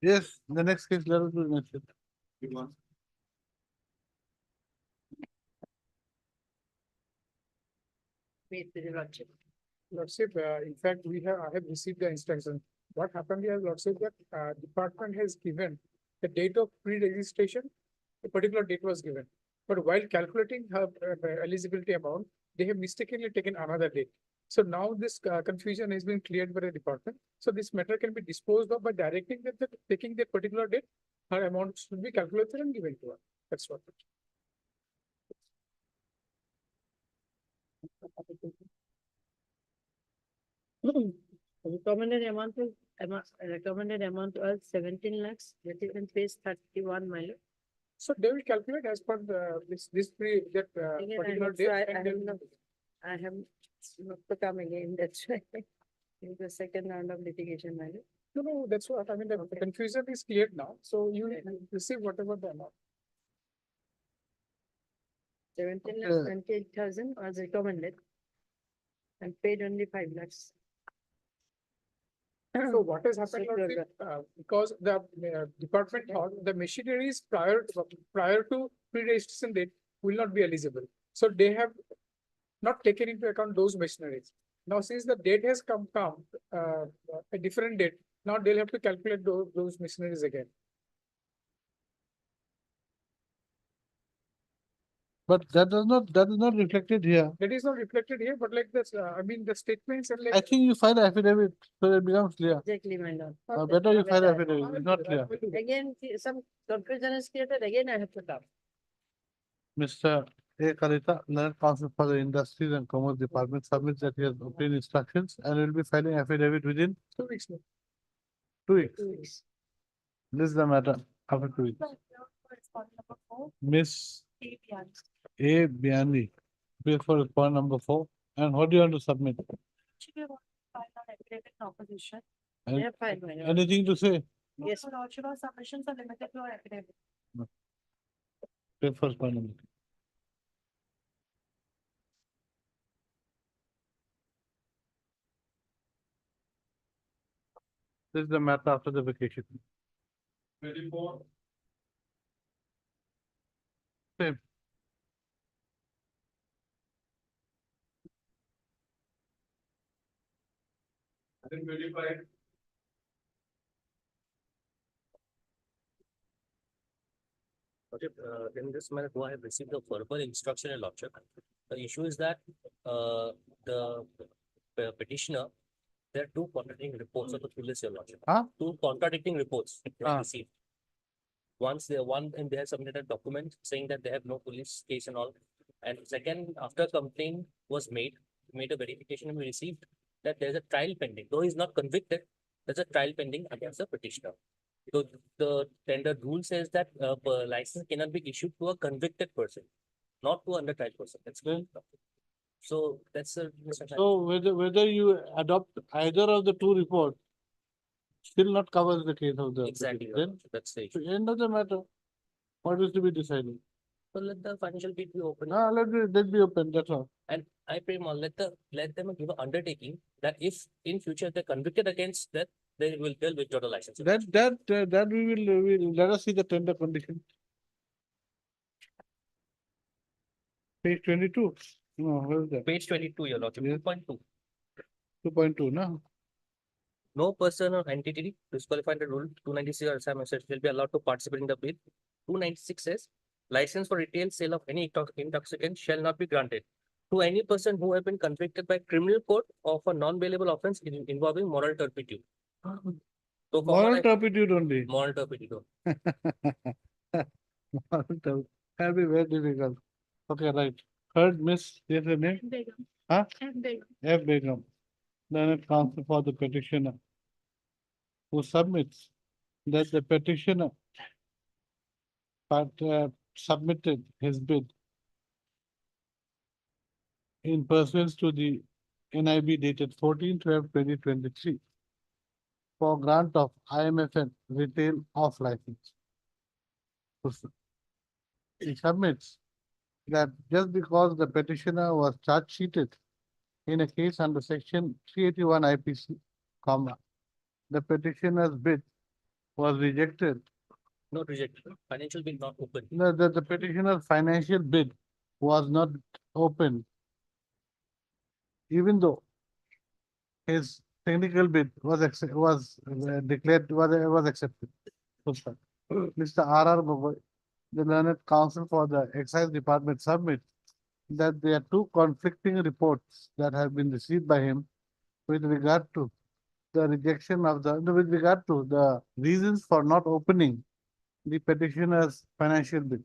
Yes, the next case, let us do the next case. Lordship, in fact, I have received the instruction. What happened here, Lordship, that department has given the date of pre-registration, a particular date was given. But while calculating her eligibility amount, they have mistakenly taken another date. So now this confusion has been cleared by the department. So this matter can be disposed of by directing that taking that particular date, her amount should be calculated and given to her. That's what. Recommended amount is, recommended amount was 17 lakhs, that is in page 31, my lord. So they will calculate as per the, this Again, particular so date. I And have then- not, I have not to come again, that's why. In the second round of litigation, my lord. No, that's what, I mean, the confusion is cleared now, so you receive whatever the amount. 17 Okay. lakhs 98,000 was recommended. And paid only 5 lakhs. So what has happened, So, Lordship, because the department thought the machineries prior to pre-registration date will not be eligible. So they have not taken into account those machineries. Now, since the date has come a different date, now they'll have to calculate those machineries again. But that is not reflected here. That is not reflected here, but like this, I mean, the statements and like. I think you file the affidavit so it becomes clear. Exactly, my lord. Better you file the Better. affidavit, it's not clear. Again, some confusion is created, again I have to come. Mr. A. Kalita, Learned Counsel for the Industries and Commerce Department submits that he has obtained instructions and will be filing affidavit within 2 weeks. now. 2 weeks. 2 weeks. This is the matter after 2 weeks. Miss A. Biani, please for respond number 4. And what do you want to submit? Opposition. And They have filed, my lord. anything to say? Yes. Lordship, our submissions are limited to our affidavit. Please for respond number. This is the matter after the vacation. 24. Same. I think 25. Lordship, in this matter, though I have received a verbal instruction in Lordship. The issue is that the petitioner, there are 2 contradicting reports of the police, Your Lordship. Huh? 2 contradicting reports they have Ah. received. And they have submitted a document saying that they have no police case and all. And second, after complaint was made a verification and we received that there's a trial pending. Though he's not convicted, there's a trial pending against the petitioner. So the tender rule says that license cannot be issued to a convicted person, not to under trial person. That's good. So that's a. So whether you adopt either of the 2 reports, still not covers the case of the. Exactly. Your Then, Lordship, that's the so issue. end of the matter. What is to be decided? So let the financial bid be open. Let be open, that's all. And I pray more, let them give an undertaking that if in future they're convicted against that, they'll withdraw the license. That we will, let us see the tender condition. Page 22. No, where is that? Page 22, Your Lordship, Yes. 2.2. 2.2, no? No person or entity disqualified under rule 296 or some will be allowed to participate in the bid. 296 says, license for retail sale of any intoxicant shall not be granted to any person who have been convicted by criminal court of a non-bailable offence involving moral turpitude. So for Moral one, turpitude only. moral turpitude. Moral turpitude. Can be very difficult. Okay, right. Heard, Miss, yes, her name? Begum. Huh? F. Begum. F. Begum. Learned counsel for the petitioner, who submits that the petitioner submitted his bid in pursuance to the NIB dated 14/12/2023 for grant of IMFN retail off license. He submits that just because the petitioner was charge sheeted in a case under section 381 IPC, comma, the petitioner's bid was rejected. Not rejected. Financial bill not open. The petitioner's financial bid was not open, even though his technical bid was declared was accepted. Mr. R.R. Gogoi, the learned counsel for the excise department, submit that there are two conflicting reports that have been received by him with regard to the rejection of with regard to the reasons for not opening the petitioner's financial bill.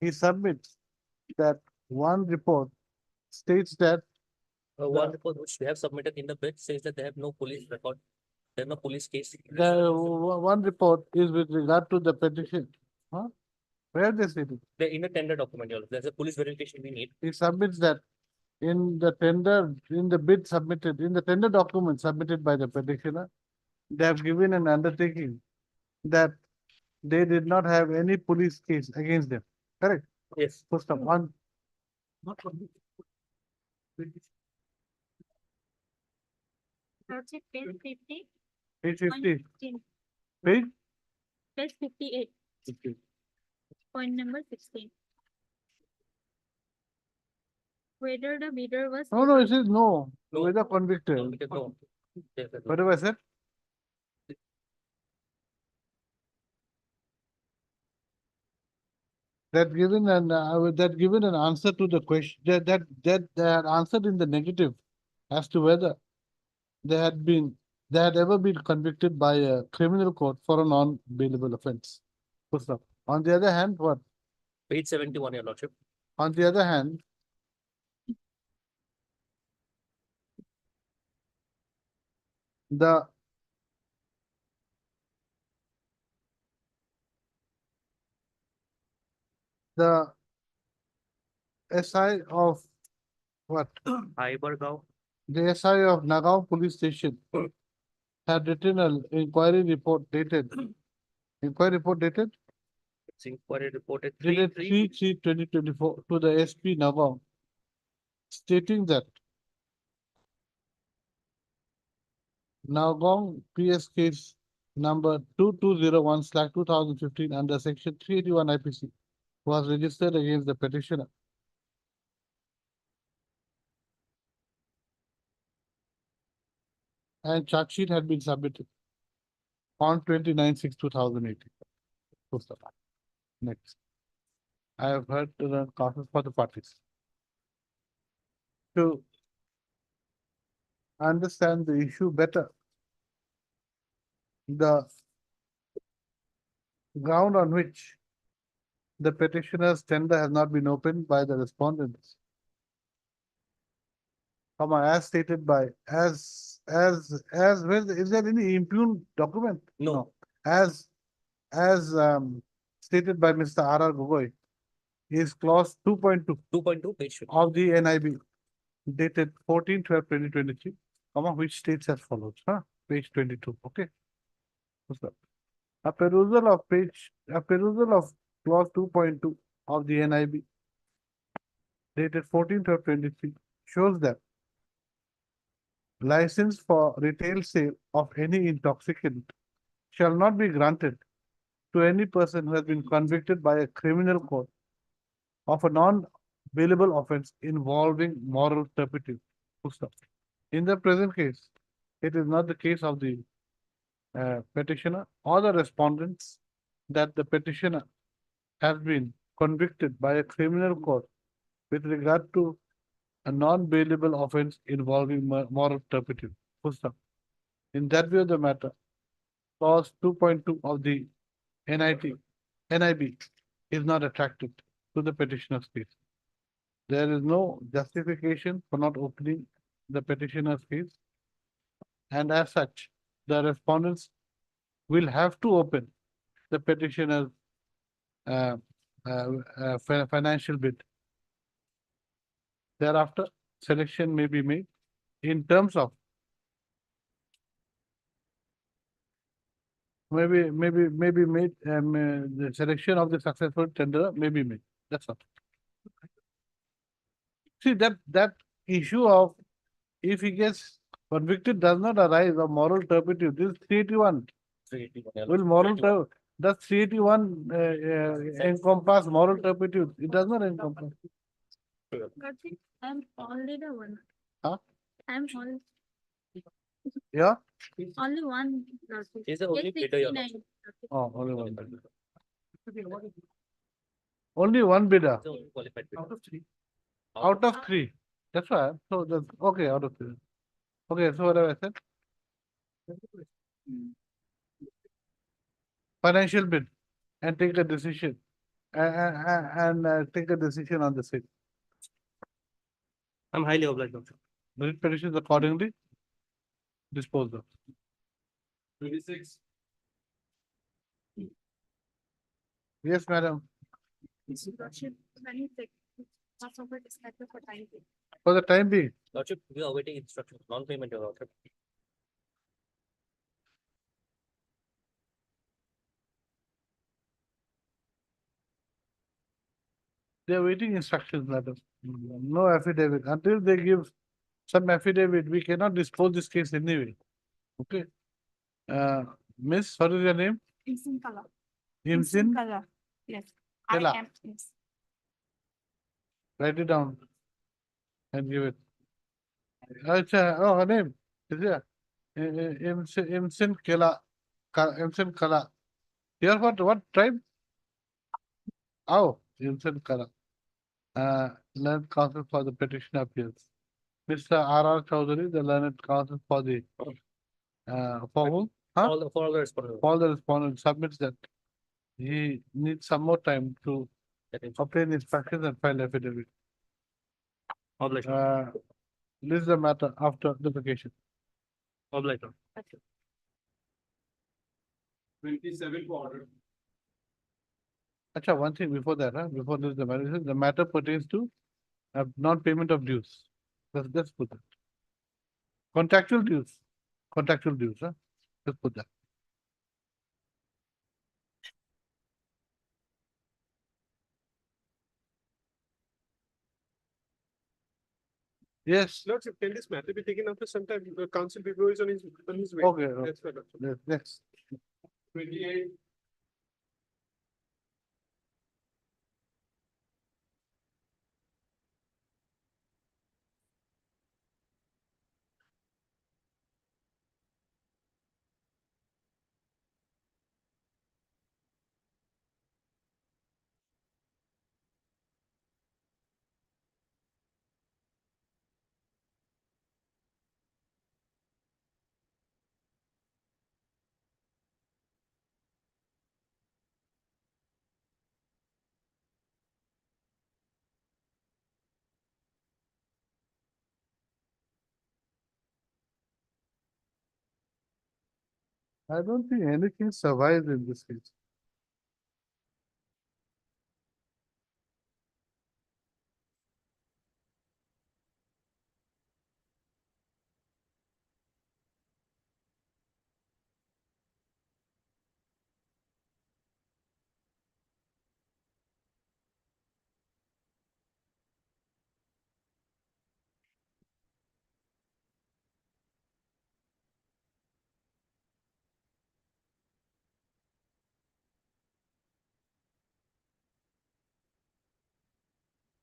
He submits that one report states that One report which they have submitted in the bid says that they have no police record. They have no police case. the one report is with regard to the petition. Huh? Where they say it? They're in a tender document, there's a police verification we need. He submits that in the tender, in the bid submitted, in the tender document submitted by the petitioner, they have given an undertaking that they did not have any police case against them. Correct? Yes. First of one. Lordship, page 50. Page 50. 16. Page? Page 58. 50. Point number 16. Whether the bidder was. No, it says no. No. Whether convicted. No. Yes, yes, What have I said? That given an answer to the question that they had answered in the negative as to whether they had ever been convicted by a criminal court for a non-bailable offence. Full stop. On the other hand, what? Page 71, Your Lordship. On the other hand, the SI of what? Ibergaon. The SI of Nagaon Police Station had written an inquiry report dated. Inquiry report dated? It's inquiry reported Dated 3/3/2024 to the SP Nagaon, stating that Nagaon PS case number 2201/2015 under section 381 IPC was registered against the petitioner. And charge sheet had been submitted on 29/6/2018. Next. I have heard the causes for the parties. To understand the issue better, the ground on which the petitioner's tender has not been opened by the respondents, as stated by, is there any impugned document? No. As stated by Mr. R.R. Gogoi, is clause 2.2 2.2 page 50. of the NIB dated 14/12/2023, which states as follows, page 22, okay? A perusal of clause 2.2 of the NIB dated 14/12/23 shows that license for retail sale of any intoxicant shall not be granted to any person who has been convicted by a criminal court of a non-bailable offence involving moral turpitude. Full stop. In the present case, it is not the case of the petitioner or the respondents that the petitioner has been convicted by a criminal court with regard to a non-bailable offence involving moral turpitude. Full stop. In that view of the matter, clause 2.2 of the NIB is not attractive to the petitioner's case. There is no justification for not opening the petitioner's case, and as such, the respondents will have to open the petitioner's financial bid. Thereafter, selection may be made in terms of maybe made, the selection of the successful tenderer may be made. That's all. See, that issue of if he gets convicted does not arise of moral turpitude. This is 381. 381, yeah. Will does 381 encompass moral turpitude? It does not encompass. I'm only the one. Huh? I'm only, Yeah? only one. Is the only bidder, Your 869. Oh, only one bidder. Only one bidder The only qualified bidder. out of three. That's why. So that's okay, out of three. Okay, so what have I said? Financial bid and take a decision. And take a decision on the same. I'm highly obliged, Doctor. Merit petitions accordingly disposed of. 26. Yes, madam. Lordship, when you take, pass over this matter for time being. For the time being, Lordship, we are awaiting instructions, non-payment, Your Lordship. they are waiting instructions, madam. No affidavit. Until they give some affidavit, we cannot dispose this case anyway. Okay. Miss, what is your name? Imsin Kala. Imsin, Kala. Yes. Kala. I am, yes. Write it down and give it. Her name. Is it? Imsin Kala. Imsin Kala. Here what tribe? Oh, Imsin Kala. Learned counsel for the petition appeals. Mr. R.R. Chowdhury, the learned counsel for the, for whom? Huh? For all the respondents. All the respondents submits that he needs some more time to obtain instructions and file affidavit. Obliged. This is the matter after the vacation. Obliged. 27 for order. Acha, one thing before that, before this, the matter pertains to non-payment of dues. Let's put that. Contractual dues, huh? Let's put that. Yes, Lordship, can this matter be taken after some time? The council people is on his way. okay, That's why, Lordship. next. 28. I don't think anything survives in this case.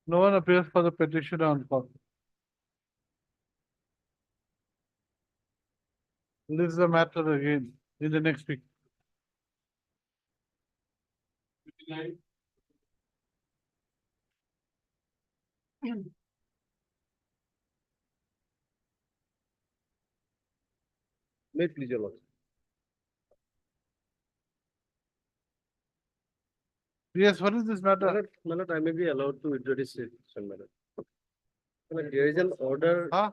No one appears for the petition on call. This is the matter again in the next week. 59. May it please your lordship. Yes, what is this matter? My lord, I may be allowed to withdraw this petition, my lord. My lord, there is an order. Huh?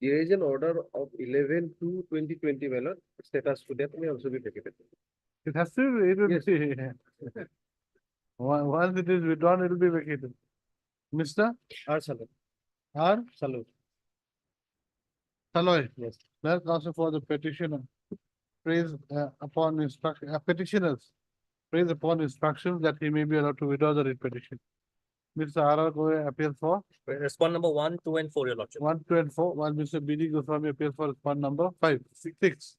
There is an order of 11/2/2020, my lord. Status to that may also be vacated. It has to, it will Yes. be. Once it is withdrawn, it will be vacated. Mr. R. Salud. R. Salud. Saloy. Yes. Let counsel for the petitioner. Praise upon instruction, petitioners. Praise upon instructions that he may be allowed to withdraw the writ petition. Mr. R. Goy appeal for Respond number 1, 2, and 4, your lordship. 1, 2, and 4, while Mr. B.D. Goswami appeal for respond number 5, 6.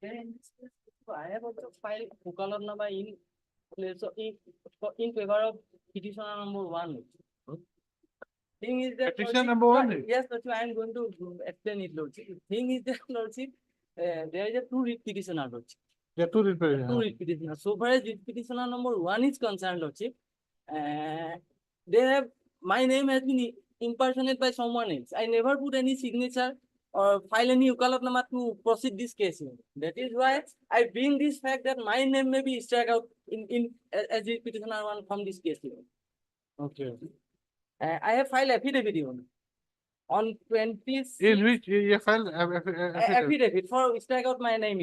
I have also filed Ukalatnama in place of in favor of petitioner number 1. Thing is that Petition lordship, number 1? yes, that's why I am going to explain it, lordship. Thing is that lordship, there is a two writ petitioner, lordship. There are two writ Two petitioners. writ petitioner. So far as writ petitioner number 1 is concerned, lordship, they have my name has been impersonated by someone else. I never put any signature or file any Ukalatnama to proceed this case. That is why I bring this fact that my name may be struck out in as the petitioner 1 from this case. Okay. I have filed affidavit on 26. In which you filed affidavit? Affidavit for strike out my name,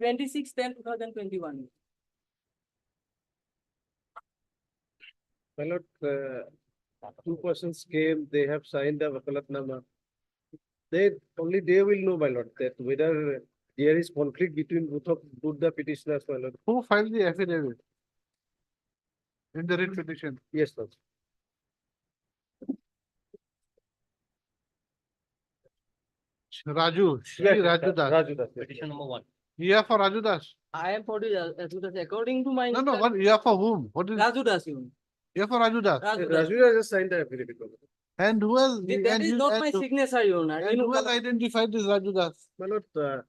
26/10/2021. My lord, two persons came, they have signed the Wakalatnama. Only they will know, my lord, that whether there is conflict between both the petitioners, my lord. Who filed the affidavit? In the writ petition? Yes, lord. Raju, Shri Yes, Raju Das. Raju Das. Petition number 1. You are for Raju Das? I am for the according to my No, no, what, you are for whom? What is, Raju Das. you are for Raju Das? Raju Das. Raju has just signed the affidavit. my lord. And who else? That and is you- not and my who- signature, Your Honor. And who has identified this Raju Das? My lord,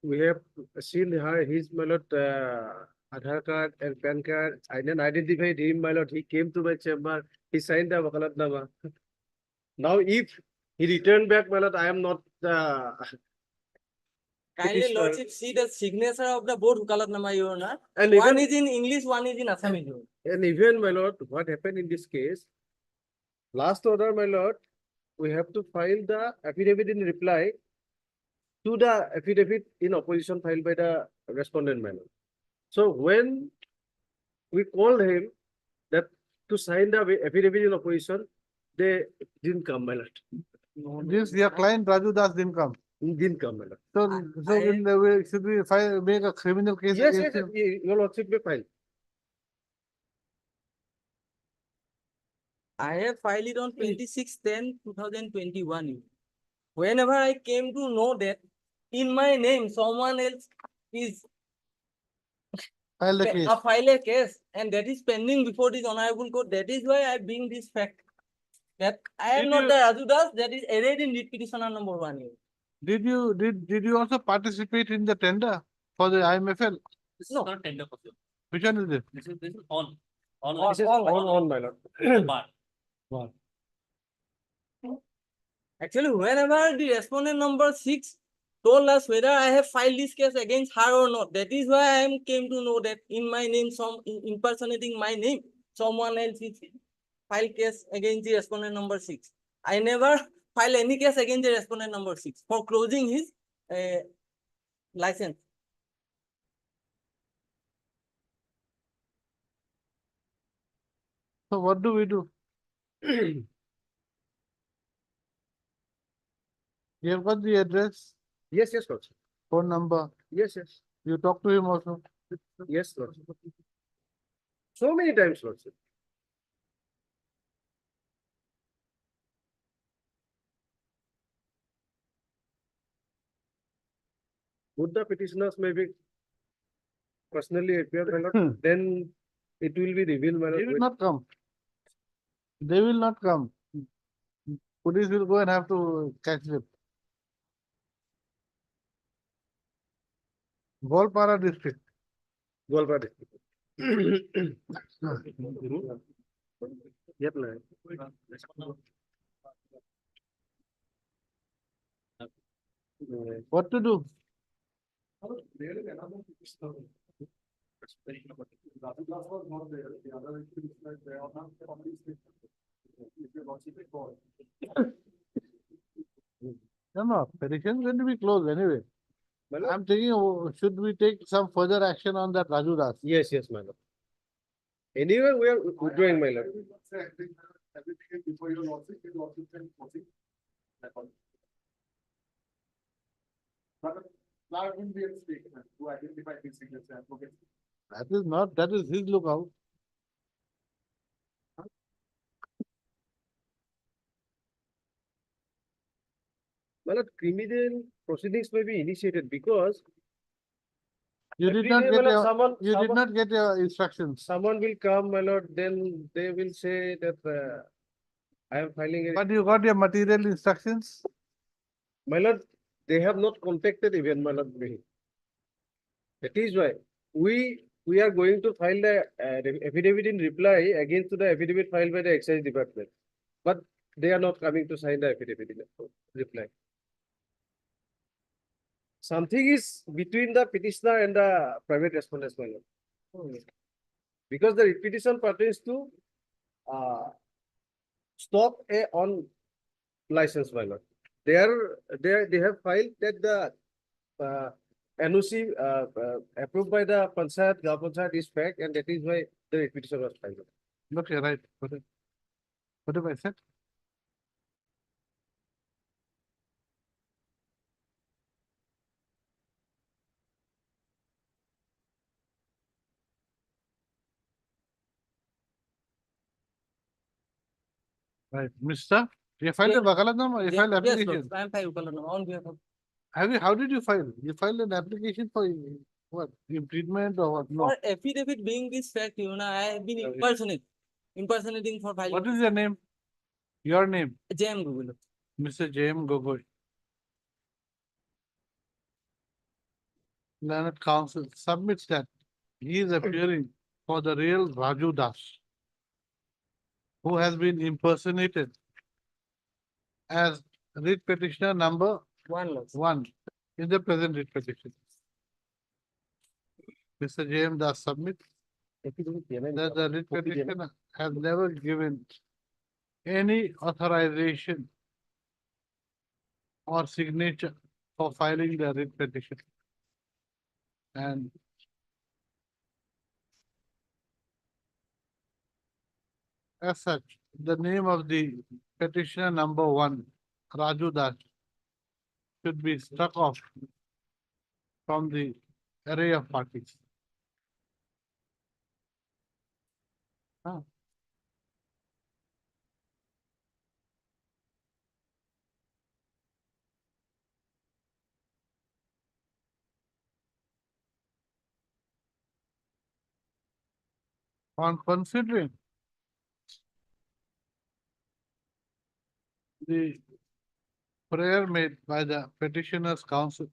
we have seen his, my lord, Aadhaar card and PAN card. I then identified him, my lord. He came to my chamber. He signed the Wakalatnama. Now, if he returned back, my lord, I am not. Kindly petitioner. lordship see the signature of the both Ukalatnama, Your Honor. And One even, is in English, one is in Assamese. Your Honor. and even, my lord, what happened in this case? Last order, my lord, we have to file the affidavit in reply to the affidavit in opposition filed by the respondent, my lord. So when we called him that to sign the affidavit in opposition, they didn't come, my lord. This, your client Raju Das didn't come. He didn't come, my lord. So in the way, should we make a criminal case Yes, against yes, him? your lordship may file. I have filed it on 26/10/2021. Whenever I came to know that in my name someone else is File the case. file a case and that is pending before this honorable court, that is why I bring this fact that I am Did not you- the Raju Das that is arrayed in writ petitioner number 1. Did you also participate in the tender for the IMFL? This is No. not tender for you. Which one is it? This is on. This is on, my lord. Bar. Actually, whenever the respondent number 6 told us whether I have filed this case against her or not, that is why I came to know that in my name, impersonating my name, someone else is filed case against the respondent number 6. I never file any case against the respondent number 6 for closing his license. So what do we do? You have got the address, Yes, yes, lordship. phone number. Yes, yes. You talk to him also. Yes, lordship. So many times, lordship. Would the petitioners maybe personally appear, my lord, then it will be revealed, my lord. They will not come. They will not come. Police will go and have to catch them. Golpara district. Golpara district. Yep, no. What to do? No, petition is going to be closed anyway. I'm thinking, should we take some further action on that Raju Das? Yes, yes, my lord. Anyway, we are withdrawing, my lord. Before your lawsuit, your lawsuit can proceed. But that will be a statement to identify these signatures and forget. That is his lookout. My lord, criminal proceedings may be initiated because You every did not day, get my lord, your, someone, you did someone, not get your instructions. someone will come, my lord, then they will say that I am filing a, But you got your material instructions? my lord, they have not contacted even, my lord. That is why we are going to file the affidavit in reply against to the affidavit filed by the excise department. But they are not coming to sign the affidavit in reply. Something is between the petitioner and the private respondent, my lord. Because the petition pertains to stop a on license, my lord. They have filed that the NOC approved by the Panchayat, Gaon Panchayat is fact, and that is why the petition was filed. Okay, right. What have I said? Right, Mister, you filed a Vakalanam or you filed application? I am fine, on behalf of. How did you file? You filed an application for what? Imprisonment or what? No. For affidavit being this fact, I have been impersonating for filing. What is your name? Your name? JM Google. Mr. J.M. Gogoi. Learned Counsel submits that he is appearing for the real Raju Das, who has been impersonated as writ petitioner number 1 in the present writ petition. Mr. J.M. Das submits that the writ petitioner has never given any authorization or signature for filing the writ petition. And as such, the name of the petitioner number 1, Raju Das, should be struck off from the array of parties. On considering the prayer made by the petitioner's counsel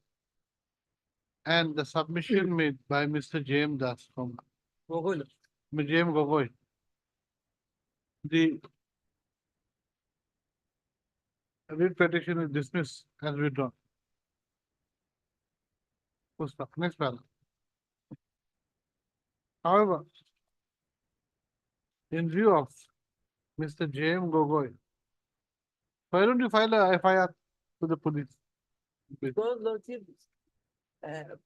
and the submission made by Mr. James Das from James Gogoi, the writ petition is dismissed as withdrawn. Next paragraph. However, in view of Mr. J.M. Gogoi, why don't you file a FIR to the police? Because Lordship,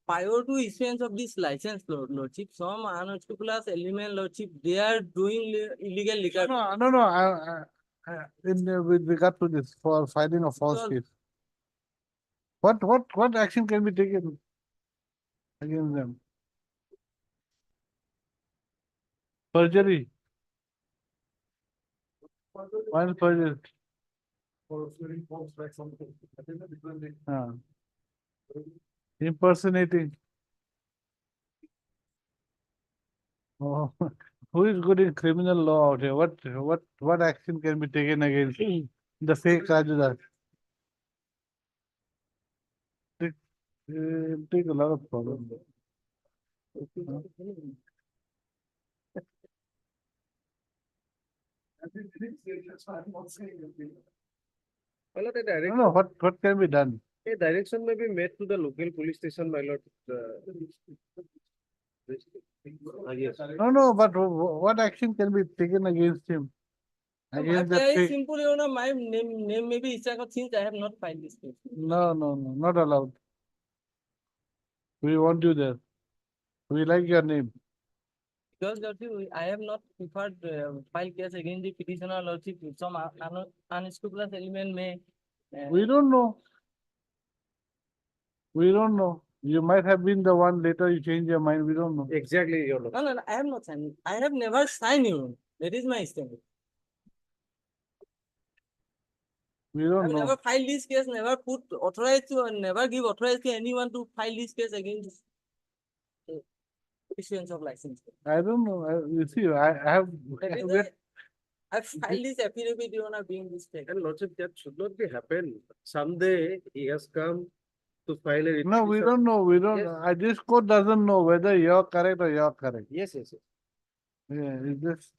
prior to issuance of this license, Lordship, some unscrupulous element, Lordship, they are doing illegal liquor. No. With regard to this for filing a false Because- case, what action can be taken against them? Perjury. Why is perjury? For swearing false facts on the. I think the different thing. Impersonating. Oh, who is good in criminal law out here? What action can be taken against the fake Raju Das? Take a lot of problems. That's why I'm not saying anything. My lord, No, what can be done? a direction may be made to the local police station, my lord. Yes. No, but what action can be taken against him? Against that Very fake- simple, you know, my name may be Ishaka since I have not filed this case. No, not allowed. We want you there. We like your name. Because Lordship, I have not preferred file case against the petitioner, Lordship, some unscrupulous element may. We don't know. We don't know. You might have been the one, later you change your mind, we don't know. Exactly, your lord. No, I have not signed. I have never signed you. That is my stand. We I don't have know. never filed this case, never put authorized to, and never give authorized to anyone to file this case against issuance of license. I don't know. You see, I have. That is we have- I filed this affidavit, you know, being this case. And lordship, that should not be happen. Someday he has come to file a. No, we petition. don't know. We don't. Yes. This court doesn't know whether you're correct or you're correct. Yes, yes, yes. Yeah, is this?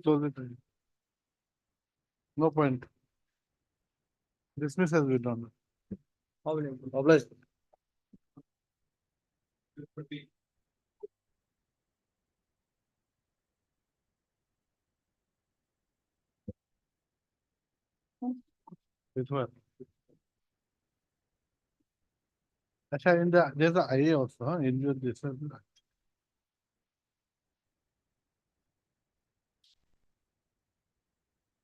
Close it. No point. Dismiss as we don't know. Obliged. This one. Acha, there's a IA also, huh? In this one.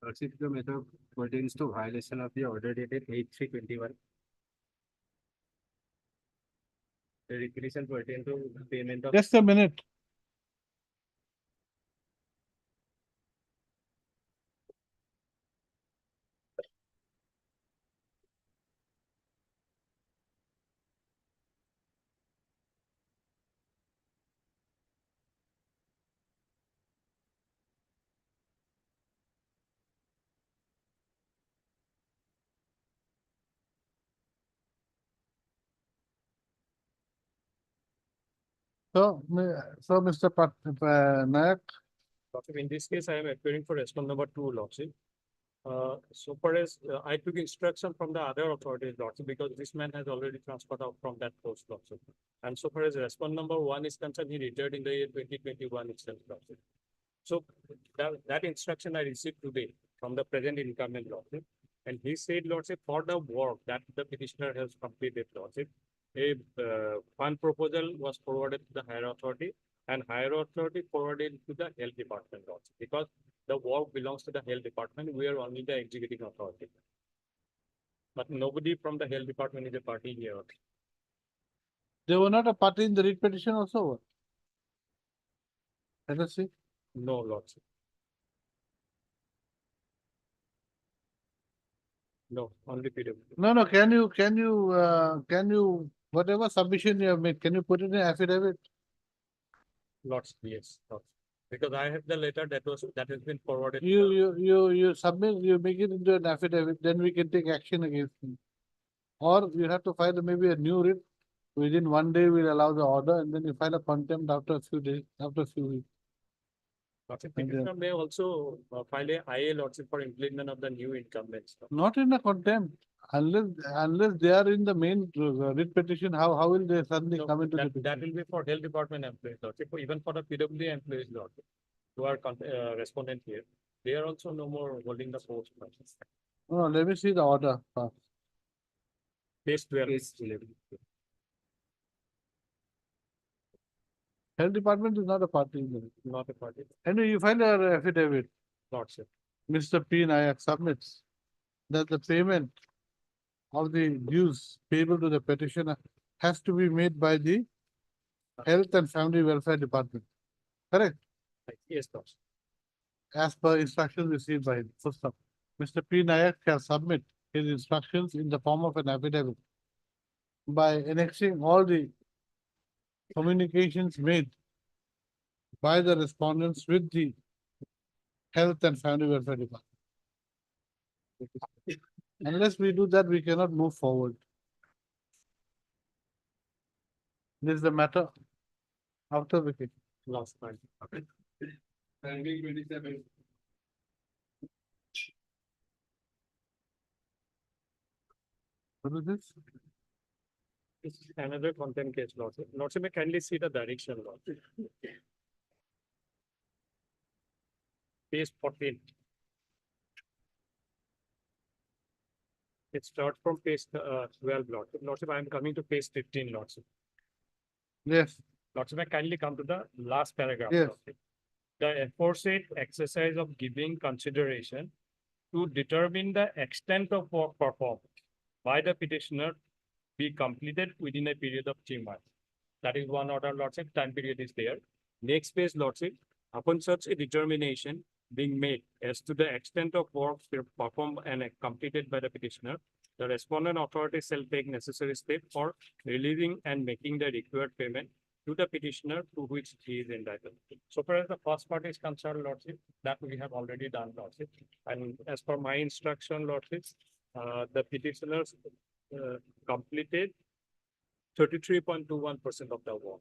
Lordship, the matter pertains to violation of the order dated 8/3/21. The requisition pertain to payment of. Just a minute. So, Mr. Nayak, Lordship, in this case, I am appearing for response number 2, Lordship. So far as I took instruction from the other authorities, Lordship, because this man has already transferred out from that post, Lordship. And so far as response number 1 is concerned, he retired in the year 2021 itself, Lordship. So that instruction I received today from the present incumbent, Lordship. And he said, Lordship, for the work that the petitioner has completed, Lordship, a fund proposal was forwarded to the higher authority, and higher authority forwarded to the health department, Lordship, because the work belongs to the health department. We are only the executing authority. But nobody from the health department is a party here. they were not a party in the writ petition also. Let us see. No, Lordship. No, only PW. No, can you, whatever submission you have made, can you put it in affidavit? Lordship, yes, Lordship. Because I have the letter that has been forwarded. to You submit, you make it into an affidavit, then we can take action against him. Or you have to file maybe a new writ, within 1 day we'll allow the order, and then you file a contempt after a few days, after a few weeks. Lordship, And then- petitioner may also file a IA, Lordship, for implement of the new incumbents. Not in a contempt, unless they are in the main writ petition, how will they suddenly No, come into the that petition? will be for health department employees, Lordship, even for the PW employees, Lordship, who are respondent here. They are also no more holding the post. Lordship. No, let me see the order first. Case 12. Case 11. Health department is not a party in the writ. Not a party, Anyway, you file an affidavit, Lordship. Mr. P. Nayak submits that the payment of the dues payable to the petitioner has to be made by the Health and Family Welfare Department. Correct? Yes, Lordship. As per instructions received by him. Full stop. Mr. P. Nayak shall submit his instructions in the form of an affidavit by annexing all the communications made by the respondents with the Health and Family Welfare Department. Unless we do that, we cannot move forward. This is the matter after the case. Last night. Pending 27. What is this? It's another content case, Lordship. Lordship, may kindly see the direction, Lordship. Page 14. It starts from page 12, Lordship. Lordship, I am coming to page 15, Lordship. Yes, Lordship, may kindly come to the last paragraph. Yes. Lordship. The aforesaid exercise of giving consideration to determine the extent of work performed by the petitioner be completed within a period of 3 months. That is one order, Lordship. Time period is there. Next page, Lordship. Upon such a determination being made as to the extent of work performed and completed by the petitioner, the respondent authority shall take necessary steps for releasing and making the required payment to the petitioner to which he is entitled. So far as the first part is concerned, Lordship, that we have already done, Lordship. And as per my instruction, Lordship, the petitioners completed 33.21% of the work.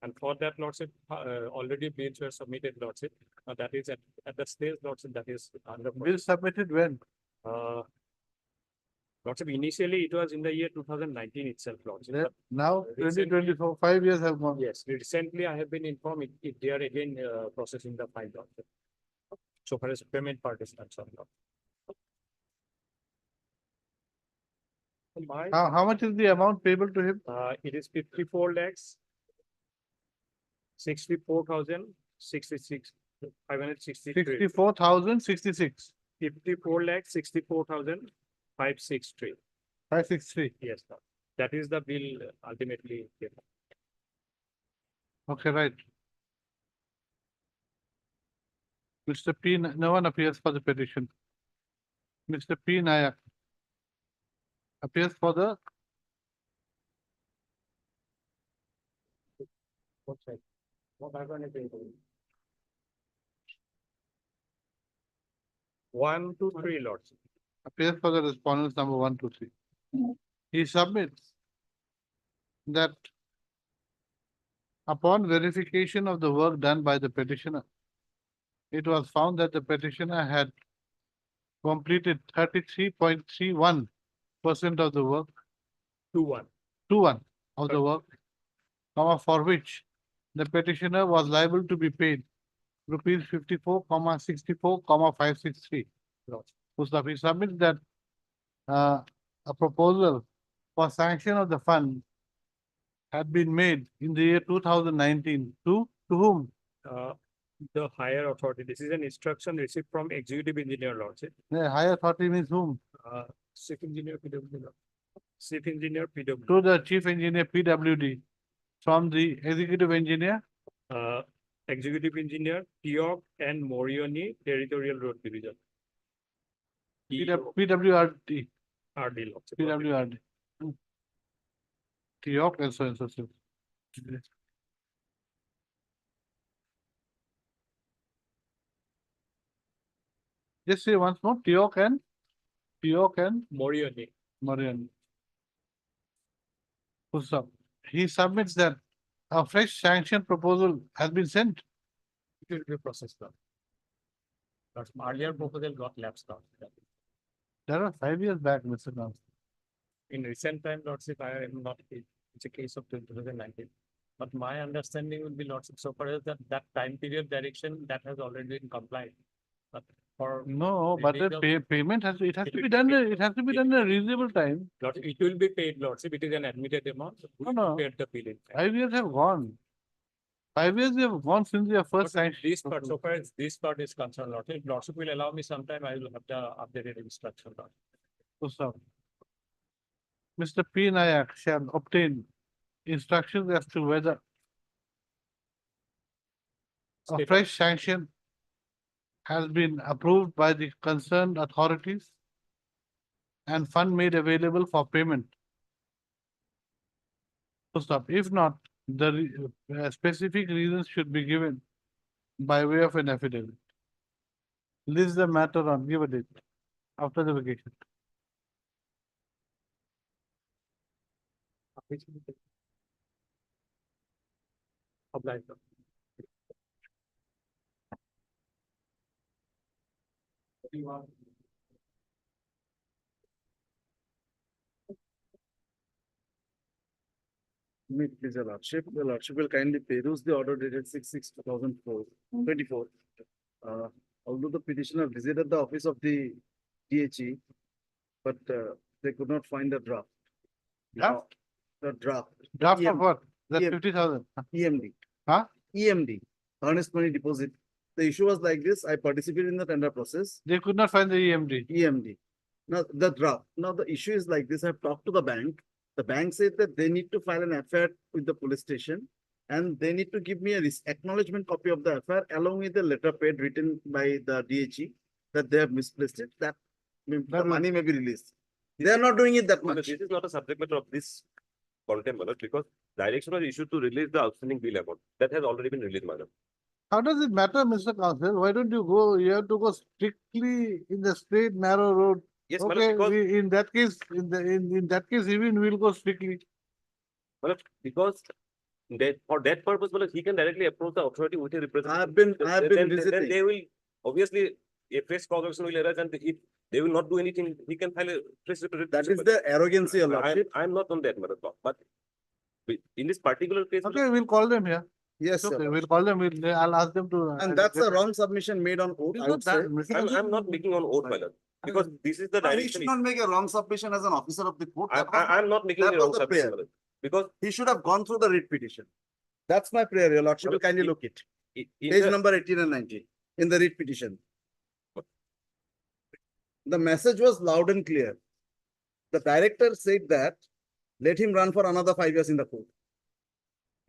And for that, Lordship, already bills were submitted, Lordship. That is at the stage, Lordship, that is under. bill submitted when? Lordship, initially it was in the year 2019 itself, Lordship. Then but Now recently- 2024, 5 years have gone. Yes, recently I have been informed they are again processing the file, Lordship. So far as payment part is concerned, Lordship. My, How much is the amount payable to him? it is 54 lakhs. 64,066, 563. 64,066, 54 lakhs, 64,563. 563. Yes, sir. That is the bill ultimately given. Okay, right. Mr. P, no one appears for the petition. Mr. P Nayak appears for the, What's that? What happened is it? 1, 2, 3 lots. appears for the respondents number 1, 2, 3. He submits that upon verification of the work done by the petitioner, it was found that the petitioner had completed 33.31% of the work, 2, 1. 2-1 of the work, for which the petitioner was liable to be paid rupees 54,64,563. Lots. Mustafa, he submits that a proposal for sanction of the fund had been made in the year 2019 to whom? The higher authority. This is an instruction received from executive engineer, Lordship. The higher authority means whom? Chief engineer PWD. Chief engineer PWD. To the chief engineer PWD from the executive engineer. Executive engineer Tiok and Morioni Territorial Road Division. PWRD. RD, Lordship. PWRD. Tiok and so and so. Just say once more, Tiok and Morioni. Marian. He submits that a fresh sanction proposal has been sent. It will be processed now. But earlier proposal got lapsed now. That was 5 years back, Mr. Gans. In recent time, Lordship, I am not, it's a case of 2019. But my understanding will be, Lordship, so far as that time period direction, that has already been complied. But for. No, but release the of- payment has, it has It to will be be done, paid. it has to be done in a reasonable time. Lordship, it will be paid, Lordship, it is an admitted amount. We No. paid the bill in time. 5 years have gone. 5 years have gone since their first But sanction. this part, so far as this part is concerned, Lordship, Lordship will allow me sometime, I will have the updated instruction. Lordship. So, Mr. P Nayak shall obtain instructions as to whether a State- fresh sanction has been approved by the concerned authorities and fund made available for payment. Stop. If not, the specific reasons should be given by way of an affidavit. List the matter on, give a date after the vacation. Apply. Me, please, your lordship will kindly peruse the order dated 6/6/2024. Although the petitioner visited the office of the DHE, but they could not find the draft. Draft? The draft. Draft of EM what? That EM 50,000. EMD. Huh? EMD, earnest money deposit. The issue was like this, I participated in the tender process, They could not find the EMD. EMD. Now, the draft, now the issue is like this, I've talked to the bank. The bank said that they need to file an FIR with the police station. And they need to give me a acknowledgement copy of the FIR along with the letter paid written by the DHE that they have misplaced it, that the money may be released. They are not doing it that much. This is not a subject matter of this contempt, my lord, because direction was issued to release the outstanding bill amount. That has already been released, madam. How does it matter, Mr. Counsel? Why don't you go, you have to go strictly in the straight, narrow road. Yes, madam, Okay, because, in that case, in that case, even we'll go strictly. madam, because that, for that purpose, madam, he can directly approach the authority with a representative. I've been Then visiting. they will, obviously, a fresh cause will arise, and if they will not do anything, he can file a fresh representative. That is the arrogancy, your lordship. I'm not on that matter, but in this particular case. Okay, we'll call them here. Yes, Okay, sir. we'll call them, I'll ask them to. And that's a wrong submission made on oath, It's I not would say. that, Mr. I'm Counsel. not making on oath, my lord, because this is the No, he direction. should not make a wrong submission as an officer of the court. I'm not making that a was wrong the submission, prayer. my lord, because He should have gone through the writ petition. That's my prayer, your lordship will kindly look it. in Page the, number 18 and 19 in the writ petition. The message was loud and clear. The director said that let him run for another 5 years in the court.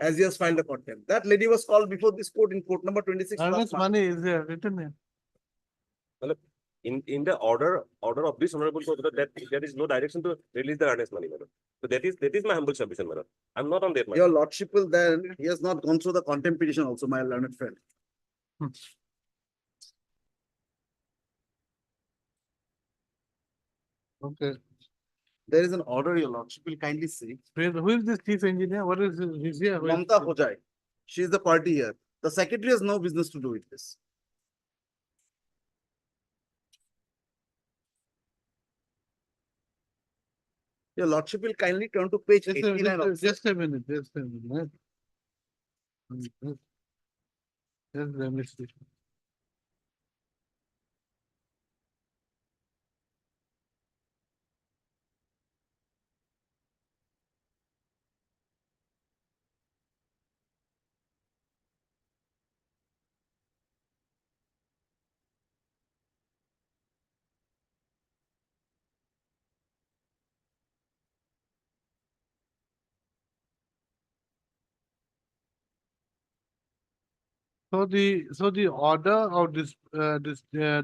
As he has filed a contempt. That lady was called before this court in court number 26. Earnest money is there, written there. in the order of this honorable court, that there is no direction to release the earnest money, madam. So that is my humble submission, madam. I'm not on that, madam. Your lordship will then, he has not gone through the contempt petition also, my learned friend. Okay. There is an order, your lordship will kindly see. Who is this chief engineer? What is his here? Who is- Mamta Hojai. She is the party here. The secretary has no business to do with this. Your lordship will kindly turn to page Just 89 also. just a minute, just a minute. Just a mistake. So the order of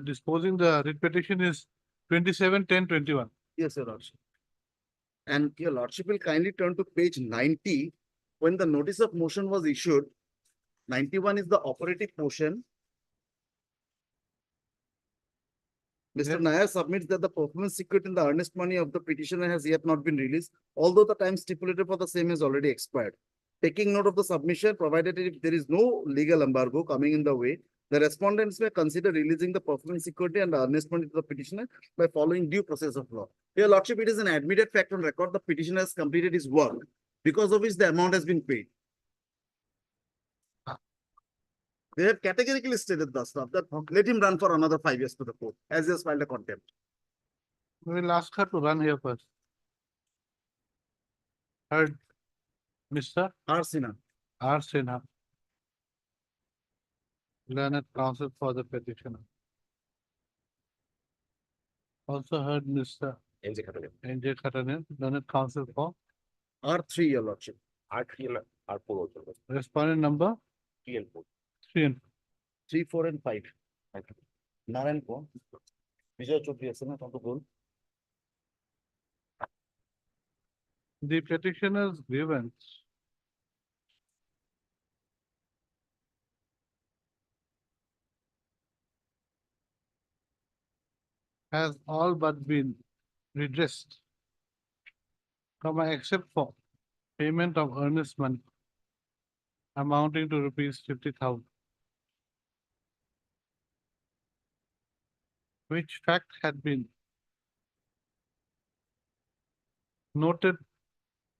disposing the writ petition is 27/10/21. Yes, your lordship. And your lordship will kindly turn to page 90. When the notice of motion was issued, 91 is the operative portion. Mr. Yeah. Nair submits that the performance security in the earnest money of the petitioner has yet not been released, although the time stipulated for the same has already expired. Taking note of the submission, provided if there is no legal embargo coming in the way, the respondents may consider releasing the performance security and the earnest money to the petitioner by following due process of law. Your lordship, it is an admitted fact on record, the petitioner has completed his work, because of which the amount has been paid. They have categorically stated the stuff that let him run for another 5 years to the court, as he has filed a contempt. We will ask her to run here first. Heard, Mr. R. Sinha. R. Sinha. Learned counsel for the petitioner. Also heard Mr. NJ Khatane. N.J. Khatanen, learned counsel for R3, your lordship. R3 and R4 also. respondent number 3 and 4. 3 and 3, 4, and 5. Narayan Kaur. Vijay Chaudhary, Asana, Tantugul. the petitioner's grievance has all but been redressed, except for payment of earnest money amounting to rupees 50,000, which fact had been noted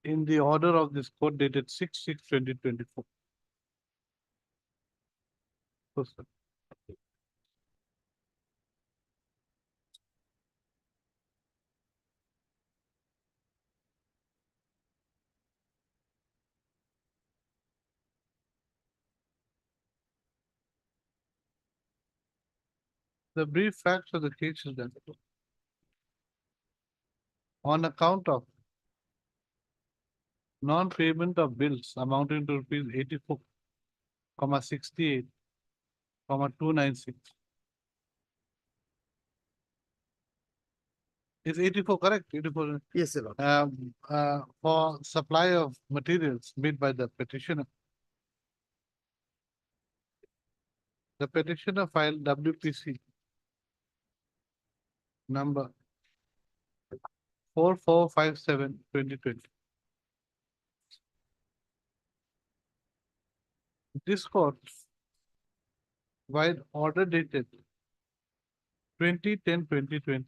in the order of this court dated 6/6/2024. First one. The brief facts of the case is that on account of non-payment of bills amounting to rupees 84,68,296. Is 84 correct? 84. Yes, sir. For supply of materials made by the petitioner. The petitioner filed WPC number 4457/2020. This court, while order dated 20/10/2020,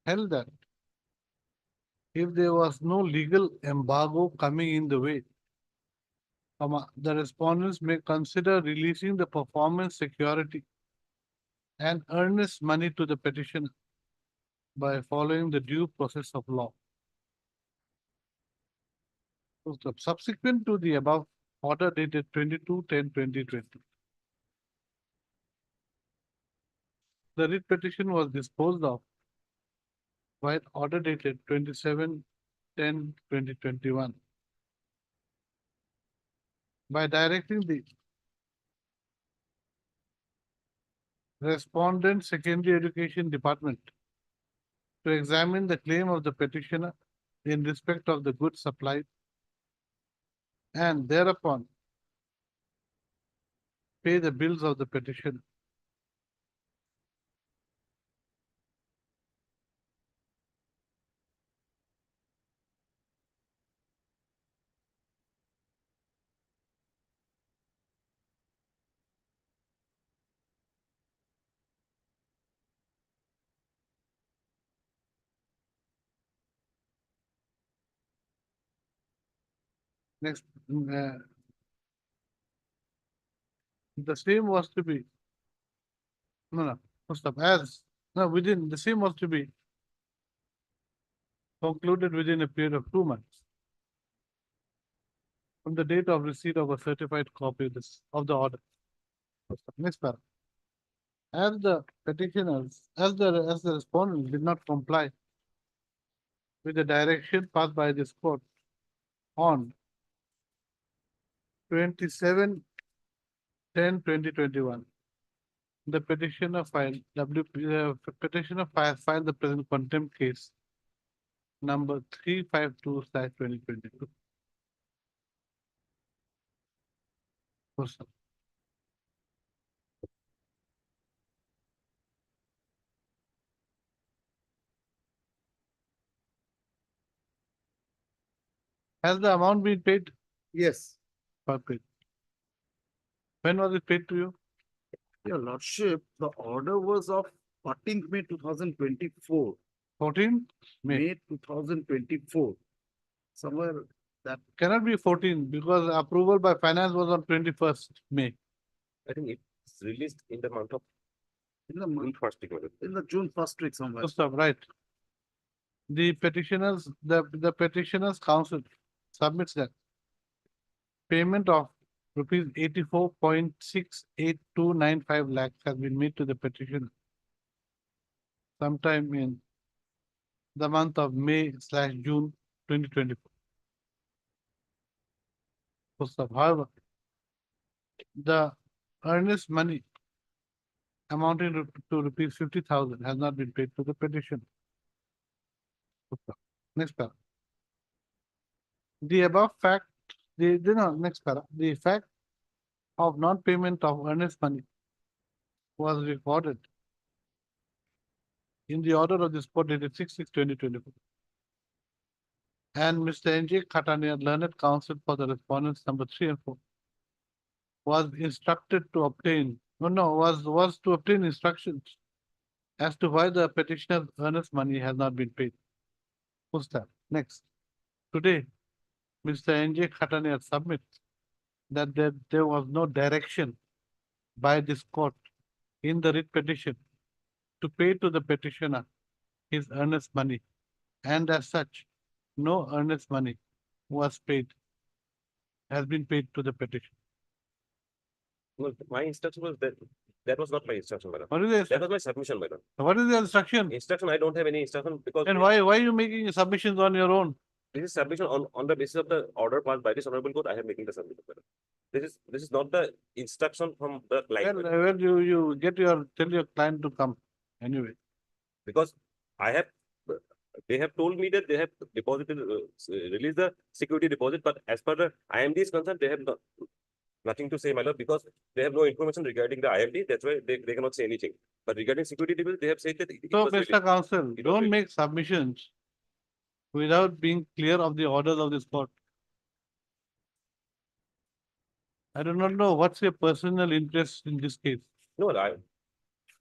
held that if there was no legal embargo coming in the way, the respondents may consider releasing the performance security and earnest money to the petitioner by following the due process of law. So, subsequent to the above order dated 22/10/2020, the writ petition was disposed of while order dated 27/10/2021 by directing the respondent secondary education department to examine the claim of the petitioner in respect of the goods supplied and thereupon pay the bills of the petitioner. Next, the same was to be, first up, within, the same was to be concluded within a period of 2 months from the date of receipt of a certified copy of the order. Next paragraph. As the petitioners, as the respondent did not comply with the direction passed by this court on 27/10/2021, the petitioner filed filed the present contempt case number 352/2022. Has the amount been paid? Yes. Paid. When was it paid to you? Your lordship, the order was of 14th May 2024. 14? May 2024. Somewhere that Cannot be 14 because approval by finance was on 21st May. I think it's released in the month of in the month, first week. in the June first week somewhere. First up, right. The petitioners council submits that payment of rupees 84.68295 lakhs has been made to the petitioner sometime in the month of May/June 2024. First up, however, the earnest money amounting to rupees 50,000 has not been paid to the petitioner. Next paragraph. The above fact, next paragraph. The fact of non-payment of earnest money was recorded in the order of this court dated 6/6/2024. And Mr. N.J. Khatania, learned counsel for the respondents number 3 and 4, was instructed to obtain, was to obtain instructions as to why the petitioner's earnest money has not been paid. Who's that? Next. Today, Mr. N.J. Khatania submits that there was no direction by this court in the writ petition to pay to the petitioner his earnest money, and as such, no earnest money has been paid to the petition. Well, my instruction was that was not my instruction, madam. What is the, That was my submission, madam. what is the instruction? Instruction, I don't have any instruction because And why are you making submissions on your own? this is submission on the basis of the order passed by this honorable court. I am making the submission, madam. This is not the instruction from the client, Well, madam, you tell your client to come anyway. because I have. They have told me that they have deposited, released the security deposit, but as per the IMD is concerned, they have nothing to say, my lord, because they have no information regarding the IMD. That's why they cannot say anything. But regarding security deposit, they have said that. it So, was Mr. released. Counsel, It was don't released. make submissions without being clear of the orders of this court. I do not know what's your personal interest in this case. No,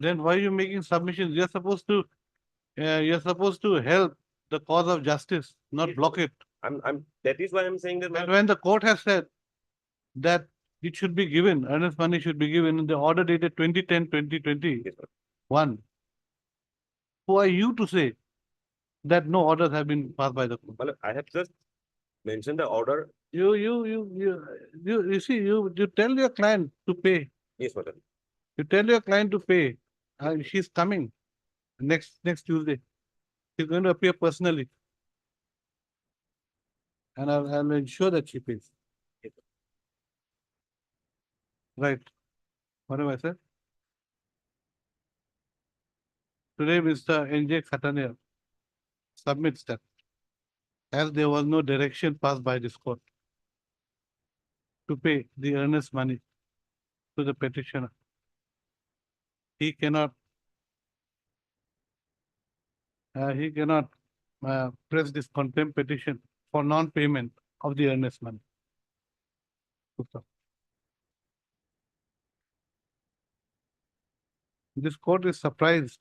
Then why are you making submissions? You're supposed to help the cause of justice, not block it. that is why I'm saying that. And when the court has said that it should be given, earnest money should be given in the order dated 2010-2021. Yes, sir. Who are you to say that no orders have been passed by the court? Well, I have just mentioned the order. You see, you tell your client to pay. Yes, madam. You tell your client to pay. She's coming next Tuesday. She's going to appear personally. And I'll ensure that she pays. Yes, sir. Right. What have I said? Today, Mr. N.J. Khatania submits that as there was no direction passed by this court to pay the earnest money to the petitioner, he cannot press this contempt petition for non-payment of the earnest money. This court is surprised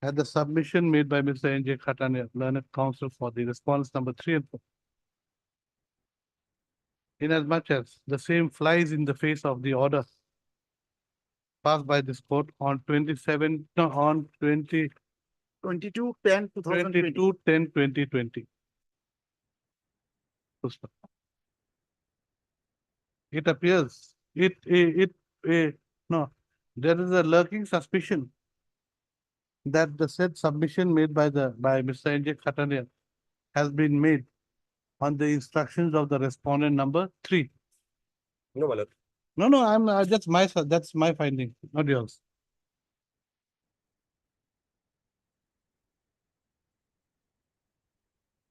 at the submission made by Mr. N.J. Khatania, learned counsel for the response number 3 and 4. Inasmuch as the same flies in the face of the order passed by this court on 22/10/2020. It appears, no, there is a lurking suspicion that the said submission made by Mr. N.J. Khatania has been made on the instructions of the respondent number 3. No, my lord. No, that's my finding, not yours.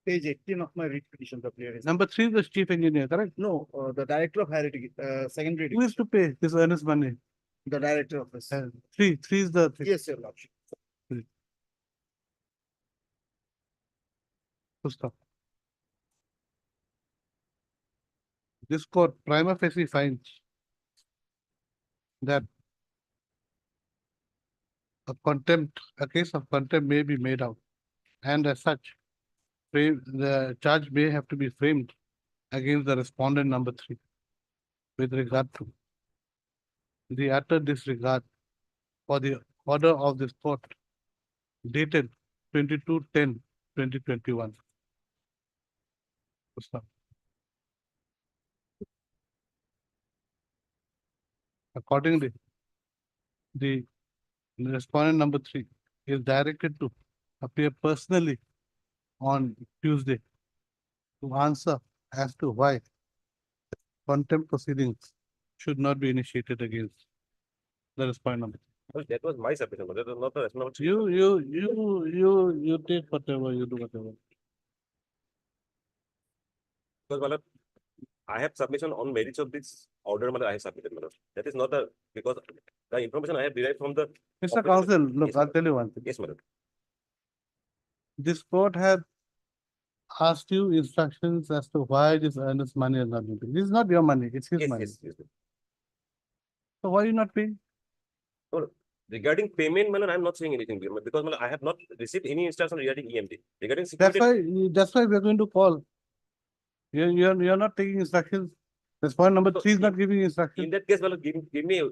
Page 18 of my writ petition, the player is. Number 3 is the chief engineer, correct? No, the director of higher secondary, Who is to pay this earnest money? the director of this. Three is the. Yes, your lordship. Full stop. This court prima facie finds that a case of contempt may be made out, and as such, the charge may have to be framed against the respondent number 3 with regard to the utter disregard for the order of this court dated 22/10/2021. Accordingly, the respondent number 3 is directed to appear personally on Tuesday to answer as to why contempt proceedings should not be initiated against the respondent number. Well, that was my submission, but that was not the response. You take whatever, you do whatever. Because, my lord, I have submission on merits of this order, my lord, I have submitted, my lord. That is not because the information I have derived from the. Mr. Counsel, look, Yes, I'll madam. tell you one thing. Yes, madam. This court had asked you instructions as to why this earnest money has not been paid. This is not your money, it's his Yes, money. yes, yes. So why are you not paying? Regarding payment, Malad, I'm not saying anything because Malad, I have not received any instruction regarding EMD. Regarding security, That's why we're going to call. You're not taking instructions. That's point number So, three is not giving in instructions. that case, Malad, give me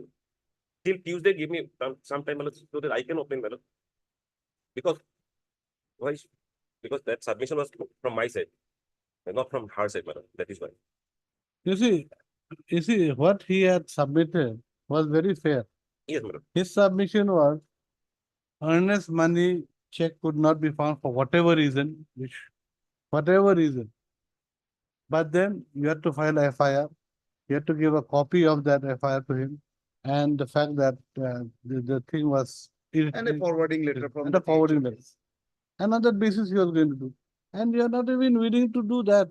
till Tuesday, give me some time, Malad, so that I can open, Malad. Because why? Because that submission was from my side, and not from her side, Malad. That is why. You see, what he had submitted was very fair. Yes, Malad. His submission was earnest money check could not be found for whatever reason, whatever reason. But then you have to file a FIR. You have to give a copy of that FIR to him, and the fact that the thing was And a forwarding letter from. and a forwarding letter. And on that basis, he was going to do. And you are not even willing to do that.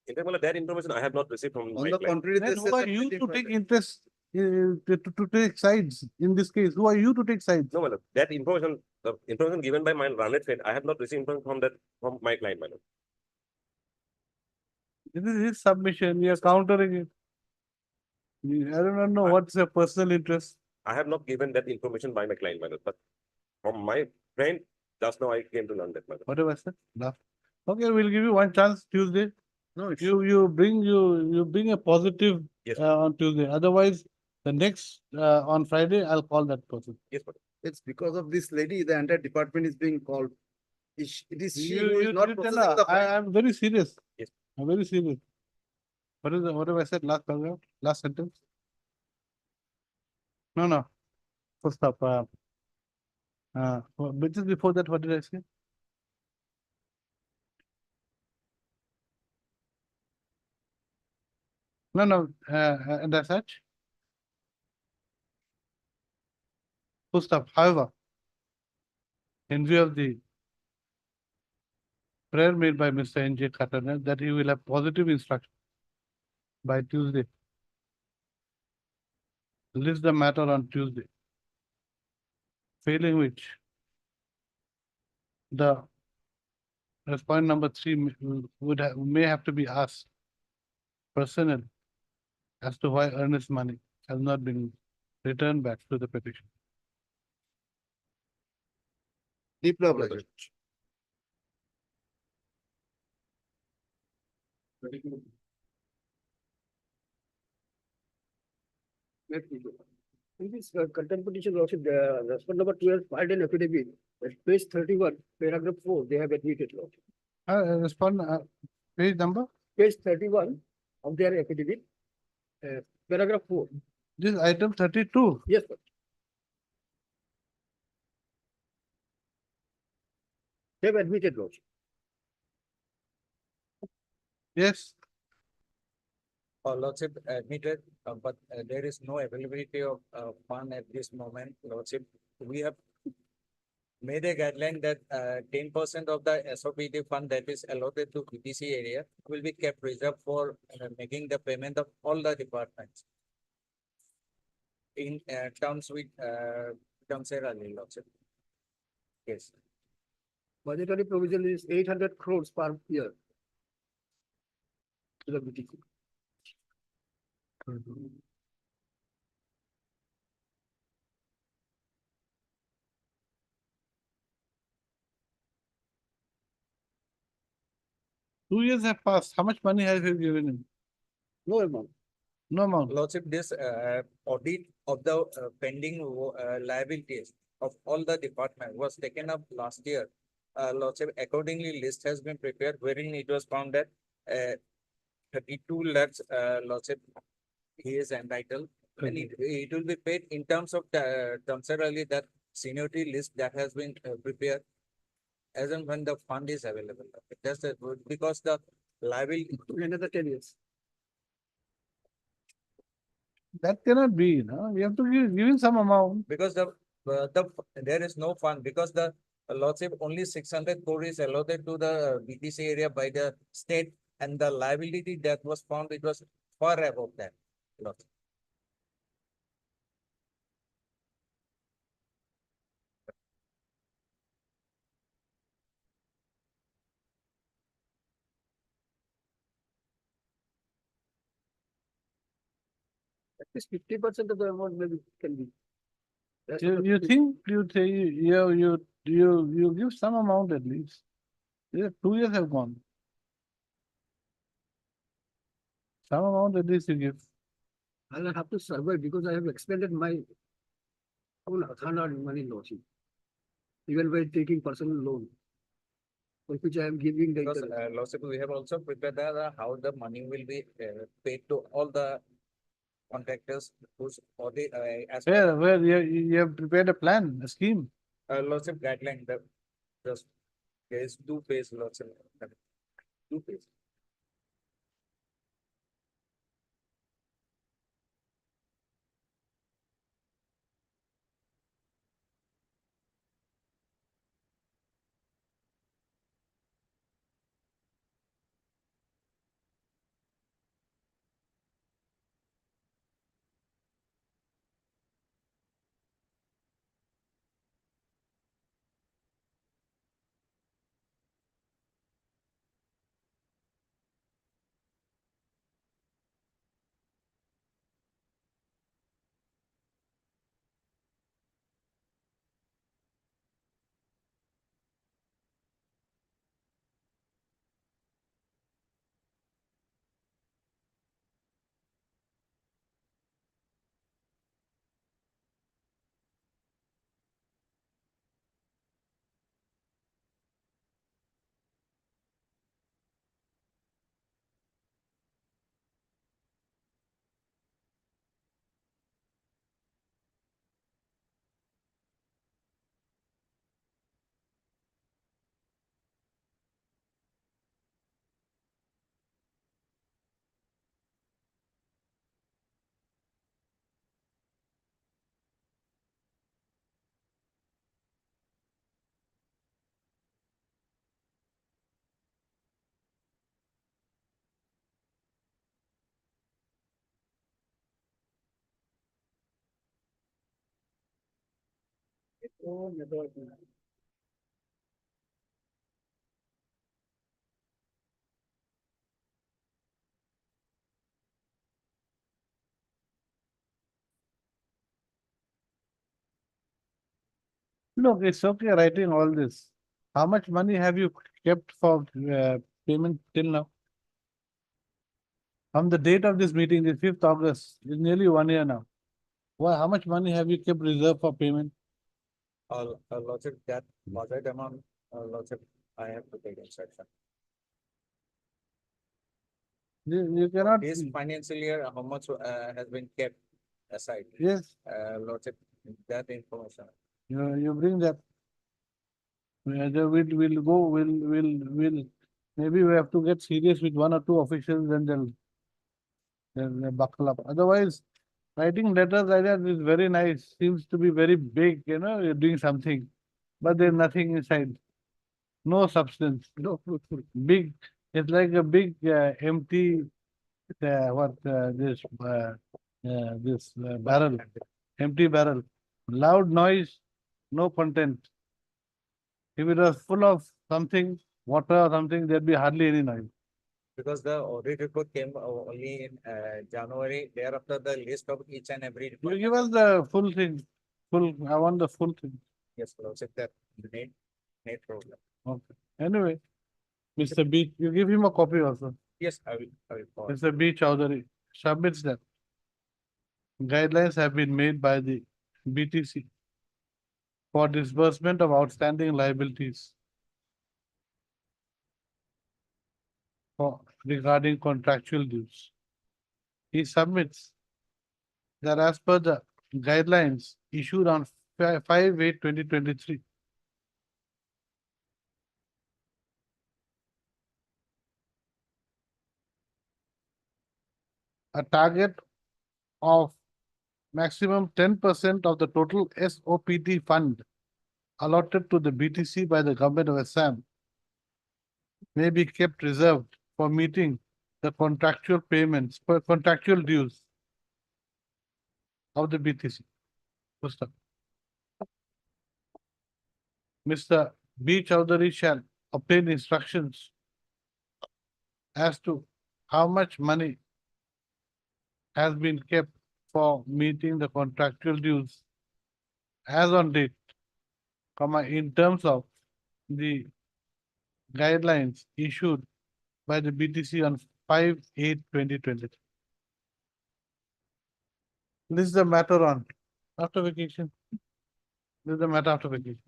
In fact, Malad, that information I have not received from On my the client. contrary, Then this who is are a you to different- take interest, to take sides in this case? Who are you to take sides? No, Malad, that information, the information given by my Ranet friend, I have not received information from my client, Malad. This is his submission, you are countering it. I do not know what's your personal interest. I have not given that information by my client, Malad, but from my friend, just now I came to learn that, Malad. Whatever I said, laugh. Okay, we'll give you one chance Tuesday. No, it's. You bring a positive Yes, on Tuesday. Otherwise, the next on Friday, I'll call that person. yes, Malad. It's because of this lady, the entire department is being called. It is she who is You not tell processing her, the file. I'm very serious. Yes. I'm very serious. What have I said last paragraph, last sentence? No. First up, but just before that, what did I say? No, and as such. Full stop. However, in view of the prayer made by Mr. N.J. Khatana that he will have positive instruction by Tuesday. List the matter on Tuesday. Failing which, the as point number three may have to be asked personnel as to why earnest money has not been returned back to the petition. Deep love like. In this contempt petition, Lordship, the respondent number 12 filed an affidavit at page 31, paragraph 4, they have admitted, Lordship. Respond, page number, Page 31 of their affidavit, paragraph 4. this is item 32. Yes, sir. They have admitted, Lordship. Yes, Lordship admitted, but there is no availability of fund at this moment, Lordship. We have made a guideline that 10% of the SOPD fund that is allotted to BTC area will be kept reserved for making the payment of all the departments. In terms with Dhamsera Lordship. Yes. Budgetary provision is 800 crores per year. To the BTC. 2 years have passed. How much money have you given him? No amount. No amount. Lordship, this audit of the pending liabilities of all the department was taken up last year. Lordship, accordingly, list has been prepared wherein it was found that 32 lakhs, Lordship, he is entitled. And it will be paid in terms of temporarily that seniority list that has been prepared as and when the fund is available. That's it, because the liability. Another 10 years. That cannot be, no? You have to give him some amount. Because there is no fund, because the Lordship only 600 crore is allotted to the BTC area by the state, and the liability that was found, it was far above that. Lordship. This 50% of the amount maybe can be. Rest of You, the you 50 think, you give some amount at least. Yeah, 2 years have gone. Some amount at least you give. I'll have to survive because I have expended my own hard-earned money, Lordship. Even by taking personal loan, for which I am giving the Because, interest. Lordship, we have also prepared how the money will be paid to all the contractors who's for the as per Where you have prepared a plan, a scheme. Lordship guideline, the there is 2 phase, Lordship. 2 phase. Oh, my God. Look, it's okay writing all this. How much money have you kept for payment till now? From the date of this meeting, the 5th August, is nearly 1 year now. Well, how much money have you kept reserved for payment? Lordship, that budget amount, Lordship, I have to take instruction. You cannot. This financial year, how much has been kept aside? Yes, Lordship, that information. you bring that. We'll, maybe we have to get serious with 1 or 2 officials and they'll buckle up. Otherwise, writing letters like that is very nice, seems to be very big, you're doing something, but there's nothing inside. No substance, no fruitful. Big, it's like a big empty, this barrel, empty barrel. Loud noise, no content. If it was full of something, water or something, there'd be hardly any noise. Because the audit report came only in January, thereafter the list of each and every. You give us the full thing, I want the full thing. Yes, Lordship, that need problem. Okay. Anyway, Mr. B, you give him a copy also. Yes, I will forward. Mr. B. Chowdhury submits that. Guidelines have been made by the BTC for disbursement of outstanding liabilities regarding contractual dues. He submits that as per the guidelines issued on 5/8/2023, a target of maximum 10% of the total SOPT fund allotted to the BTC by the government of Assam may be kept reserved for meeting the contractual dues of the BTC. First up. Mr. B. Chowdhury shall obtain instructions as to how much money has been kept for meeting the contractual dues as on date, in terms of the guidelines issued by the BTC on 5/8/2020. This is the matter on after vacation. This is the matter after vacation.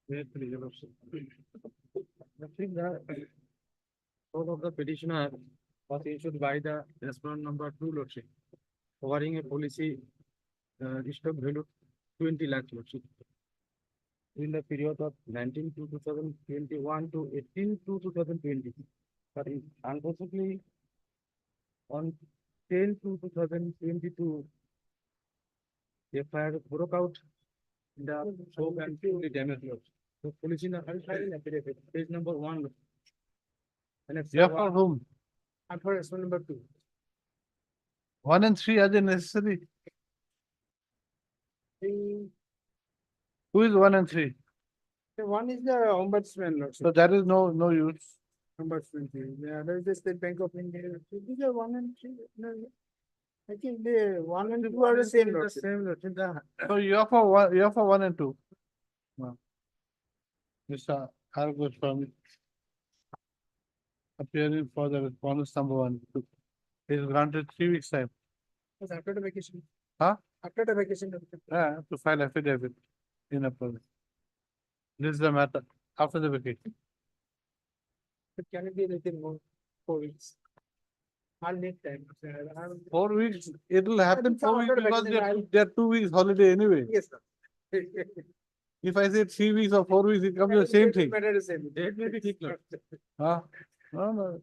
I think the source of the petitioner was issued by the respondent number 2, Lordship, covering a policy stock value 20 lakhs, Lordship, in the period of 19/2/2021 to 18/2/2020. But unfortunately, on 10/2/2022, the fire broke out in the shop and fully damaged lots. So police in affidavit, page number 1. And it's Yeah, for whom? And for response number 2. 1 and 3 are they necessary? Who is 1 and 3? One is the ombudsman, Lordship. So that is no use. Ombudsman, the other is the State Bank of India. These are 1 and 3. No, I think the 1 and 2 are the same, Lordship. So you are for 1, you are for 1 and 2. No. Mr. Argus from appearing for the response number 1 is granted 3 weeks time. After the vacation. Huh? After the vacation. Lordship. To file affidavit in a province. This is the matter after the vacation. But can it be within more 4 weeks? I'll need time. 4 weeks, it will happen 4 weeks after the because vacation, they're 2 weeks holiday anyway. Yes, sir. If I say 3 weeks or 4 weeks, it comes to the same thing. Better the same. Date may be thick, Lord. Huh? No.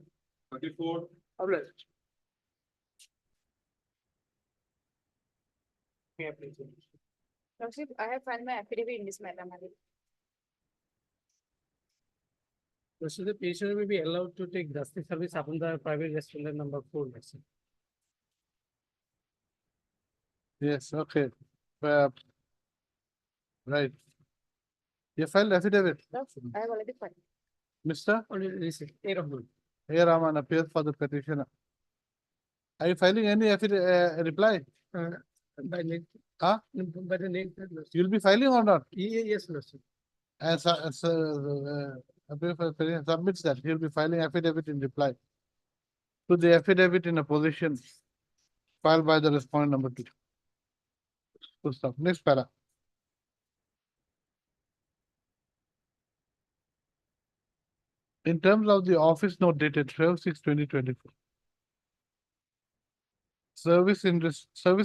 34. Lordship, I have filed my affidavit in this matter, madam. So the patient will be allowed to take justice service upon the private respondent number 4. Yes, okay. Right. You filed affidavit, I have already filed. Mr. Air of good. A. Raman appears for the petitioner. Are you filing any reply? By name. Huh? By the name. You'll be filing or not? Yes, Lordship. As appear for the petitioner submits that, he'll be filing affidavit in reply to the affidavit in a position filed by the respondent number 2. Good stuff. Next para. In terms of the office note dated 12/6/2024. Service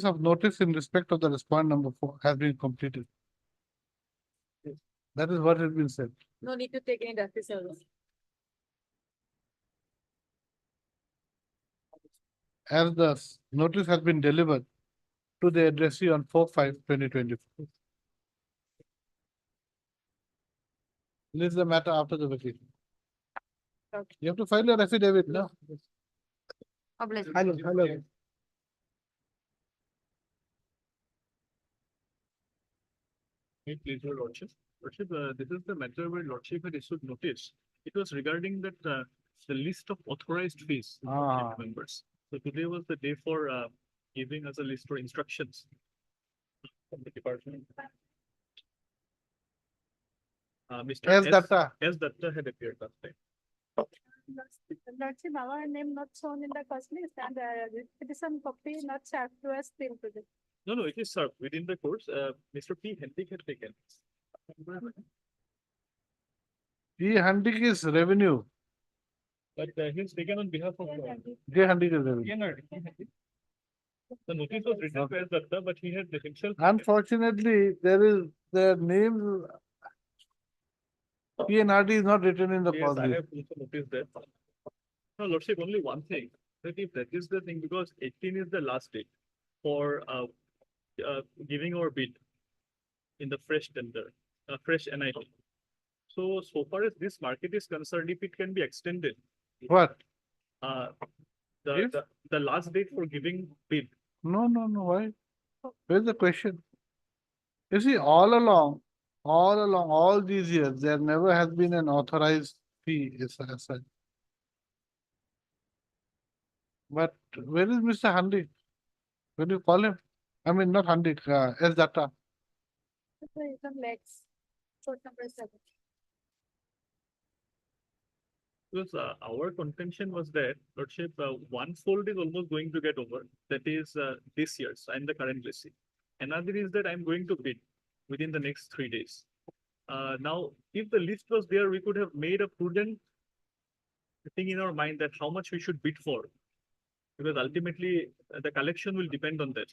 of notice in respect of the respondent number 4 has been completed. That is what has been said. No need to take any justice service. As the notice has been delivered to the addressee on 4/5/2024. This is the matter after the vacation. You have to file your affidavit, no? Hello. Please, your lordship. Lordship, this is the matter where lordship had issued notice. It was regarding that the list of authorized fees members. So today was the day for giving us a list for instructions from the department. Mr. S. Datta. S. Datta had appeared last time. Lordship, our name not shown in the first list and petition copy not served to us till today. No, it is served within the course. Mr. P. Hendik had taken. P. Handik is revenue. But he's taken on behalf of J. Handik is revenue. the notice was written by S. Datta, but he had himself. Unfortunately, there is the name PNRD is not written in the Yes, cause I list. have also noticed that. No, Lordship, only one thing, that if that is the thing, because 18 is the last date for giving our bid in the fresh tender, fresh NIT. So far as this market is concerned, if it can be extended, What? If- the last date for giving bid. No, why? Where's the question? You see, all along, all these years, there never has been an authorized fee as such. But where is Mr. Handik? When you call him? I mean, not Handik, S Data. Some legs. Quote number 7. Because our contention was that, Lordship, one fold is almost going to get over. That is this year. So I'm the current lessee. Another is that I'm going to bid within the next 3 days. Now, if the list was there, we could have made a prudent thing in our mind that how much we should bid for. Because ultimately, the collection will depend on that.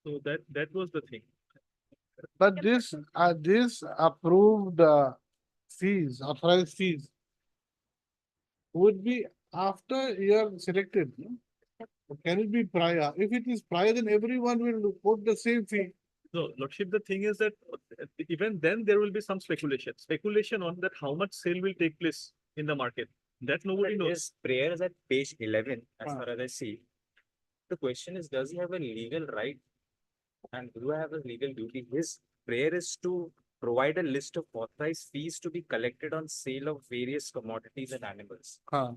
So that was the thing. But this approved fees, authorized fees would be after you are selected. No? Can it be prior? If it is prior, then everyone will quote the same fee. No, Lordship, the thing is that even then there will be some speculation on that how much sale will take place in the market. That nobody knows. His prayer is at page 11, as Ah. far as I see. The question is, does he have a legal right? And do I have a legal duty? His prayer is to provide a list of authorized fees to be collected on sale of various commodities and animals. Huh.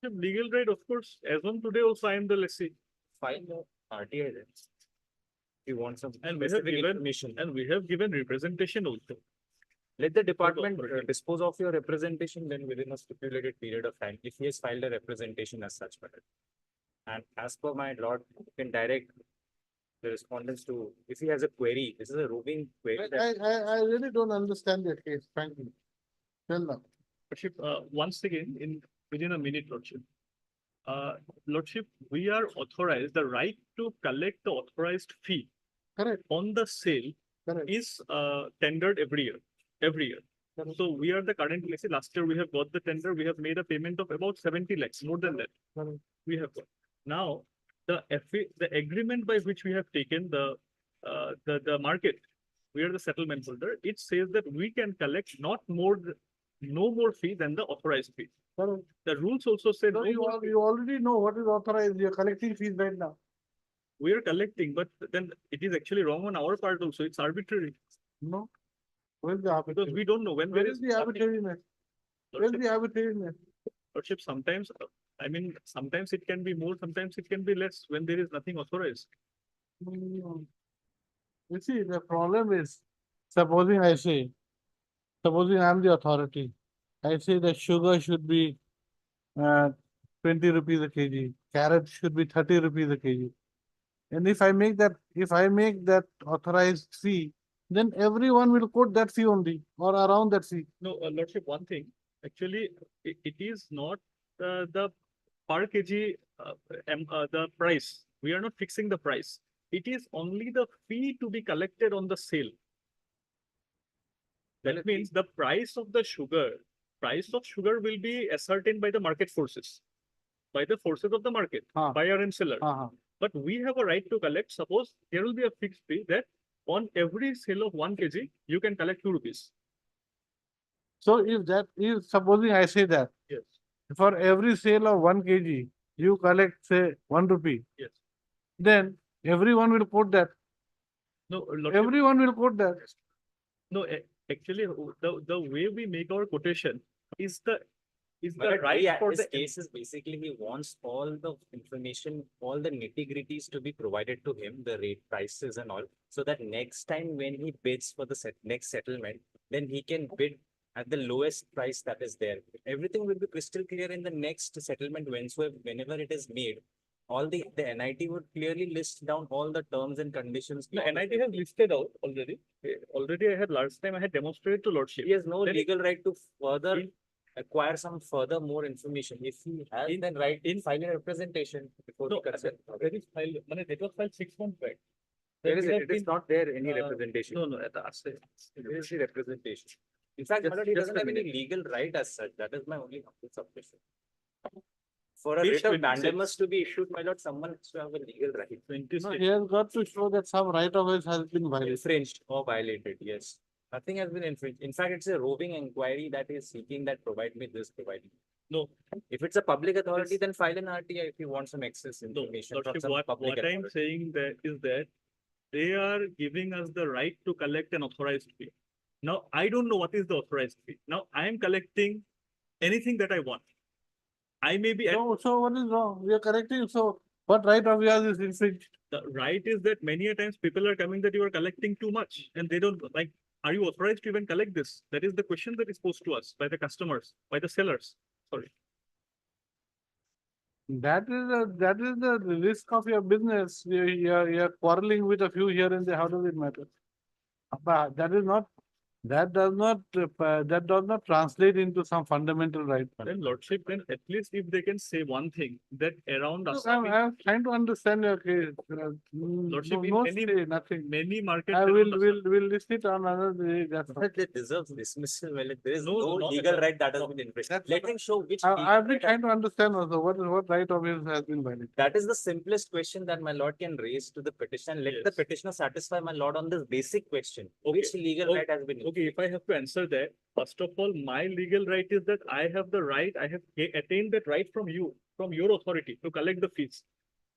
Legal right, of course, as on today also I am the lessee. File the RTI then. If you want some And we have specific given information. and we have given representation also. Let the department authority. dispose of your representation then within a stipulated period of time, if he has filed a representation as such. matter. And as per my lord, you can direct the respondents to, if he has a query, this is a roving query. that- I really don't understand the case, frankly. Tell now. Lordship, once again, within a minute, Lordship. Lordship, we are authorized, the right to collect the authorized fee Correct, on the sale correct. is tendered every year. So we are the current lessee. Last year we have got the tender. We have made a payment of about 70 lakhs, more than that. Correct. We have got. Now, the agreement by which we have taken the market, we are the settlement holder. It says that we can collect no more fee than the authorized fee. Correct. The rules also say So no more fee. you already know what is authorized, you're collecting fees right now. We are collecting, but then it is actually wrong on our part also. It's arbitrary No? Where's the because arbitrary? we don't know when Where there is is the nothing. arbitrariness? Where's the arbitrariness? Lordship, sometimes, sometimes it can be more, sometimes it can be less when there is nothing authorized. You see, the problem is, supposing I'm the authority, I say that sugar should be 20 rupees a kg, carrot should be 30 rupees a kg. And if I make that authorized fee, then everyone will quote that fee only or around that fee. No, Lordship, one thing, actually, it is not the per kg, the price. We are not fixing the price. It is only the fee to be collected on the sale. That means the price of sugar will be ascertained by the market forces, by the forces of the market, Ah. buyer and seller. Uh-huh. But we have a right to collect. Suppose there will be a fixed fee that on every sale of 1 kg, you can collect 2 rupees. So if supposing I say that, Yes, for every sale of 1 kg, you collect say 1 rupee, yes. then everyone will quote that. No, Lordship, Everyone will quote that. no, actually, the way we make our quotation is the But right for his the case is basically he wants all the information, all the nitty-gritties to be provided to him, the rate prices and all, so that next time when he bids for the next settlement, then he can bid at the lowest price that is there. Everything will be crystal clear in the next settlement whenever it is made. All the NIT would clearly list down all the terms and conditions. No, NIT has listed out already. Already last time I had demonstrated to Lordship. He has no Then legal right to further in- acquire some further more information. If he has, then right in filing a representation before No, the consent. there is filed, that was filed 6 months back. There is, We have it is been- not there any uh, representation. No, at the assay. There is the representation. In fact, Just- my lord, he just doesn't a have any minute. legal right as such. That is my only humble submission. For a Page writ of 26. mandamus to be issued, my lord, someone has to have a legal right. 26. No, he has got to show that some right of his has been violated. Infringed or violated, yes. Nothing has been infringed. In fact, it's a roving inquiry that is seeking that provide me this, provide me. No, If it's a public authority, then file an RTI if you want some access no, information from Lordship, what, some public what I'm authority. saying that is that they are giving us the right to collect an authorized fee. Now, I don't know what is the authorized fee. Now, I am collecting anything that I want. I may be, So what is wrong? We are correcting, so what right of yours is infringed? the right is that many a times people are coming that you are collecting too much and they don't like, are you authorized to even collect this? That is the question that is posed to us by the customers, by the sellers. Sorry. That is the risk of your business. You're quarreling with a few here and there. How does it matter? But that does not translate into some fundamental right. Then Lordship, then at least if they can say one thing that around us. Look, I'm trying to understand your case. Lordship, in No many- say, nothing. Many markets. I around us- will list it on another day. That's all. But they deserve dismissal. Well, there is No, no not at legal all. right that has No. been infringed. That's Let what him show which. I've been legal trying to understand also what right of yours has been violated. That is the simplest question that my lord can raise to the petitioner. Let the Yes. petitioner satisfy my lord on this basic question. Okay. Which legal Okay. right has been? Okay, if I have to answer that, first of all, my legal right is that I have the right, I have attained that right from you, from your authority to collect the fees.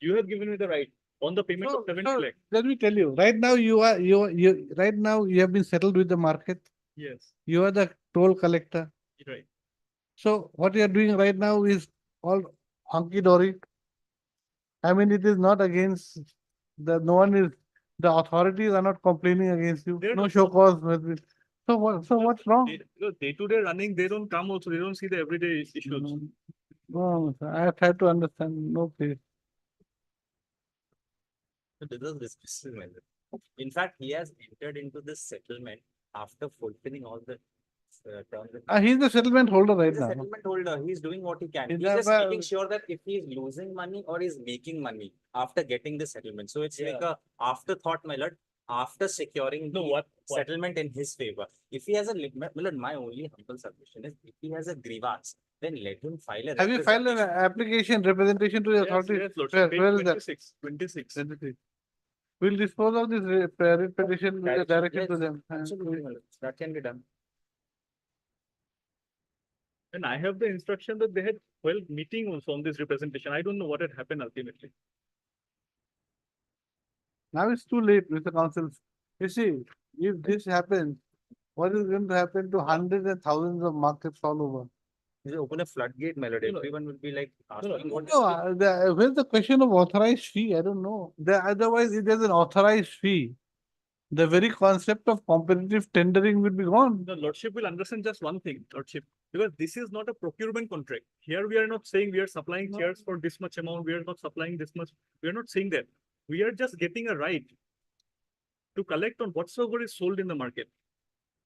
You have given me the right on the payment of 70 lakh. Let me tell you, right now you right now you have been settled with the market. Yes, You are the toll collector. right. So what you are doing right now is all hunky dory. I mean, it is not against the the authorities are not complaining against you. They're No not- show cause. has been- So what's wrong? Day-to-day running, they don't come also, they don't see the everyday issues. No, sir, I have tried to understand. No, please. This is dismissal, my lord. In fact, he has entered into this settlement after fulfilling all the terms. He's the settlement holder right He's a now. settlement holder. He's doing what he can. Is He's that just why- making sure that if he's losing money or he's making money after getting the settlement. So it's like a afterthought, my lord, after securing No, the what? settlement in his favor. If he has a, my lord, my only humble submission is if he has a grievance, then let him file a. Have you filed an representation. application representation to the Yes, authority? yes, Lordship, page Where is that? 26. We'll dispose of this writ petition with a That- direction yes, to them. Absolutely, my lord. That can be done. And I have the instruction that they had 12 meeting also on this representation. I don't know what had happened ultimately. Now it's too late, Mr. Council. You see, if this happens, what is going to happen to hundreds and thousands of markets all over? You open a floodgate, my lord. No, no. Everyone will be like asking no, what. No, where's the question of authorized fee? I don't know. Otherwise, if there's an authorized fee, the very concept of competitive tendering will be gone. The Lordship will understand just one thing, Lordship, because this is not a procurement contract. Here we are not saying we are supplying chairs for this much amount, we are not supplying this much. We are not saying that. We are just getting a right to collect on whatsoever is sold in the market.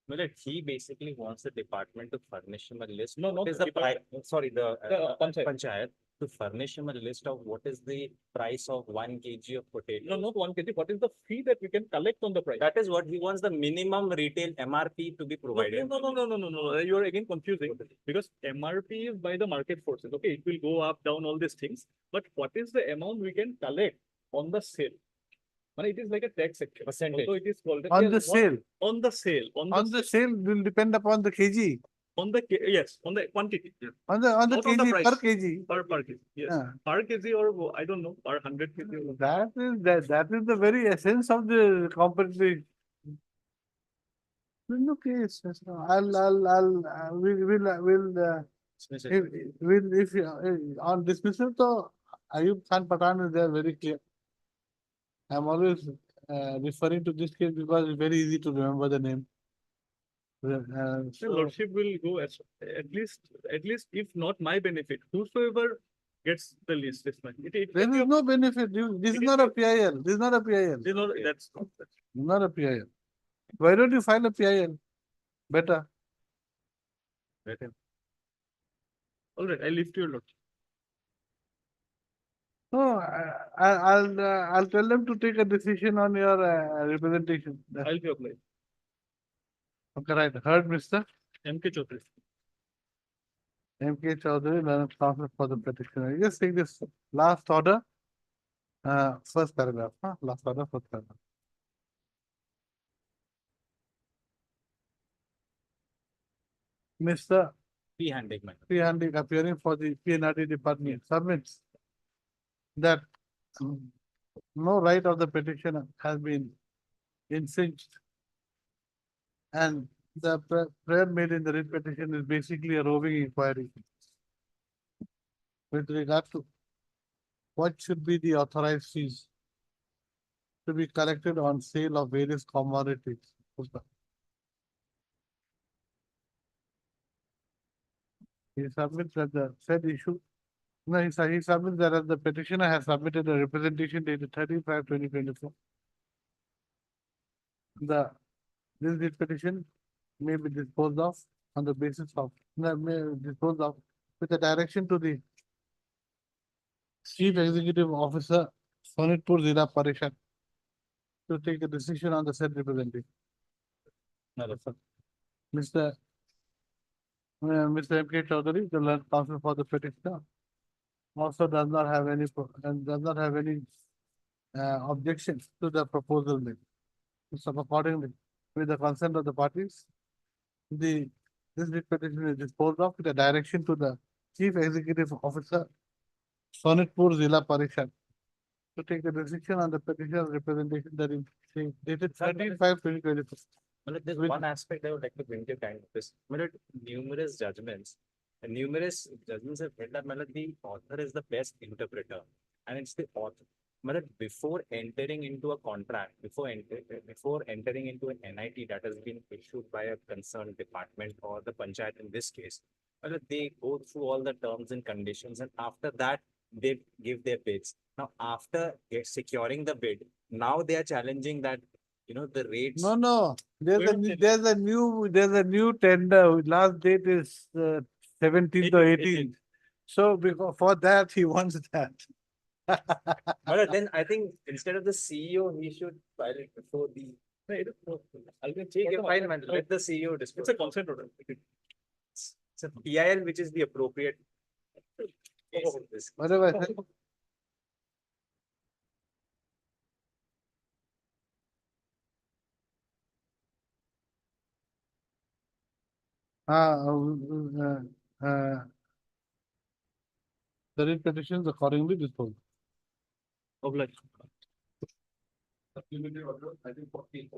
No, that he basically wants the department to furnish him a list. No, What not is the the price? Sorry, the Panchayat. panchayat to furnish him a list of what is the price of 1 kg of potato. No, not 1 kg. What is the fee that we can collect on the price? That is what he wants, the minimum retail MRP to be provided. No. You are again confusing because MRP is by the market forces. Okay, it will go up, down, all these things. But what is the amount we can collect on the sale? But it is like a tax section. Percentage. Although it is called. On Yes, the what- sale, On the sale. on the sale will depend upon the kg. Yes, on the quantity. On the Not on the kg, price. per kg. Per kg. Yes. Yeah. Per kg or I don't know, per 100 kg. or- That is the very essence of the competitive. No case. If on dismissal, so Ayub Khan Pathan is there very clear. I'm always referring to this case because it's very easy to remember the name. The So, Lordship will go as at least if not my benefit, whosoever gets the list this much. there is no benefit. This is not a PIL. This is not a PIL. That's Not a PIL. Why don't you file a PIL? Better. all right. I leave to your Lordship. No, I'll tell them to take a decision on your representation. I'll be applied. Okay, right. Heard, Mr. MK Chaudhary. M.K. Chaudhary, Learned Counsel for the petitioner. Just take this last order. First paragraph, last order, first paragraph. Mr. Free-handing matter. P. appearing for the PNRD department submits that no right of the petitioner has been infringed. And the prayer made in the writ petition is basically a roving inquiry with regard to what should be the authorized fees to be collected on sale of various commodities. He submits that the said issue. No, he submits that the petitioner has submitted a representation dated 30/5/2024. This petition may be disposed of on the basis of, may disposed of with a direction to the Chief Executive Officer, Sonitpur Zilla Parishad, to take a decision on the said representation. Mr. Mr. M.K. Chaudhary, the learned counsel for the petitioner, also does not have any objections to the proposal made. So accordingly, with the consent of the parties, this writ petition is disposed of with a direction to the Chief Executive Officer, Sonitpur Zilla Parishad, to take the decision on the petitioner's representation that is dated 13/5/2024. Well, there's With- one aspect I would like to bring to kind of this. Well, numerous judgments have held that the author is the best interpreter, and it's the author. Before entering into a contract, before entering into an NIT that has been issued by a concerned department or the panchayat in this case, they go through all the terms and conditions, and after that they give their bids. Now, after securing the bid, now they are challenging that, the rates. No, there's a new tender. Last date is 17th or 18th. So because for that, he wants that. Well, then I think instead of the CEO, he should file it before the. I'll take a file, man. Let the CEO discuss. It's a consent order. It's a PIL, which is the appropriate. case in this. Whatever I said. The writ petitions accordingly disposed. Obliged. Supplementary order, I think 14.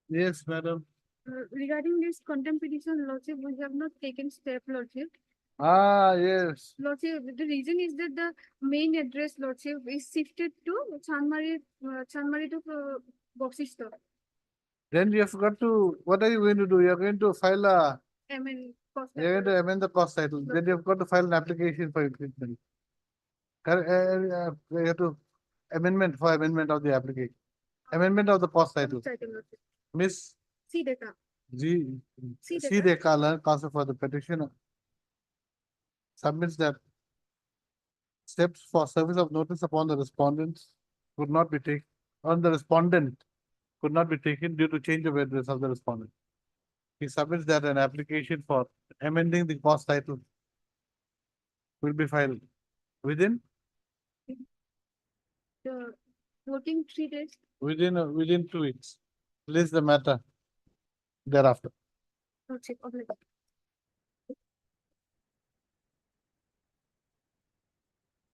Yes, madam. Regarding this contempt petition, Lordship, we have not taken step, Lordship. Yes. Lordship, the reason is that the main address, Lordship, is shifted to Chanmari to Boxista. Then you have got to, what are you going to do? You're going to file a, I mean, cost. you're going to amend the cost title. Then you've got to file an application for infringement. You have to amendment of the application. Amendment of the cost title. Lordship. Miss See data. G. See C. Dekala, counsel for the petitioner, submits that steps for service of notice upon the respondents could not be taken, on the respondent could not be taken due to change of address of the respondent. He submits that an application for amending the cost title will be filed within The voting 3 days. within 2 weeks. List the matter thereafter. Lordship, obliged.